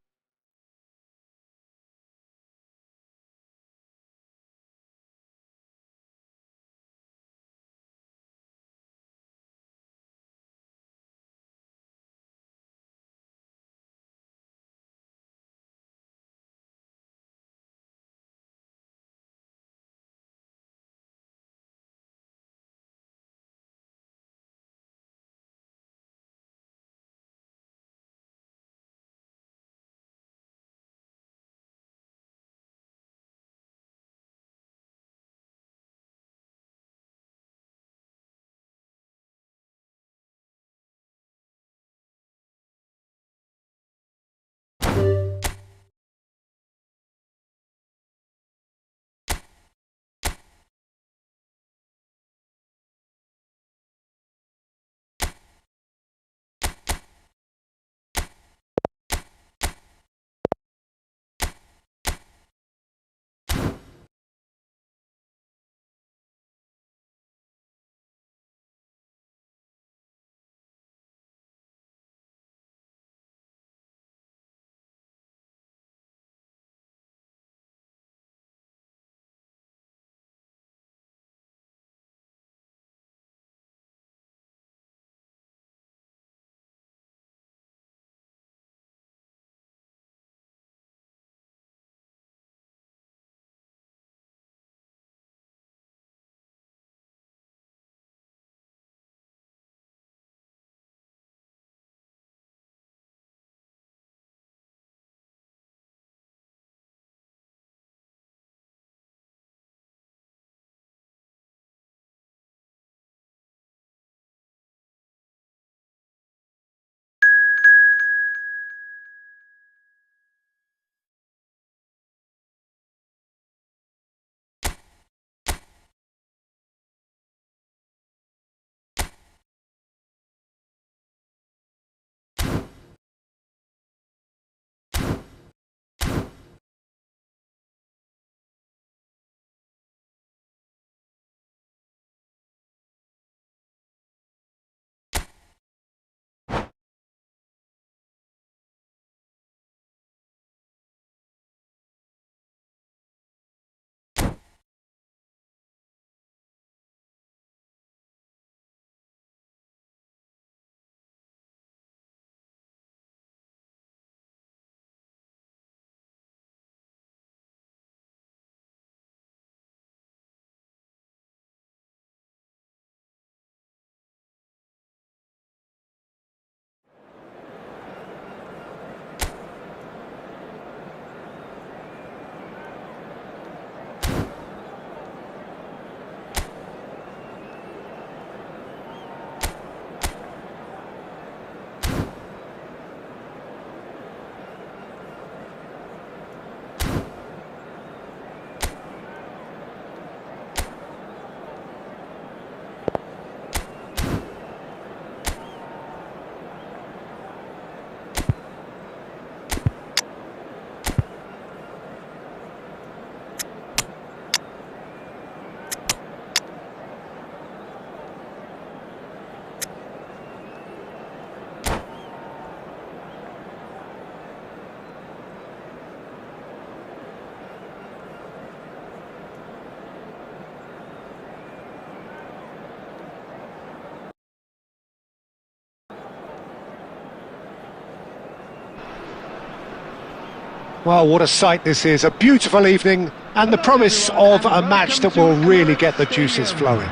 Well, what a sight this is. A beautiful evening and the promise of a match that will really get the juices flowing.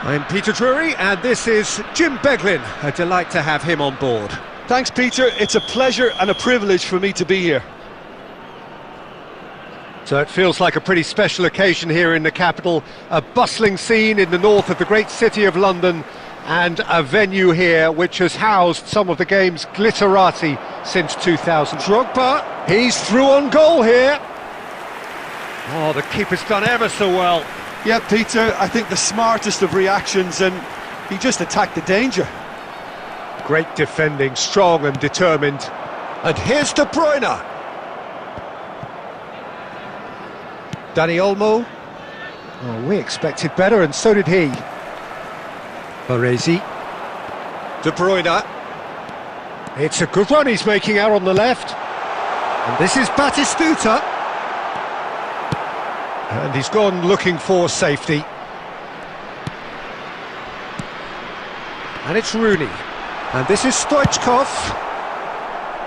I'm Peter Drury and this is Jim Beglin. A delight to have him on board. Thanks, Peter. It's a pleasure and a privilege for me to be here. So it feels like a pretty special occasion here in the capital. A bustling scene in the north of the great city of London, and a venue here which has housed some of the game's glitterati since 2000. Drogba, he's through on goal here. Oh, the keeper's done ever so well. Yeah, Peter, I think the smartest of reactions, and he just attacked the danger. Great defending, strong and determined. And here's De Bruyne. Dani Olmo. Oh, we expected better, and so did he. Baresi. De Bruyne. It's a good run he's making out on the left. And this is Batistuta. And he's gone looking for safety. And it's Rooney. And this is Stoichkov.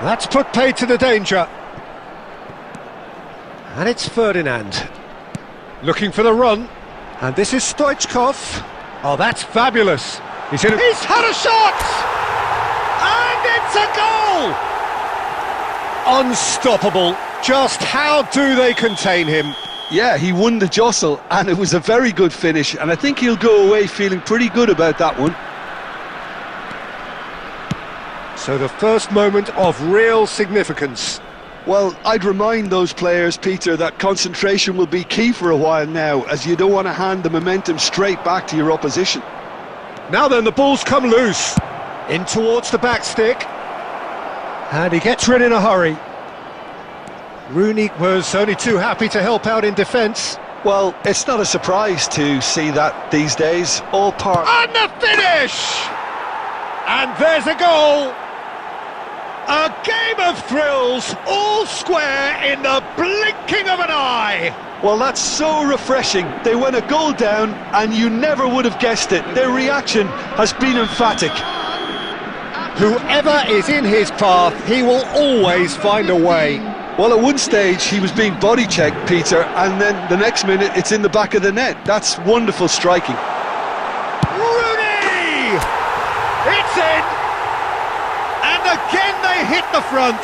That's put paid to the danger. And it's Ferdinand. Looking for the run. And this is Stoichkov. Oh, that's fabulous. He's had a shot! And it's a goal! Unstoppable. Just how do they contain him? Yeah, he won the jostle, and it was a very good finish, and I think he'll go away feeling pretty good about that one. So the first moment of real significance. Well, I'd remind those players, Peter, that concentration will be key for a while now, as you don't want to hand the momentum straight back to your opposition. Now then, the ball's come loose. In towards the back stick. And he gets rid in a hurry. Rooney was only too happy to help out in defence. Well, it's not a surprise to see that these days. All part... And the finish! And there's a goal! A game of thrills, all square in the blinking of an eye! Well, that's so refreshing. They went a goal down and you never would have guessed it. Their reaction has been emphatic. Whoever is in his path, he will always find a way. Well, at one stage he was being body checked, Peter, and then the next minute it's in the back of the net. That's wonderful striking. Rooney! It's in! And again they hit the front.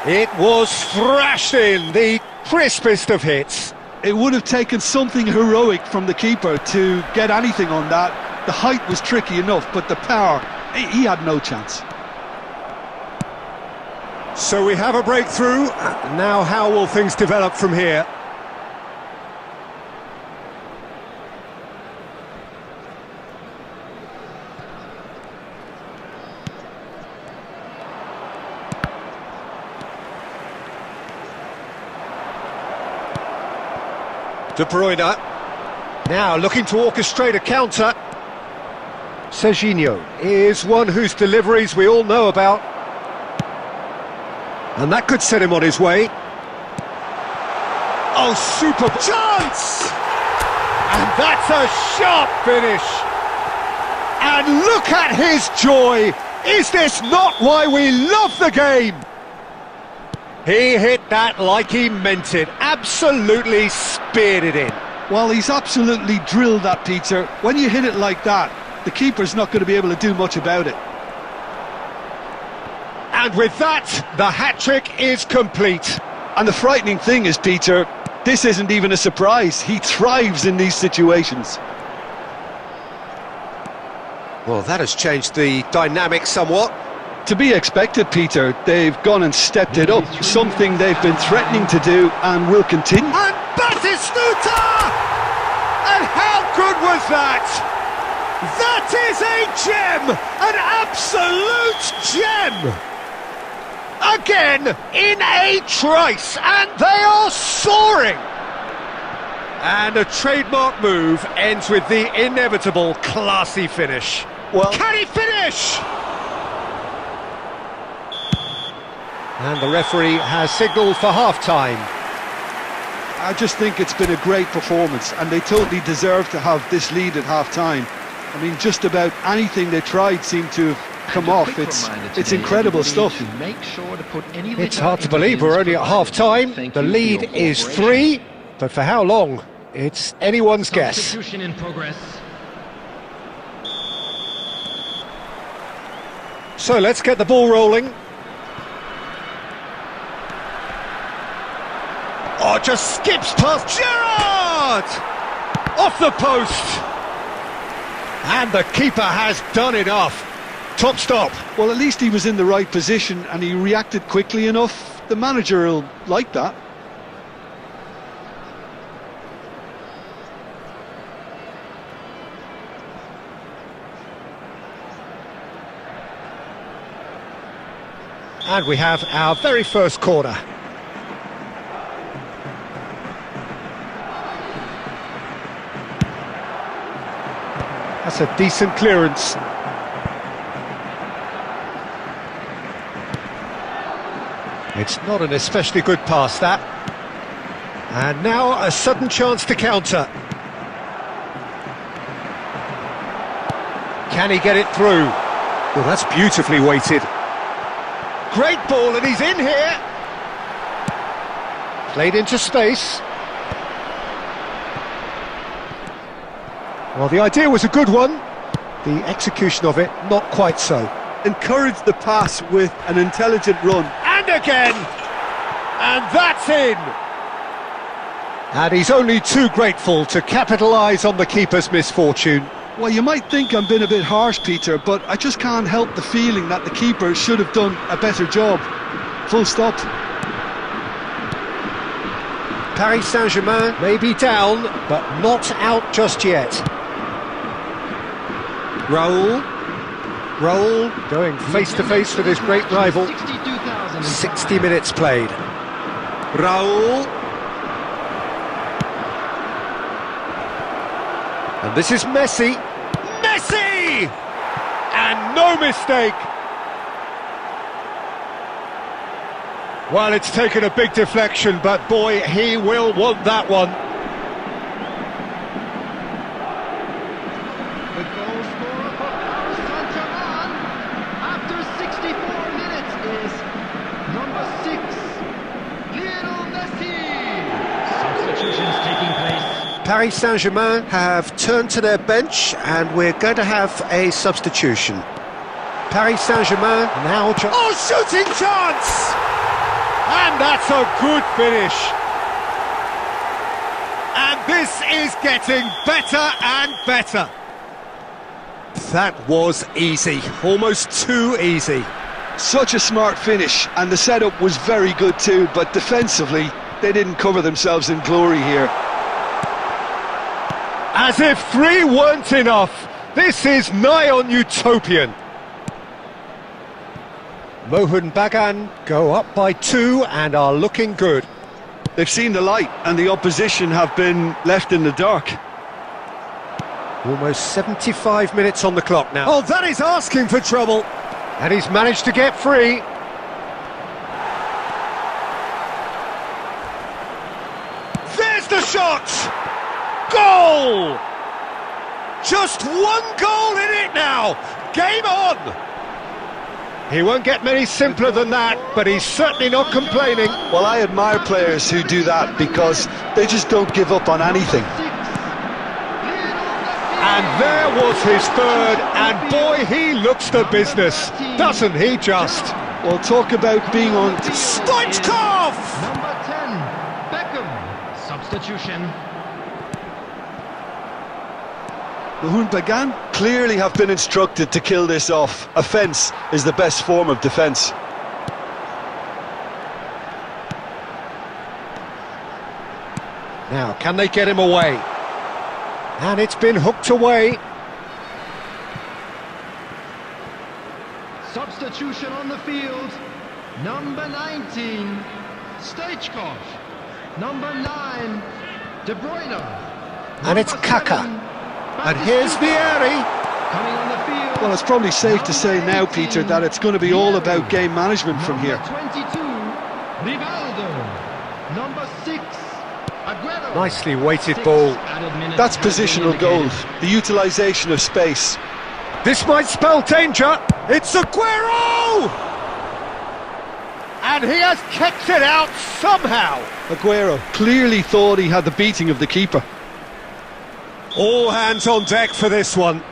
It was thrashed in, the crispest of hits. It would have taken something heroic from the keeper to get anything on that. The height was tricky enough, but the power, he had no chance. So we have a breakthrough. Now how will things develop from here? De Bruyne, now looking to orchestrate a counter. Serginho is one whose deliveries we all know about. And that could set him on his way. Oh, super chance! And that's a sharp finish. And look at his joy! Is this not why we love the game? He hit that like he meant it, absolutely speared it in. Well, he's absolutely drilled that, Peter. When you hit it like that, the keeper's not going to be able to do much about it. And with that, the hat-trick is complete. And the frightening thing is, Peter, this isn't even a surprise. He thrives in these situations. Well, that has changed the dynamic somewhat. To be expected, Peter. They've gone and stepped it up, something they've been threatening to do and will continue. And Batistuta! And how good was that? That is a gem! An absolute gem! Again, in a trice, and they are soaring! And a trademark move ends with the inevitable classy finish. Well, can he finish? And the referee has signalled for half-time. I just think it's been a great performance, and they totally deserve to have this lead at half-time. I mean, just about anything they tried seemed to have come off. It's incredible stuff. It's hard to believe we're only at half-time. The lead is 3, but for how long? It's anyone's guess. Substitution in progress. So let's get the ball rolling. Oh, just skips past Gerrard! Off the post! And the keeper has done enough. Top stop. Well, at least he was in the right position and he reacted quickly enough. The manager will like that. And we have our very first corner. That's a decent clearance. It's not an especially good pass, that. And now a sudden chance to counter. Can he get it through? Well, that's beautifully weighted. Great ball, and he's in here. Played into space. Well, the idea was a good one. The execution of it, not quite so. Encourage the pass with an intelligent run. And again! And that's in! And he's only too grateful to capitalise on the keeper's misfortune. Well, you might think I'm being a bit harsh, Peter, but I just can't help the feeling that the keeper should have done a better job. Full stop. Paris Saint-Germain may be down, but not out just yet. Raul, going face-to-face with his great rival. 60 minutes played. Raul. And this is Messi. Messi! And no mistake! Well, it's taken a big deflection, but boy, he will want that one. The goal scorer for Paris Saint-Germain after 64 minutes is number 6, Lionel Messi. Substitutions taking place. Paris Saint-Germain have turned to their bench, and we're going to have a substitution. Paris Saint-Germain now... Oh, shooting chance! And that's a good finish. And this is getting better and better. That was easy, almost too easy. Such a smart finish, and the setup was very good too, but defensively, they didn't cover themselves in glory here. As if 3 weren't enough, this is nigh on utopian. Mohun Bagan go up by 2 and are looking good. They've seen the light and the opposition have been left in the dark. Almost 75 minutes on the clock now. Oh, that is asking for trouble. And he's managed to get free. There's the shot! Goal! Just 1 goal in it now. Game on! He won't get many simpler than that, but he's certainly not complaining. Well, I admire players who do that because they just don't give up on anything. And there was his 3rd, and boy, he looks the business, doesn't he just? Well, talk about being on... Stoichkov! Number 10, Beckham. Substitution. Mohun Bagan clearly have been instructed to kill this off. Offence is the best form of defence. Now, can they get him away? And it's been hooked away. Substitution on the field. Number 19, Stoichkov. Number 9, De Bruyne. And it's Kaka. And here's Vieri. Coming on the field. Well, it's probably safe to say now, Peter, that it's going to be all about game management from here. Number 22, Rivaldo. Number 6, Aguero. Nicely weighted ball. That's positional goals, the utilisation of space. This might spell danger. It's Aguero! And he has kicked it out somehow. Aguero clearly thought he had the beating of the keeper. All hands on deck for this one.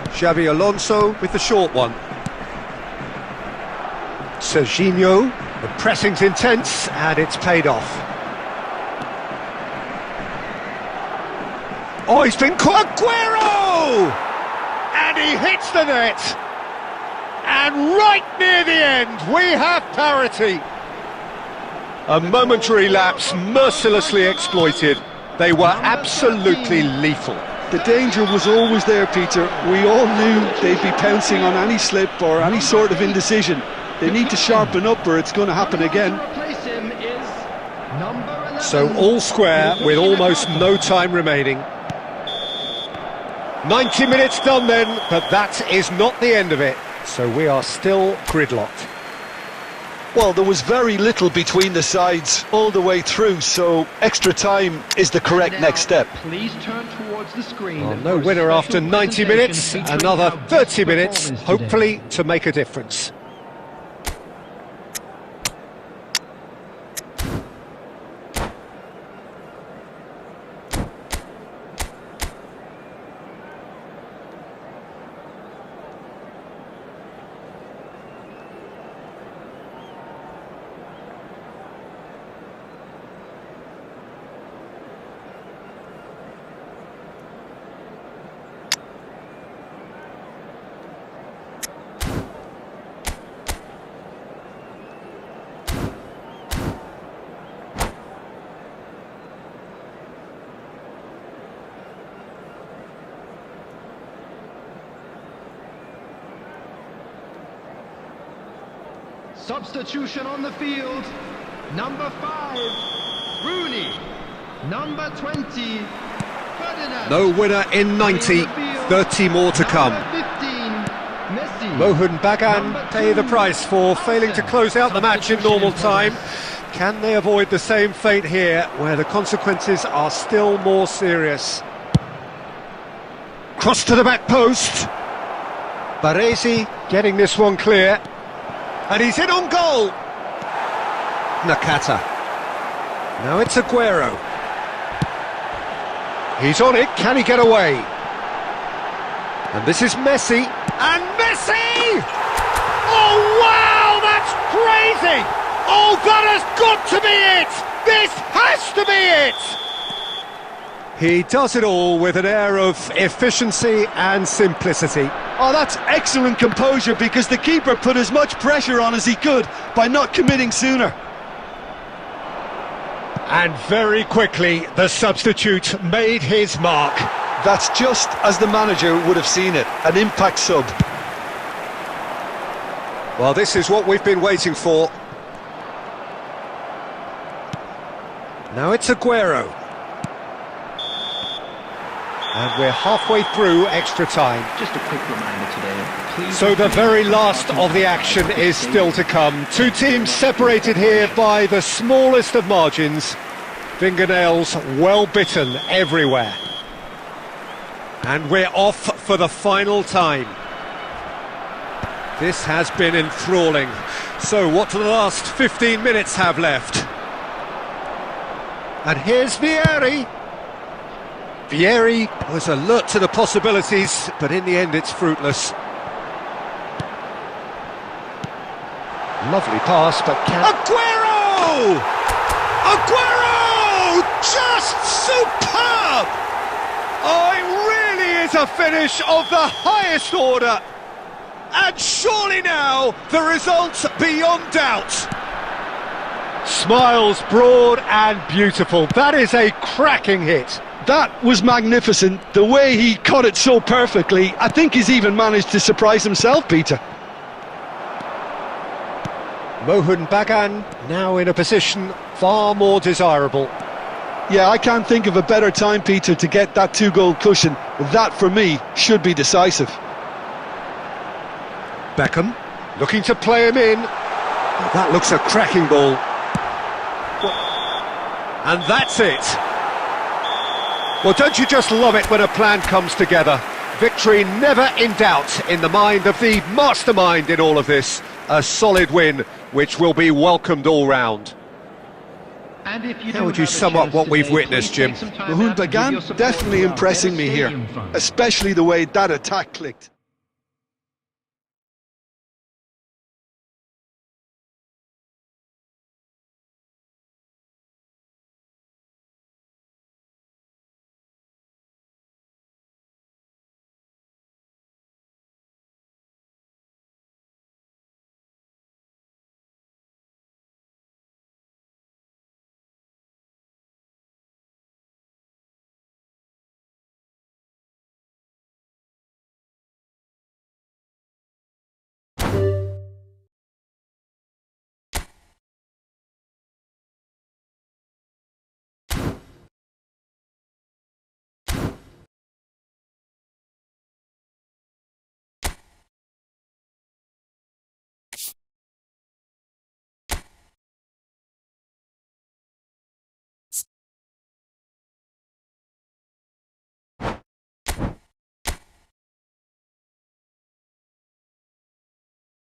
Xabi Alonso with the short one. Serginho, the pressing's intense and it's paid off. Oh, he's been caught. Aguero! And he hits the net. And right near the end, we have parity. A momentary lapse mercilessly exploited. They were absolutely lethal. The danger was always there, Peter. We all knew they'd be pouncing on any slip or any sort of indecision. They need to sharpen up or it's going to happen again. So all square with almost no time remaining. 90 minutes done then, but that is not the end of it. So we are still gridlocked. Well, there was very little between the sides all the way through, so extra time is the correct next step. Please turn towards the screen. Well, no winner after 90 minutes, another 30 minutes, hopefully to make a difference. Substitution on the field. Number 5, Rooney. Number 20, Ferdinand. No winner in 90, 30 more to come. Number 15, Messi. Mohun Bagan pay the price for failing to close out the match in normal time. Can they avoid the same fate here, where the consequences are still more serious? Cross to the back post. Baresi getting this one clear. And he's in on goal. Nakata. Now it's Aguero. He's on it, can he get away? And this is Messi. And Messi! Oh wow, that's crazy! Oh, that has got to be it! This has to be it! He does it all with an air of efficiency and simplicity. Oh, that's excellent composure because the keeper put as much pressure on as he could by not committing sooner. And very quickly, the substitute made his mark. That's just as the manager would have seen it, an impact sub. Well, this is what we've been waiting for. Now it's Aguero. And we're halfway through extra time. Just a quick reminder today. Please. So the very last of the action is still to come. Two teams separated here by the smallest of margins. Fingernails well bitten everywhere. And we're off for the final time. This has been enthralling. So what do the last 15 minutes have left? And here's Vieri. Vieri was alert to the possibilities, but in the end it's fruitless. Lovely pass, but can... Aguero! Aguero! Just superb! Oh, it really is a finish of the highest order. And surely now, the result's beyond doubt. Smiles broad and beautiful. That is a cracking hit. That was magnificent. The way he caught it so perfectly, I think he's even managed to surprise himself, Peter. Mohun Bagan now in a position far more desirable. Yeah, I can't think of a better time, Peter, to get that 2-goal cushion. That, for me, should be decisive. Beckham looking to play him in. Oh, that looks a cracking ball. And that's it. Well, don't you just love it when a plan comes together? Victory never in doubt in the mind of the mastermind in all of this. A solid win, which will be welcomed all round. And if How would you sum up what we've witnessed, Jim? Mahmoud Bagan definitely impressing me here, especially the way that attack clicked.